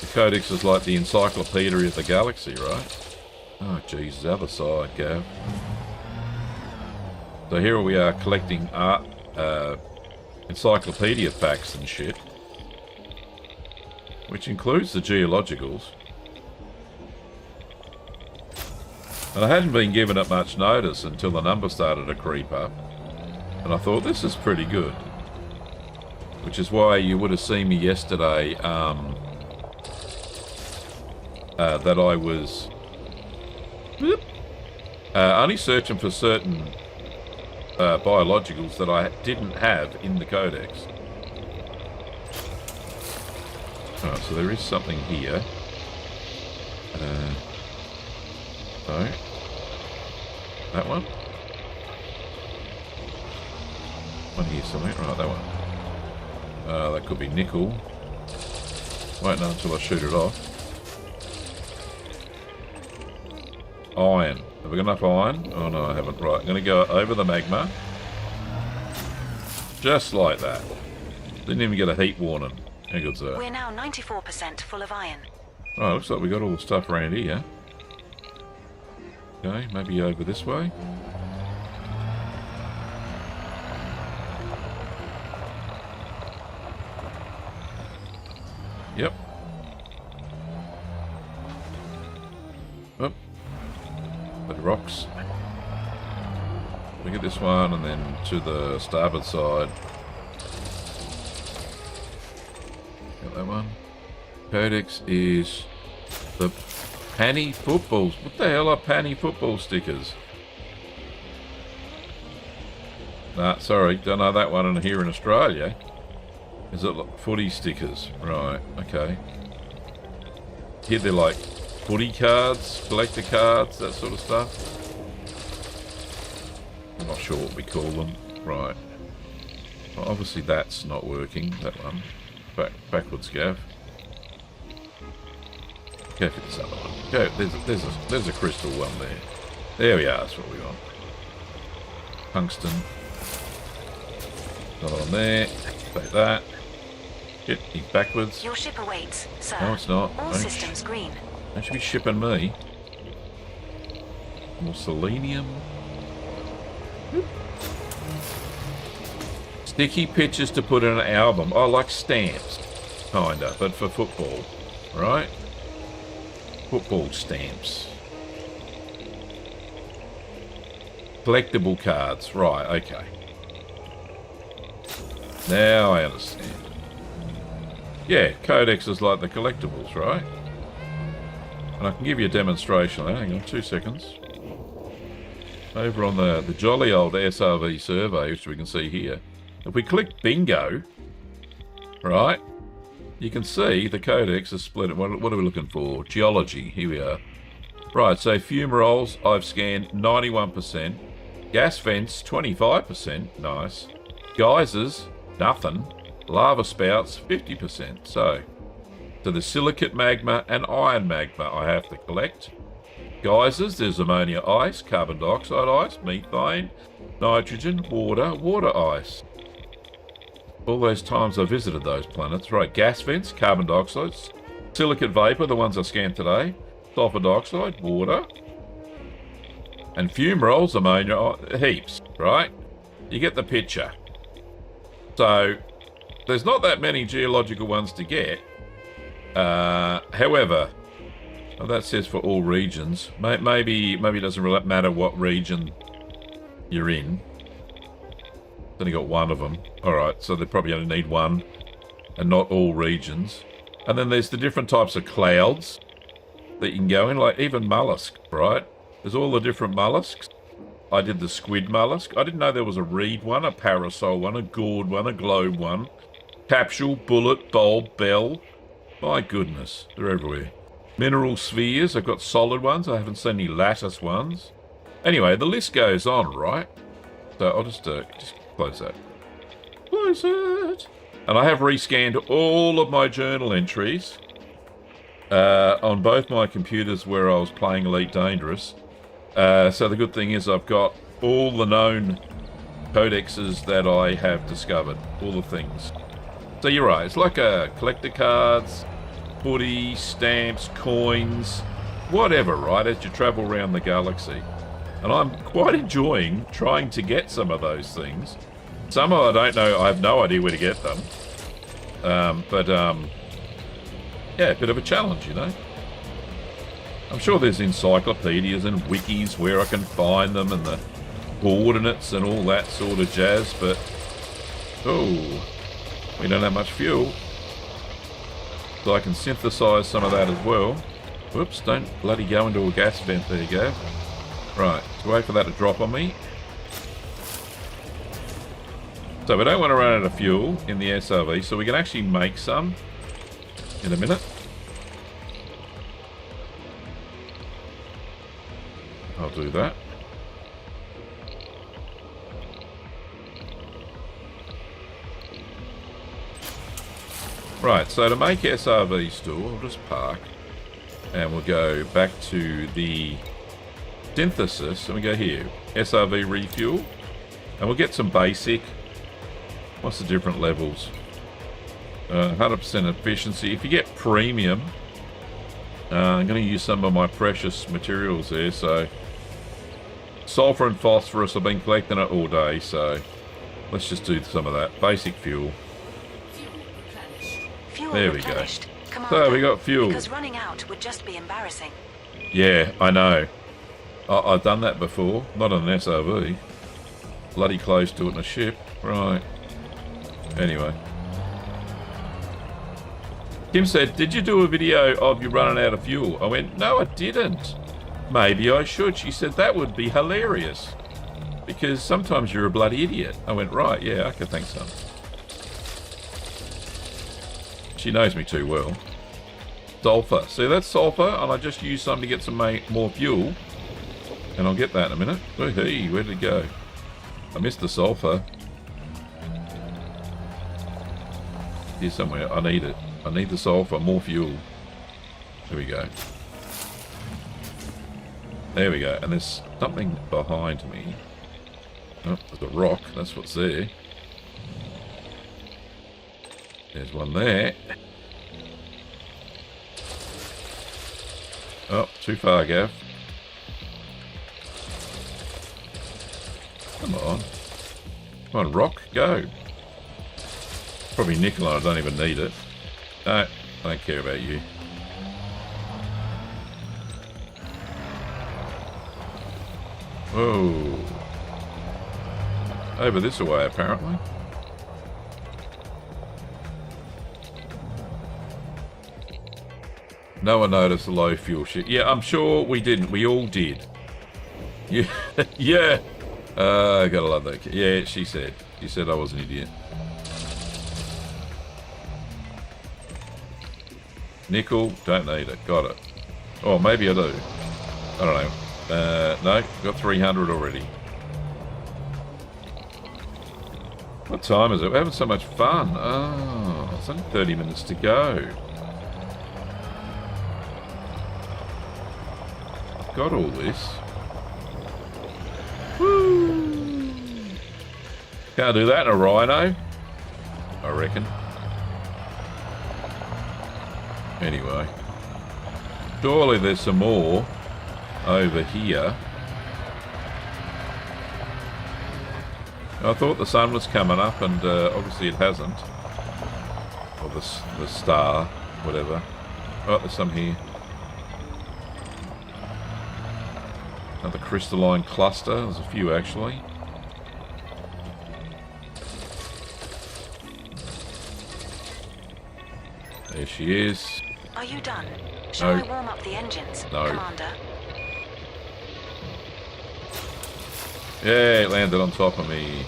The codex is like the encyclopedia of the galaxy, right? Oh, geez, the other side, Gav. So here we are collecting art, encyclopedia facts and shit, which includes the geologicals. And I hadn't been given it much notice until the number started to creep up. And I thought, this is pretty good. Which is why you would have seen me yesterday, that I was only searching for certain biologicals that I didn't have in the codex. Alright, so there is something here. No. That one? One here somewhere. Right, that one. That could be nickel. Won't know until I shoot it off. Iron. Have we got enough iron? Oh no, I haven't. Right, I'm going to go over the magma. Just like that. Didn't even get a heat warning. How good's that? We're now 94% full of iron. Oh, looks like we got all the stuff around here. Okay, maybe over this way. Yep. Oh. Bit of rocks. We get this one and then to the starboard side. Got that one. Codex is the Panny footballs. What the hell are Panny football stickers? Nah, sorry, don't know that one. And here in Australia, is it like footy stickers? Right, okay. Here they're like footy cards, collector cards, that sort of stuff. I'm not sure what we call them. Right. Well, obviously that's not working. That one. Backwards, Gav. Go for this other one. Go. There's a crystal one there. There we are. That's what we want. Tungsten. Not on there. Take that. Shit, he's backwards. Your ship awaits, sir. No, it's not. All systems green. They should be shipping me. More selenium. Sticky pictures to put in an album. I like stamps, kinda, but for football, right? Football stamps. Collectible cards, right? Okay. Now I understand. Yeah, codex is like the collectibles, right? And I can give you a demonstration. Hang on, 2 seconds. Over on the jolly old SRV survey, which we can see here. If we click bingo, right, you can see the codex is split. What are we looking for? Geology. Here we are. Right, so fumaroles, I've scanned 91%. Gas vents, 25%. Nice. Geysers, nothing. Lava spouts, 50%. So the silicate magma and iron magma I have to collect. Geysers, there's ammonia ice, carbon dioxide ice, methane, nitrogen, water ice. All those times I visited those planets. Right, gas vents, carbon dioxide, silicate vapor, the ones I scanned today, sulfur dioxide, water, and fumaroles, ammonia, heaps, right? You get the picture. So, there's not that many geological ones to get. However, well, that says for all regions. Maybe it doesn't really matter what region you're in. Only got one of them. Alright, so they probably only need one, and not all regions. And then there's the different types of clouds that you can go in, like even mollusks, right? There's all the different mollusks. I did the squid mollusk. I didn't know there was a reed one, a parasol one, a gourd one, a globe one, capsule, bullet, bulb, bell. My goodness, they're everywhere. Mineral spheres, I've got solid ones. I haven't seen any lattice ones. Anyway, the list goes on, right? So I'll just close that. Close it. And I have rescanned all of my journal entries on both my computers where I was playing Elite Dangerous. So the good thing is I've got all the known codexes that I have discovered. All the things. So you're right. It's like collector cards, footy, stamps, coins, whatever, right, as you travel around the galaxy. And I'm quite enjoying trying to get some of those things. Some I don't know. I have no idea where to get them. Yeah, a bit of a challenge, you know. I'm sure there's encyclopedias and wikis where I can find them and the coordinates and all that sort of jazz, but oh, we don't have much fuel. So I can synthesize some of that as well. Whoops, don't bloody go into a gas vent, there you go. Right, so wait for that to drop on me. So we don't want to run out of fuel in the SRV, so we can actually make some in a minute. I'll do that. Right, so to make SRV store, I'll just park and we'll go back to the synthesis and we go here, SRV refuel, and we'll get some basic. What's the different levels? 100% efficiency. If you get premium, I'm going to use some of my precious materials there. So sulfur and phosphorus, I've been collecting it all day, so let's just do some of that. Basic fuel. Fuel there we go. Commander, So we got fuel. Because running out would just be embarrassing. Yeah, I know. I've done that before. Not on an SRV. Bloody close to it in a ship. Right. Anyway. Kim said, did you do a video of you running out of fuel? I went, no, I didn't. Maybe I should. She said, that would be hilarious. Because sometimes you're a bloody idiot. I went, right, yeah, okay, thanks, son. She knows me too well. Sulfur. See, that's sulfur, and I just used some to get some more fuel. And I'll get that in a minute. Oh, hey, where did it go? I missed the sulfur. Here somewhere. I need it. I need the sulfur. More fuel. There we go. There we go. And there's something behind me. Oh, there's a rock. That's what's there. There's one there. Oh, too far, Gav. Come on. Come on, rock, go. Probably nickel and I don't even need it. No, I don't care about you. Whoa. Over this way, apparently. No one noticed the low fuel shit. Yeah, I'm sure we didn't. We all did. Yeah. Yeah. I gotta love that. Yeah, she said. She said I was an idiot. Nickel, don't need it. Got it. Oh, maybe I do. I don't know. No, got 300 already. What time is it? We're having so much fun. Oh, it's only 30 minutes to go. Got all this. Woo! Can't do that in a Rhino, I reckon. Anyway, surely there's some more over here. I thought the sun was coming up, and obviously it hasn't. Or the star, whatever. Oh, there's some here. Another crystalline cluster. There's a few actually. There she is. Are you done? Shall No. I warm up the engines, No. Commander? Yeah, it landed on top of me.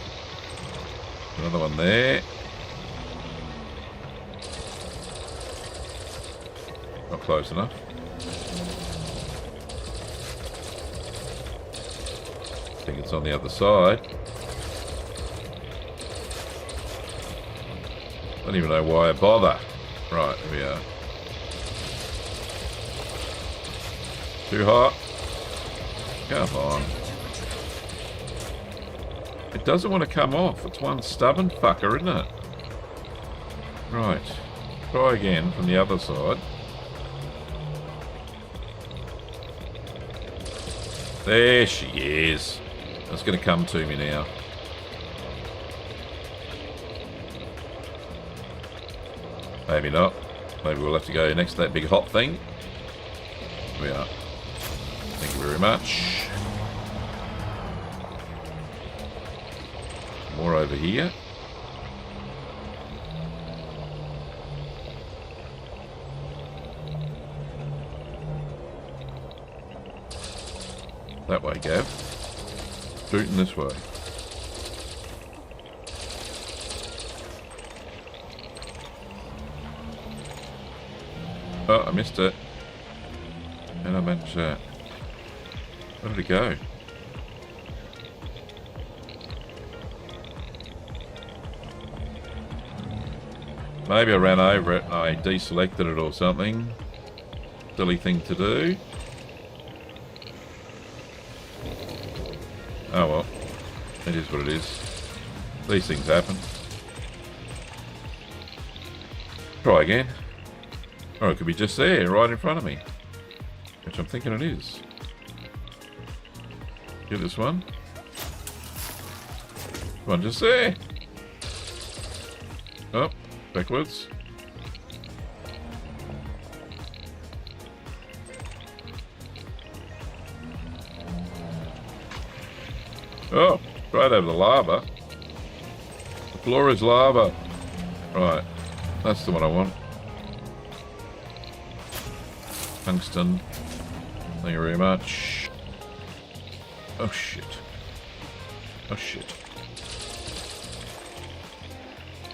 Another one there. Not close enough. I think it's on the other side. I don't even know why I bother. Right, here we are. Too hot. Come on. It doesn't want to come off. It's one stubborn fucker, isn't it? Right. Try again from the other side. There she is. It's going to come to me now. Maybe not. Maybe we'll have to go next to that big hot thing. Here we are. Thank you very much. More over here. That way, Gav. Shooting this way. Oh, I missed it. And I managed that. Where did it go? Maybe I ran over it and I deselected it or something. Silly thing to do. Oh well. It is what it is. These things happen. Try again. Oh, it could be just there, right in front of me. Which I'm thinking it is. Get this one. Come on, just there. Oh, backwards. Oh, right over the lava. The floor is lava. Right, that's the one I want. Tungsten. Thank you very much. Oh shit. Oh shit.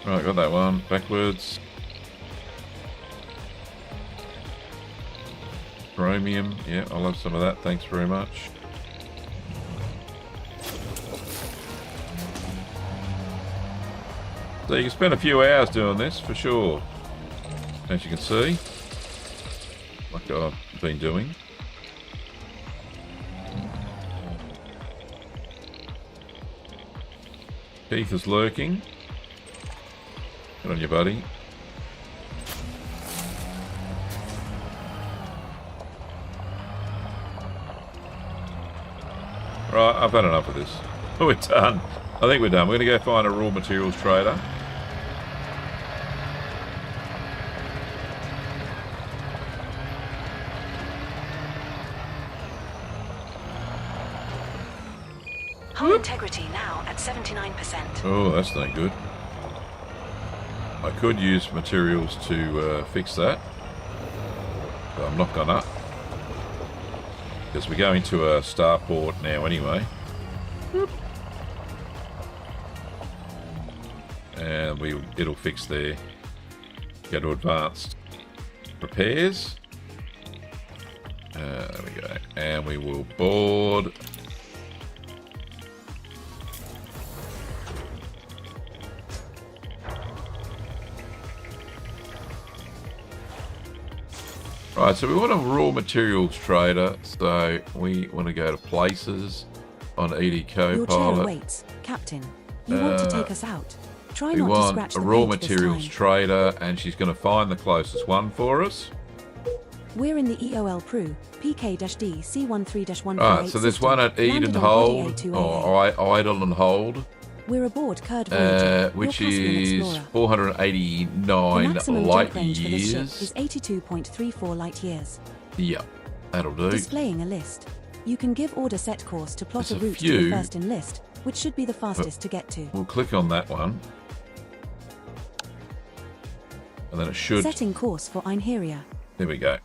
Right, got that one. Backwards. Chromium. Yeah, I'll have some of that. Thanks very much. So you can spend a few hours doing this for sure. As you can see. Like I've been doing. Keith is lurking. Get on you, buddy. Right, I've had enough of this. We're done. I think we're done. We're going to go find a raw materials trader. Hull integrity now at 79%. Oh, that's not good. I could use materials to fix that, but I'm not gonna, because we're going to a starport now anyway. And it'll fix there. Go to advanced repairs. There we go. And we will board. Right, so we want a raw materials trader, so we want to go to places on ED Copilot. Your chair awaits, Captain. You want to take us out. Try We not to want scratch a the raw paint this materials time. trader, and she's going to find the closest one for us. We're in the EOL Pru, PK-D C13-148. Alright, so there's one at Landed on Edenhold, body A2AA. or Idle and Hold, We're aboard Kurd Voyager, which your Caspian is Explorer. The 489 maximum light jump range for this ship years. is 82.34 light years. Yeah, that'll do. Displaying a list. You can give order set course to plot There's a a route to few. the first in list, which should be the fastest to get to. We'll click on that one. And then it should... Setting course for Einheria. There we go.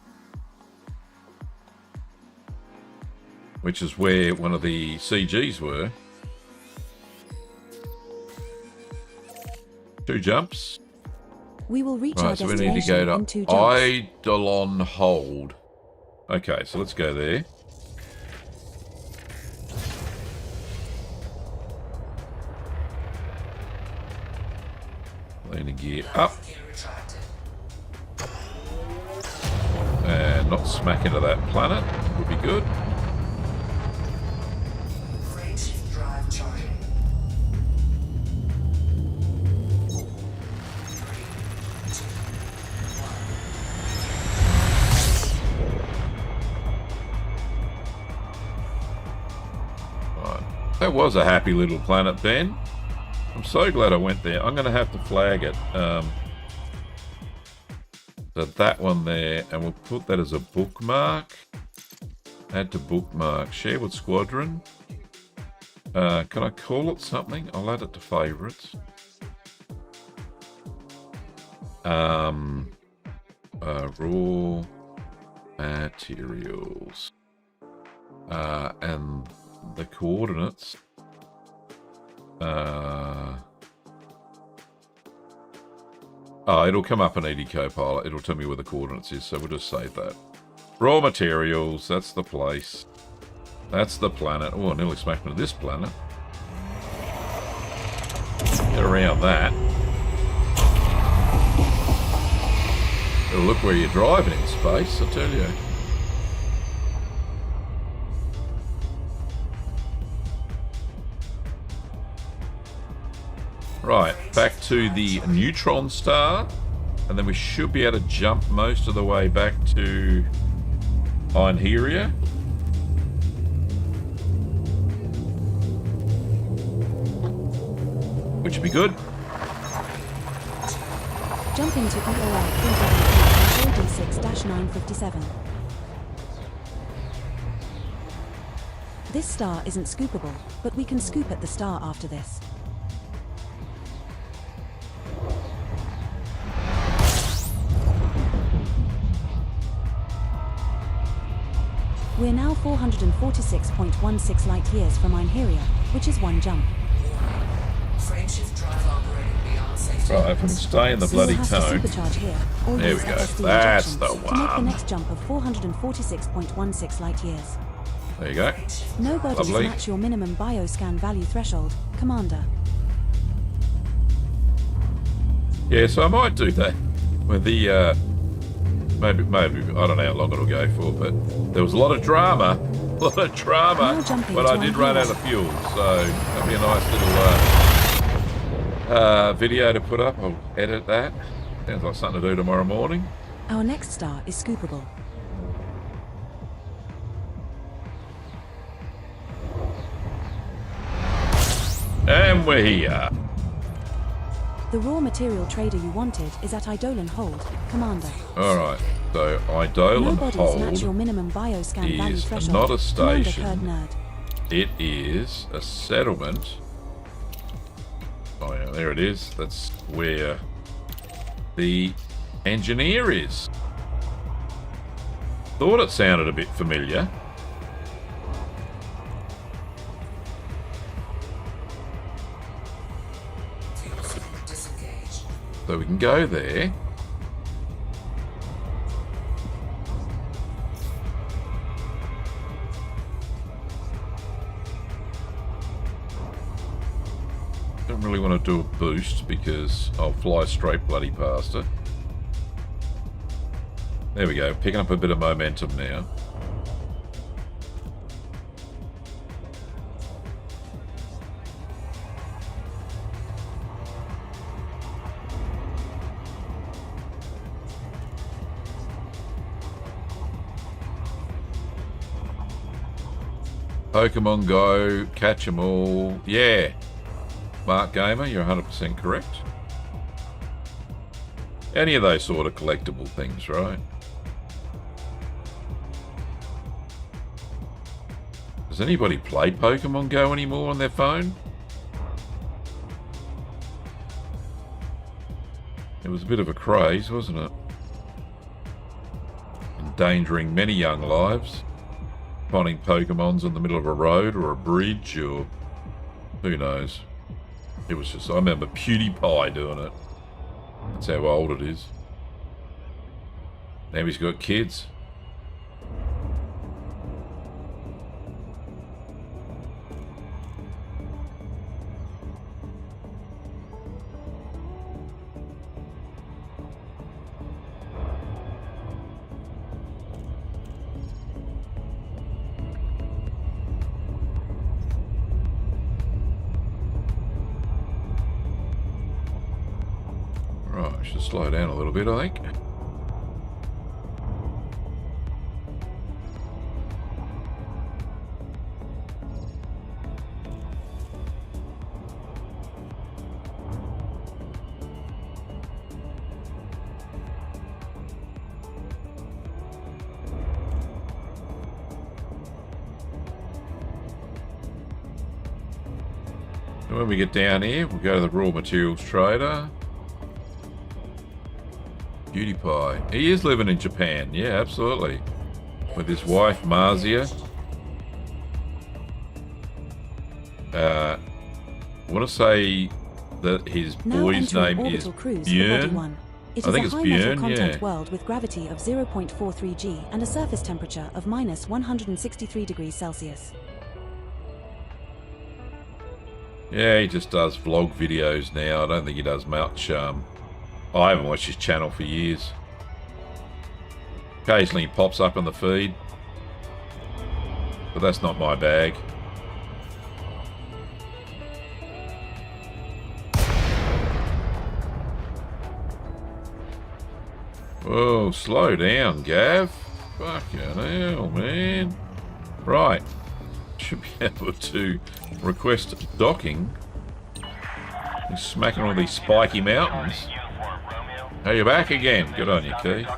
Which is where one of the CGs were. 2 jumps. We will reach our Right, so we destination need to go in to 2 jumps. Eidolon Hold. Okay, so let's go there. Landing gear up. Gear retracted. And not smack into that planet would be good. Frameshift drive charging. 3, 2, 1. Right. That was a happy little planet, Ben. I'm so glad I went there. I'm going to have to flag it. So that one there, and we'll put that as a bookmark. Add to bookmark. Share with Squadron. Can I call it something? I'll add it to favourites. Raw materials. And the coordinates. Oh, it'll come up in ED Copilot. It'll tell me where the coordinates is, so we'll just save that. Raw materials, that's the place. That's the planet. Oh, I nearly smacked into this planet. Get around that. It'll look where you're driving in space, I tell you. Right, back to the neutron star, and then we should be able to jump most of the way back to Einheria. Which would be good. Jump into EOL 3W D6-957. This star isn't scoopable, but we can scoop at the star after this. We're now 446.16 light years from Einheria, which is 1 jump. Frameshift drive operating beyond safety. Right, if we can stay in the bloody We will have to cone. supercharge here, or There use we go. SSD That's injections the to make the one. next jump of 446.16 light years. There you go. No bodies Lovely. match your minimum bioscan value threshold, Commander. Yeah, so I might do that with the, maybe, I don't know how long it'll go for, but there was a lot of drama Now jumping when to I did run out Einheria. of fuel, so that'll be a nice little video to put up. I'll edit that. Sounds like something to do tomorrow morning. Our next star is scoopable. And we're here. The raw material trader you wanted is at Eidolon Hold, Commander. Alright, so No Eidolon bodies match your Hold minimum bioscan value is threshold, not a Commander station. Kurd Nerd. It is a settlement. Oh yeah, there it is. That's where the engineer is. Thought it sounded a bit familiar. Disengaged. So we can go there. Don't really want to do a boost because I'll fly straight bloody past it. There we go, picking up a bit of momentum now. Pokemon Go, catch 'em all. Yeah. Mark Gamer, you're 100% correct. Any of those sort of collectible things, right? Does anybody play Pokemon Go anymore on their phone? It was a bit of a craze, wasn't it? Endangering many young lives. Finding Pokemons in the middle of a road or a bridge or who knows. It was just, I remember PewDiePie doing it. That's how old it is. Now he's got kids. Right, I should slow down a little bit, I think. And when we get down here, we'll go to the raw materials trader. PewDiePie. He is living in Japan. Yeah, absolutely. With his wife, Marzia. I want to say that his boy's name is Björn. It I think is it's a high metal Björn, content yeah. world with gravity of 0.43 g and a surface temperature of minus 163 degrees Celsius. Yeah, he just does vlog videos now. I don't think he does much. I haven't watched his channel for years. Occasionally he pops up in the feed. But that's not my bag. Whoa, slow down, Gav. Fucking hell, man. Right. Should be able to request docking. He's smacking all these spiky mountains. Hey, you're back again. Good on you, Keith.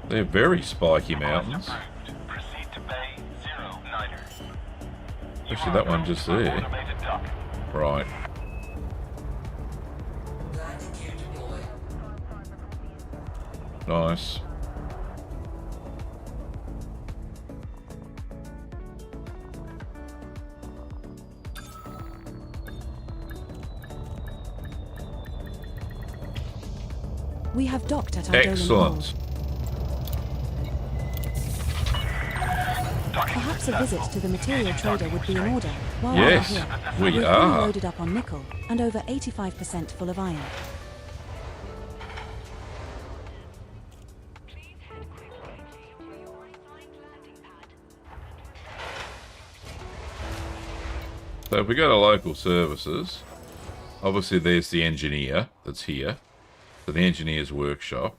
They're very spiky mountains. Especially that one just there. Right. Nice. We have docked at our Dolan Excellent. Hole. Perhaps a visit to the material trader would be in order. While Yes, we are here, we we're fully are. loaded up on nickel and over 85% full of iron. So if we go to local services, obviously there's the engineer that's here. So the engineer's workshop.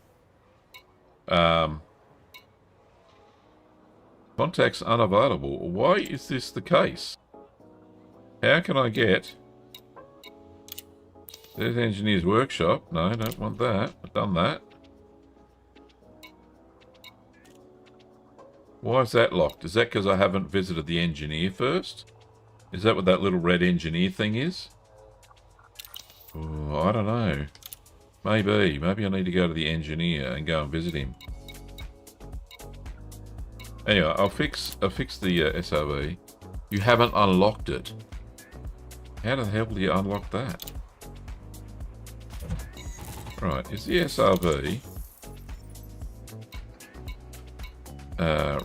Contacts unavailable. Why is this the case? How can I get... There's engineer's workshop. No, I don't want that. I've done that. Why is that locked? Is that because I haven't visited the engineer first? Is that what that little red engineer thing is? Oh, I don't know. Maybe. Maybe I need to go to the engineer and go and visit him. Anyway, I'll fix the SRV. You haven't unlocked it. How the hell do you unlock that? Right, is the SRV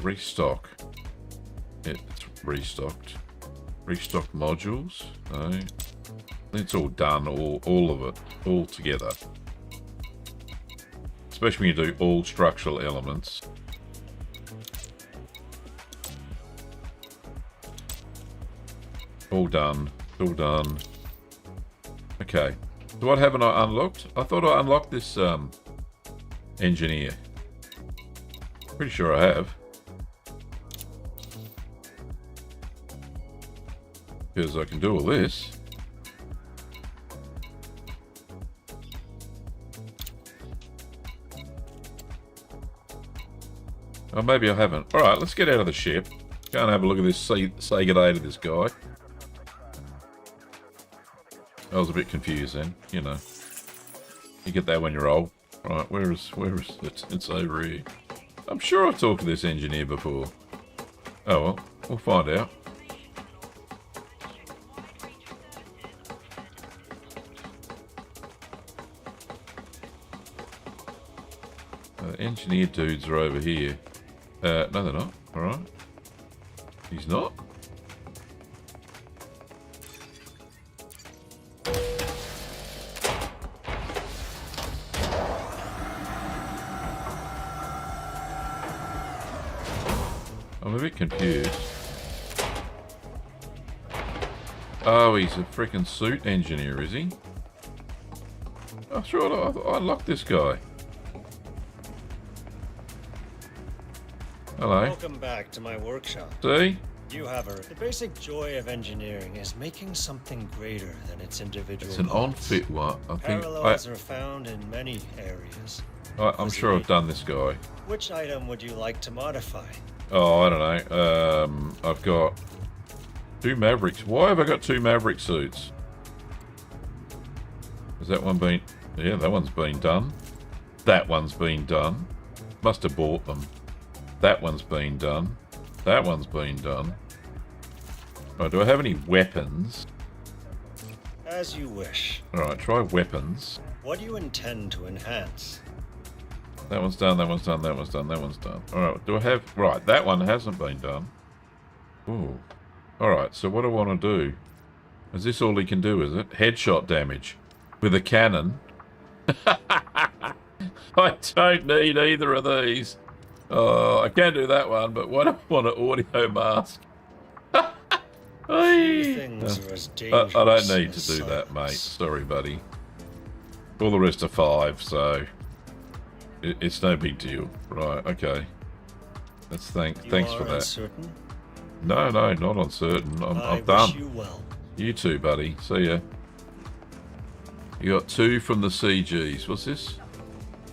restock? It's restocked. Restock modules? No. It's all done, all of it, all together. Especially when you do all structural elements. All done, all done. Okay. So what haven't I unlocked? I thought I unlocked this engineer. Pretty sure I have. Because I can do all this. Oh, maybe I haven't. Alright, let's get out of the ship. Go and have a look at this, say good day to this guy. I was a bit confused then, you know. You get that when you're old. Right, where is it? It's over here. I'm sure I've talked to this engineer before. Oh well, we'll find out. Engineer dudes are over here. No, they're not. Alright. He's not? I'm a bit confused. Oh, he's a freaking suit engineer, is he? I thought I unlocked this guy. Hello. Welcome back to my workshop. See? You have the basic joy of engineering is making something greater than its individual It's an parts. on-fit one. I think. Parallels are found in many areas. I'm sure I've done this guy. Which item would you like to modify? Oh, I don't know. I've got 2 Mavericks. Why have I got 2 Maverick suits? Has that one been... Yeah, that one's been done. That one's been done. Must have bought them. That one's been done. That one's been done. Right, do I have any weapons? As you wish. Alright, try weapons. What do you intend to enhance? That one's done, that one's done, that one's done, that one's done. Alright, do I have... Right, that one hasn't been done. Ooh. Alright, so what do I want to do? Is this all he can do, is it? Headshot damage. With a cannon. I don't need either of these. Oh, I can do that one, but what do I want an audio mask? Few things are as dangerous I don't need to as do that, mate. silence. Sorry, buddy. All the rest are 5, so... It's no big deal. Right, okay. Thanks for that. Uncertain? No, not uncertain. I'm I done. wish you well. You too, buddy. See ya. You got 2 from the CGs. What's this?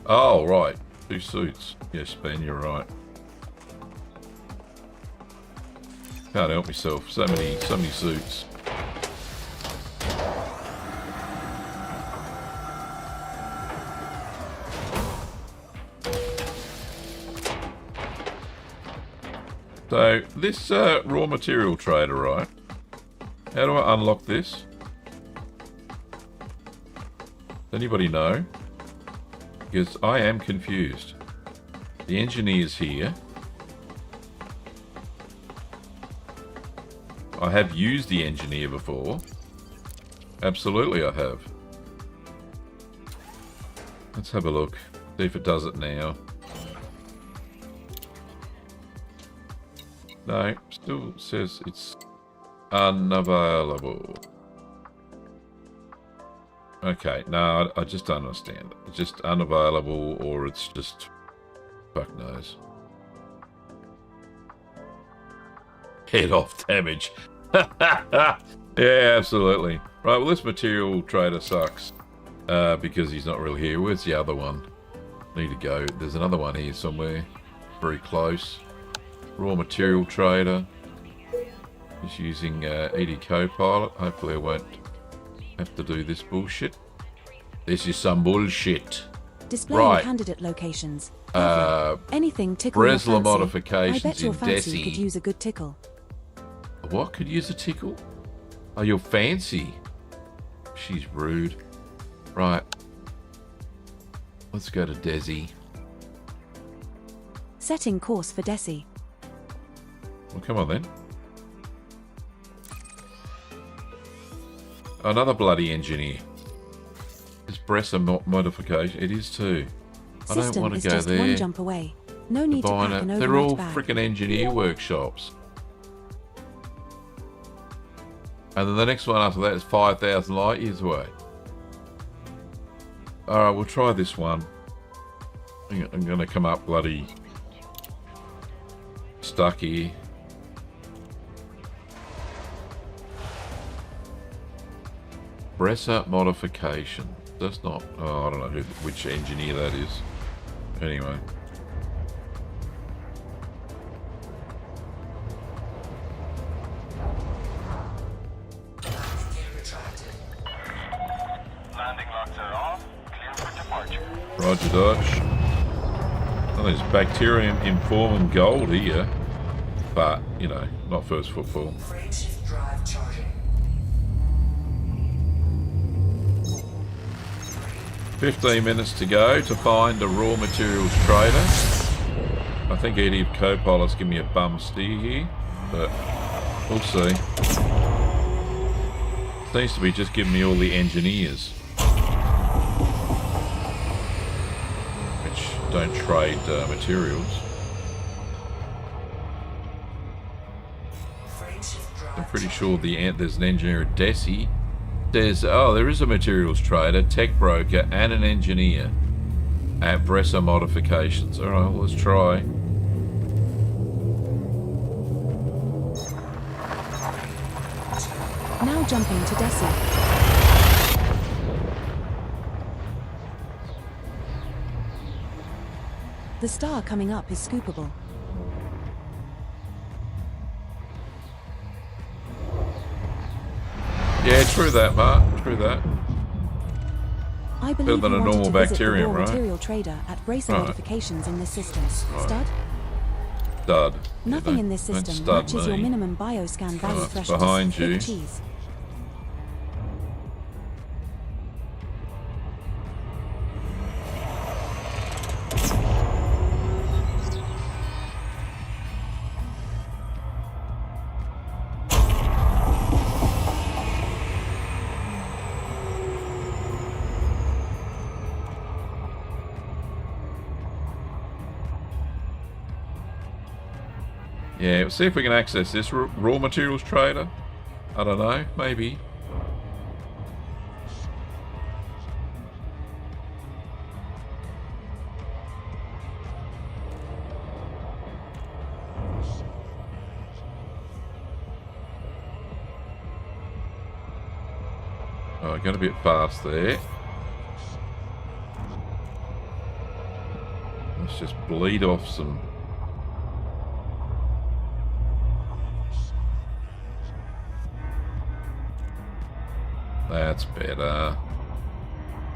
Oh, right. 2 suits. Yes, Ben, you're right. Can't help myself. So many suits. So, this raw material trader, right? How do I unlock this? Does anybody know? Because I am confused. The engineer's here. I have used the engineer before. Absolutely I have. Let's have a look. See if it does it now. No, still says it's unavailable. Okay, no, I just don't understand. It's just unavailable, or it's just... fuck knows. Head off damage. Yeah, absolutely. Right, well, this material trader sucks. Because he's not really here. Where's the other one? Need to go. There's another one here somewhere. Very close. Raw material trader. Just using ED Copilot. Hopefully I won't have to do this bullshit. This is some bullshit. Displaying Right. candidate locations. Anything tickle your Bresla fancy. modifications I bet your in fancy Desi. could use a good tickle. What could use a tickle? Oh, you're fancy. She's rude. Right. Let's go to Desi. Setting course for Desi. Well, come on then. Another bloody engineer. It's Bresla modification. It is too. I don't System want is to go just there. one jump away. No need to Buying pack an it. They're all overnight bag. freaking engineer workshops. And then the next one after that is 5,000 light years away. Alright, we'll try this one. I'm going to come up bloody stuck here. Bresla modification. That's not... Oh, I don't know which engineer that is. Anyway. Landing locks are off. Clear for departure. Roger Dutch. Oh, there's bacterium, informum gold here. But, you know, not first footfall. Frameshift drive charging. 3, 15 minutes to go to find a raw materials trader. I think any of co-pilots give me a bum steer here, but we'll see. Seems to be just giving me all the engineers, which don't trade materials. I'm pretty sure there's an engineer at Desi. There is a materials trader, tech broker, and an engineer at Bresser Modifications. All right, well, let's try. Now jumping to Desi. The star coming up is scoopable. Yeah, true that, Mark. True that. I believe Better than you a wanted normal to visit bacterium, the raw right? material trader at Bracer Right. Modifications in this system. Right. Stud? Stud. Nothing Yeah, in this don't system stud matches your me. minimum bioscan value Right, threshold. behind Big you. cheese. Yeah, we'll see if we can access this raw materials trader. I don't know, maybe. Oh, I got a bit fast there. Let's just bleed off some. That's better.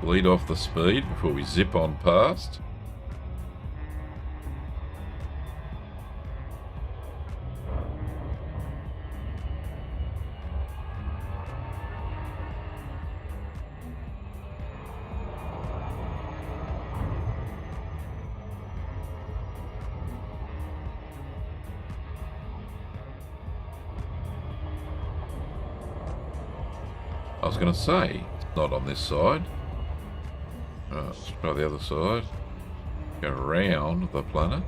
Bleed off the speed before we zip on past. I was going to say, it's not on this side. Let's try the other side. Go around the planet.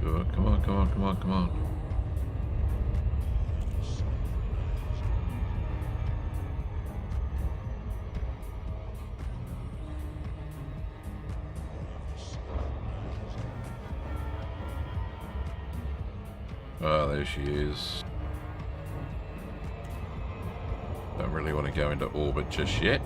Good. Come on, come on, come on, come on. Oh, there she is. Don't really want to go into orbit just yet.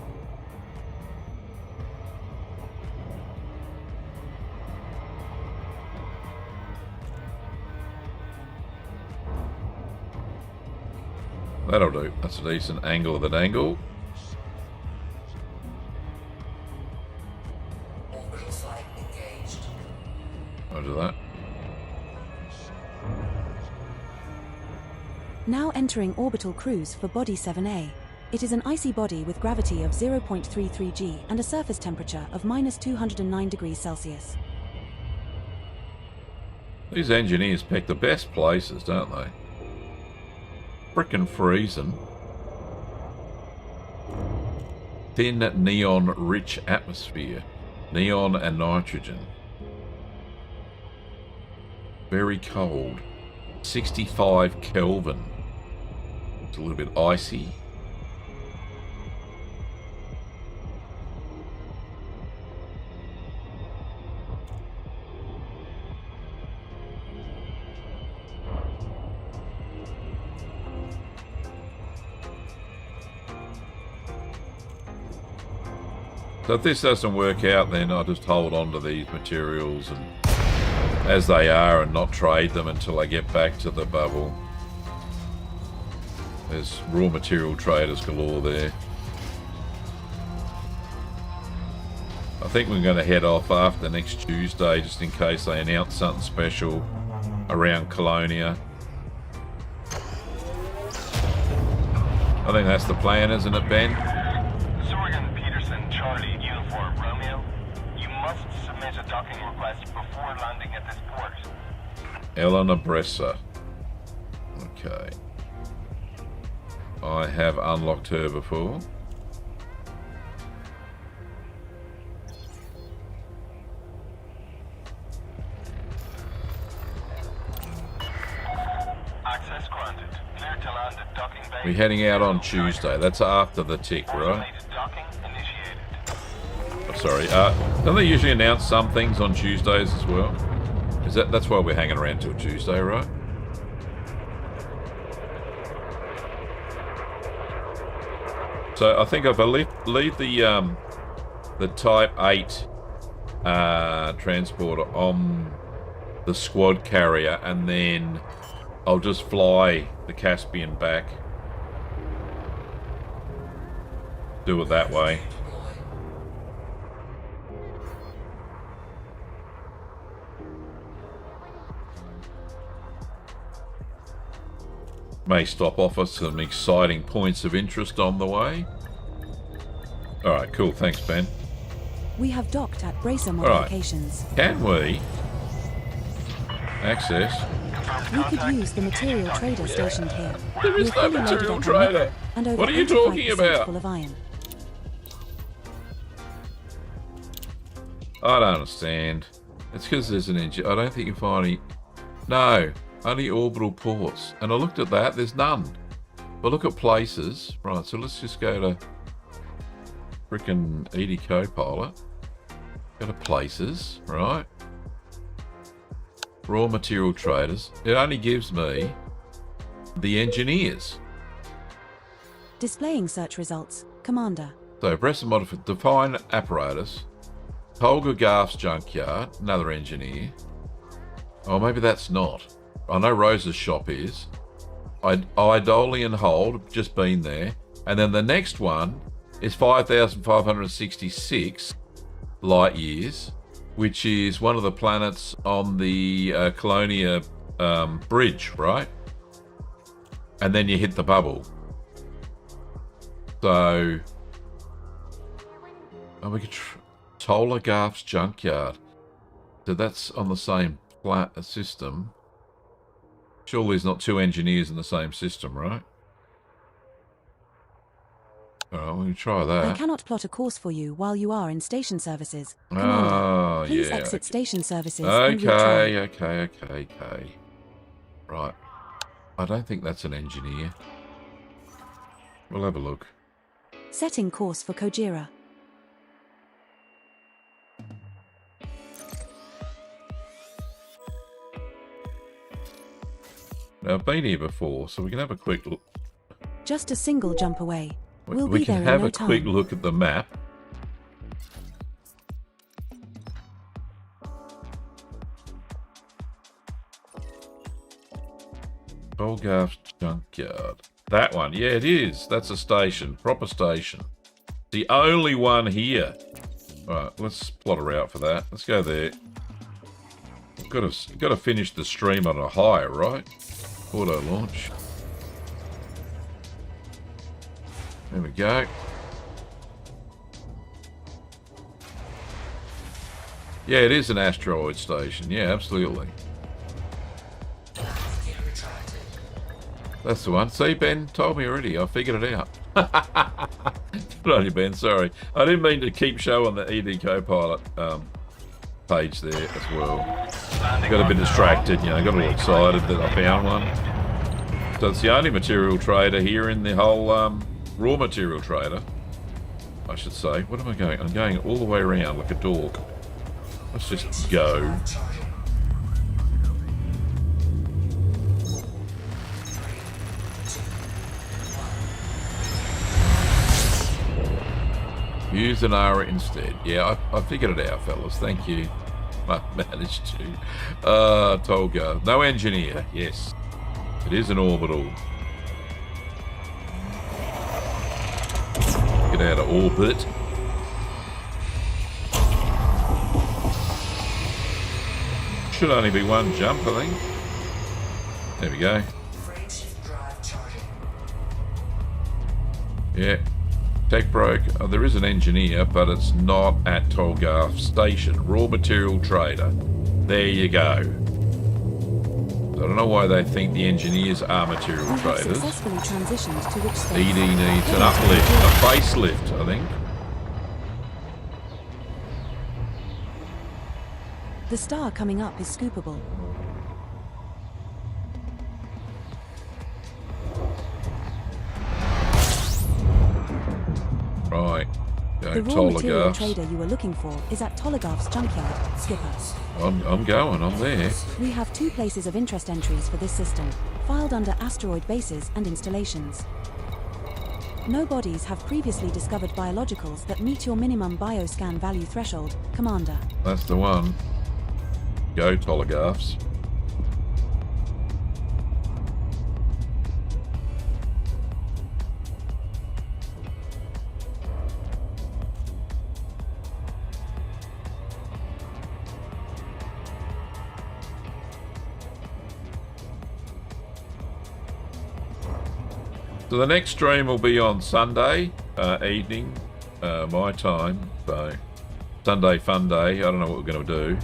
That'll do. That's a decent angle of that angle. Orbital flight engaged. Roger that. Now entering orbital cruise for Body 7A. It is an icy body with gravity of 0.33 g and a surface temperature of -209 degrees Celsius. These engineers pick the best places, don't they? Frickin' freezing. Thin neon-rich atmosphere. Neon and nitrogen. Very cold. 65 Kelvin. It's a little bit icy. So if this doesn't work out, then I'll just hold on to these materials and as they are and not trade them until I get back to the bubble. There's raw material traders galore there. I think we're going to head off after next Tuesday, just in case they announce something special around Colonia. I think that's the plan, isn't it, Ben? Sorgan Peterson, Charlie, Uniform, Romeo. You must submit a docking request before landing at this port. Elena Bressa. Okay. I have unlocked her before. Access granted. Clear to land at docking bay. We're heading out on Tuesday. That's after the tick, right? Automated docking initiated. Oh, sorry. Don't they usually announce some things on Tuesdays as well? That's why we're hanging around till Tuesday, right? So I think if I leave the Type 8 transporter on the squad carrier, and then I'll just fly the Caspian back. Do it that way. May stop off at some exciting points of interest on the way. Alright, cool. Thanks, Ben. We have docked at Bracer Modifications. Can we access? We could use the material trader stationed here. There is We're no fully loaded material up on trader. nickel and over What are you talking 85% about? full of iron. I don't understand. It's because there's an engine. I don't think you can find any. No, only orbital ports. And I looked at that. There's none. But look at places. Right, so let's just go to frickin' ED Copilot. Go to places, right? Raw material traders. It only gives me the engineers. Displaying search results. Commander. So press and modify. Define apparatus. Holger Garf's junkyard. Another engineer. Oh, maybe that's not. I know Rose's shop is. Idolian Hold. Just been there. And then the next one is 5,566 light years, which is one of the planets on the Colonia bridge, right? And then you hit the bubble. So, we could Tolargarf's junkyard. So that's on the same system. Surely there's not two engineers in the same system, right? Alright, we can try that. I cannot plot a course for you while you are in station services. Commander, please exit station services and retry. Okay. Right. I don't think that's an engineer. We'll have a look. Setting course for Kojira. Now, I've been here before, so we can have a quick look. Just a single jump away. We'll We be there can in have no a time. quick look at the map. Bolgarf's junkyard. That one. Yeah, it is. That's a station. Proper station. The only one here. Alright, let's plot a route for that. Let's go there. Got to finish the stream on a high, right? Auto launch. There we go. Yeah, it is an asteroid station. Yeah, absolutely. That's the one. See, Ben told me already. I figured it out. Good on you, Ben. Sorry. I didn't mean to keep showing the ED Copilot page there as well. Got a bit distracted, you know, got a little excited that I found one. So it's the only material trader here in the whole raw material trader, I should say. What am I going? I'm going all the way around like a dog. Let's just go. Use an ARA instead. Yeah, I figured it out, fellas. Thank you. I managed to. Tolga. No engineer. Yes. It is an orbital. Get out of orbit. Should only be one jump, I think. There we go. Frameshift drive charging. Yeah. Tech broke. Oh, there is an engineer, but it's not at Tolgarth Station. Raw material trader. There you go. I don't know why they think the engineers are material We have traders. successfully transitioned to which space? ED needs an uplift, a facelift, I think. The star coming up is scoopable. Right. The Go raw material Tolgarth. trader you were looking for is at Tolgarth's junkyard, Skipper. I'm going, I'm there. We have 2 places of interest entries for this system, filed under asteroid bases and installations. No bodies have previously discovered biologicals that meet your minimum bioscan value threshold, Commander. That's the one. Go Tolgarths. So the next stream will be on Sunday evening, my time. So Sunday fun day. I don't know what we're going to do,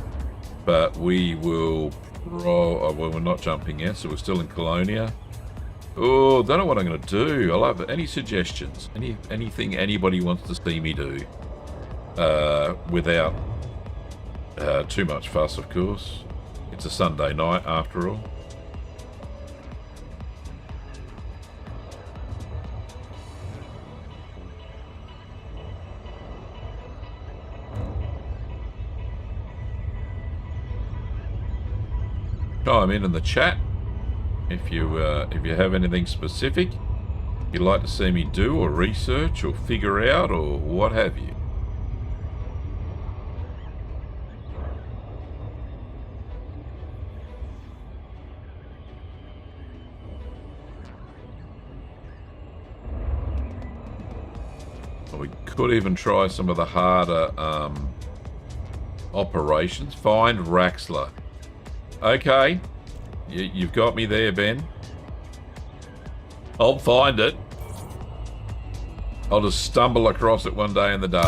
but we will. Well, we're not jumping yet, so we're still in Colonia. Oh, don't know what I'm going to do. I'll have any suggestions, anything anybody wants to see me do, without too much fuss, of course. It's a Sunday night after all. Chime in the chat if you have anything specific you'd like to see me do or research or figure out or what have you. Well, we could even try some of the harder operations. Find Raxler. Okay, you've got me there, Ben. I'll find it. I'll just stumble across it one day in the dark.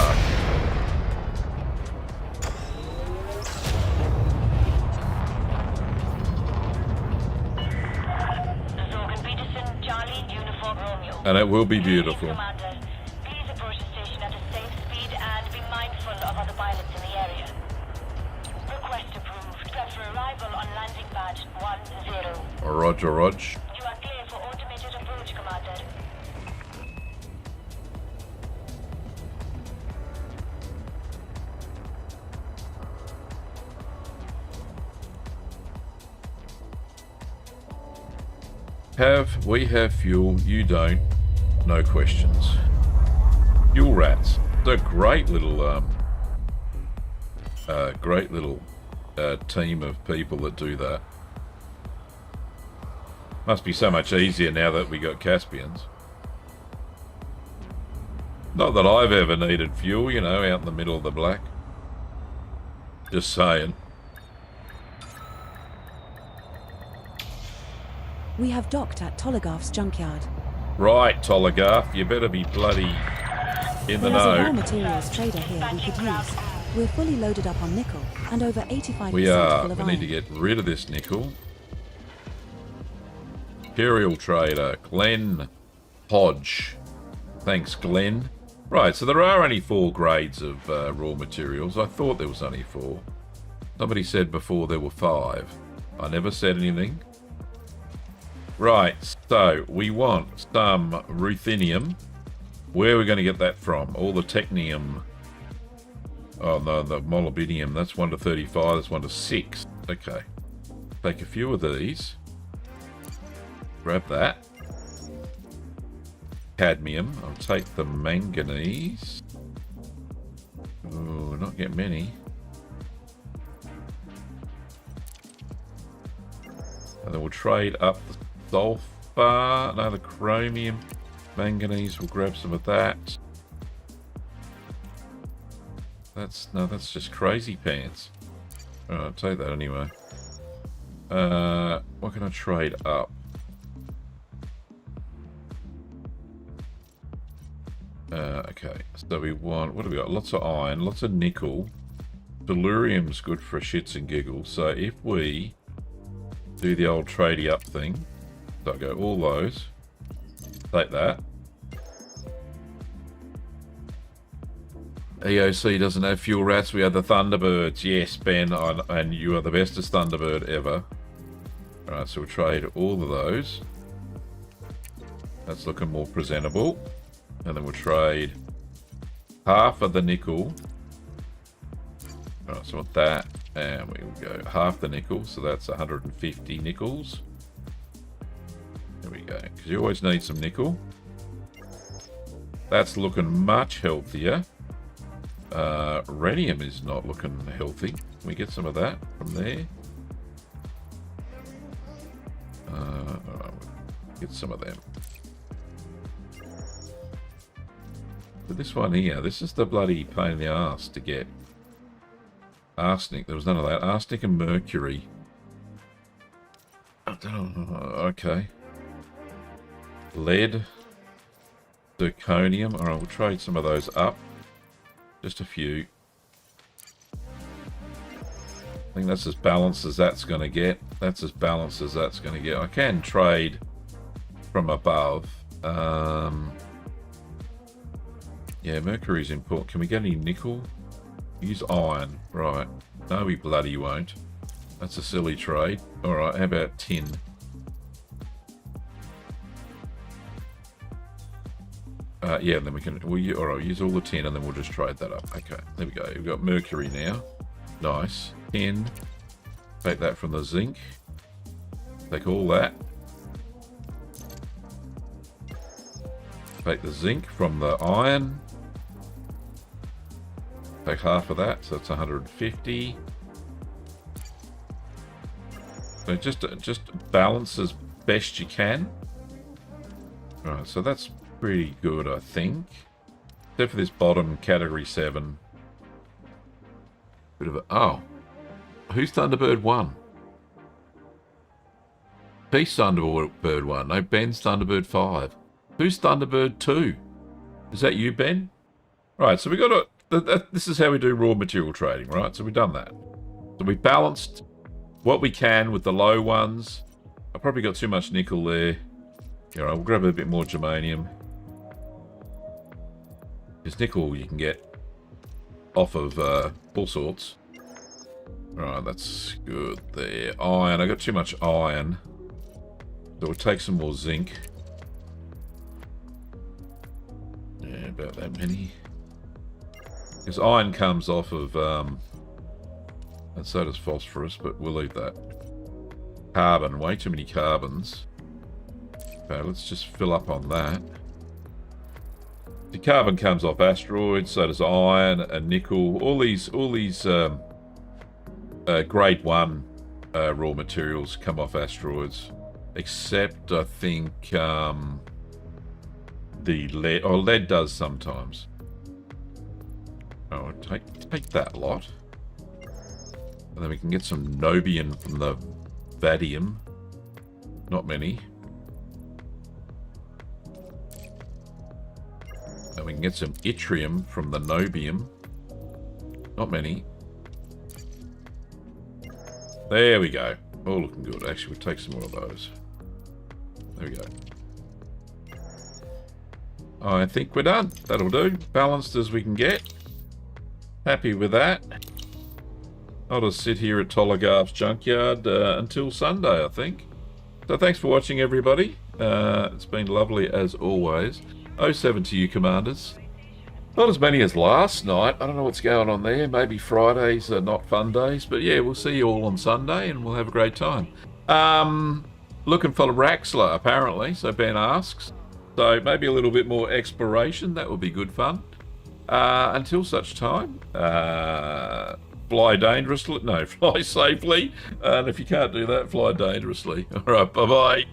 Zorgan Peterson, Charlie, Uniform Romeo. And it will be beautiful. Commander, please approach the station at a safe speed and be mindful of other pilots in the area. Request approved. Prep for arrival on landing pad 10. Roger, Rog. You are clear for automated approach, Commander. We have fuel, you don't. No questions. Fuel rats. They're a great little team of people that do that. Must be so much easier now that we got Caspians. Not that I've ever needed fuel, you know, out in the middle of the black. Just saying. We have docked at Tolgarth's junkyard. Right, Tolgarth, you better be bloody in the There is a raw know. materials trader here we could use. We're fully loaded up on nickel and over 85% We are. full of We iron. need to get rid of this nickel. Imperial Trader, Glenn Hodge. Thanks, Glenn. Right, so there are only 4 grades of raw materials. I thought there was only 4. Somebody said before there were 5. I never said anything. Right, so we want some ruthenium. Where are we going to get that from? All the technium. Oh no, the molybdenum. That's 1 to 35. That's 1 to 6. Okay. Take a few of these. Grab that. Cadmium. I'll take the manganese. Oh, not get many. And then we'll trade up the sulfur. No, the chromium. Manganese. We'll grab some of that. That's just crazy pants. Alright, I'll take that anyway. What can I trade up? Okay, so we want, what do we got? Lots of iron, lots of nickel. Tellurium's good for shits and giggles. So if we do the old tradie up thing, so I go all those, take that. EOC doesn't have fuel rats, we have the Thunderbirds. Yes, Ben, and you are the bestest Thunderbird ever. Alright, so we'll trade all of those. That's looking more presentable. And then we'll trade half of the nickel. Alright, so with that, and we'll go half the nickel, so that's 150 nickels. There we go, because you always need some nickel. That's looking much healthier. Rhenium is not looking healthy. Can we get some of that from there? Get some of them. But this one here, this is the bloody pain in the arse to get. Arsenic, there was none of that. Arsenic and mercury. Okay. Lead. Zirconium. Alright, we'll trade some of those up. Just a few. I think that's as balanced as that's going to get. That's as balanced as that's going to get. I can trade from above. Yeah, mercury's important. Can we get any nickel? Use iron. Right. No, we bloody won't. That's a silly trade. Alright, how about tin? Yeah, then we can... Alright, use all the tin and then we'll just trade that up. Okay, there we go. We've got mercury now. Nice. Tin. Take that from the zinc. Take all that. Take the zinc from the iron. Take half of that, so it's 150. So just balance as best you can. Right, so that's pretty good, I think. Except for this bottom category 7. Bit of a... Oh. Who's Thunderbird 1? Peace Thunderbird 1. No, Ben's Thunderbird 5. Who's Thunderbird 2? Is that you, Ben? Right, so we got to... This is how we do raw material trading, right? So we've done that. So we balanced what we can with the low ones. I probably got too much nickel there. Yeah, right, we'll grab a bit more germanium. Because nickel you can get off of all sorts. Right, that's good there. Iron, I got too much iron. So we'll take some more zinc. Yeah, about that many. Because iron comes off of, and so does phosphorus, but we'll leave that. Carbon, way too many carbons. Okay, let's just fill up on that. The carbon comes off asteroids, so does iron and nickel. All these grade 1 raw materials come off asteroids, except I think the lead. Oh, lead does sometimes. Oh, take that lot. And then we can get some nobium from the vadium. Not many. And we can get some yttrium from the nobium. Not many. There we go. All looking good. Actually, we'll take some more of those. There we go. I think we're done. That'll do. Balanced as we can get. Happy with that. I'll just sit here at Tolligarph's junkyard until Sunday, I think. So thanks for watching, everybody. It's been lovely as always. 07 to you, Commanders. Not as many as last night. I don't know what's going on there. Maybe Fridays are not fun days. But yeah, we'll see you all on Sunday and we'll have a great time. Looking for Raxler, apparently. So Ben asks. So maybe a little bit more exploration. That would be good fun. Until such time, fly dangerously. No, fly safely. And if you can't do that, fly dangerously. All right, bye-bye.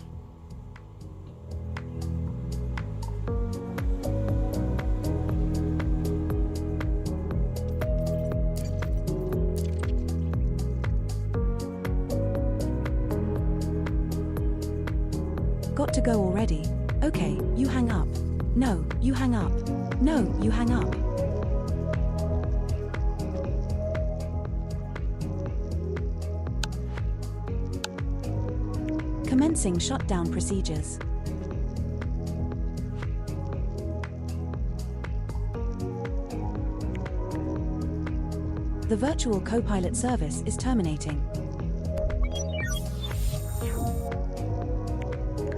Got to go already. Okay, you hang up. No, you hang up. No, you hang up. Commencing shutdown procedures. The virtual co-pilot service is terminating.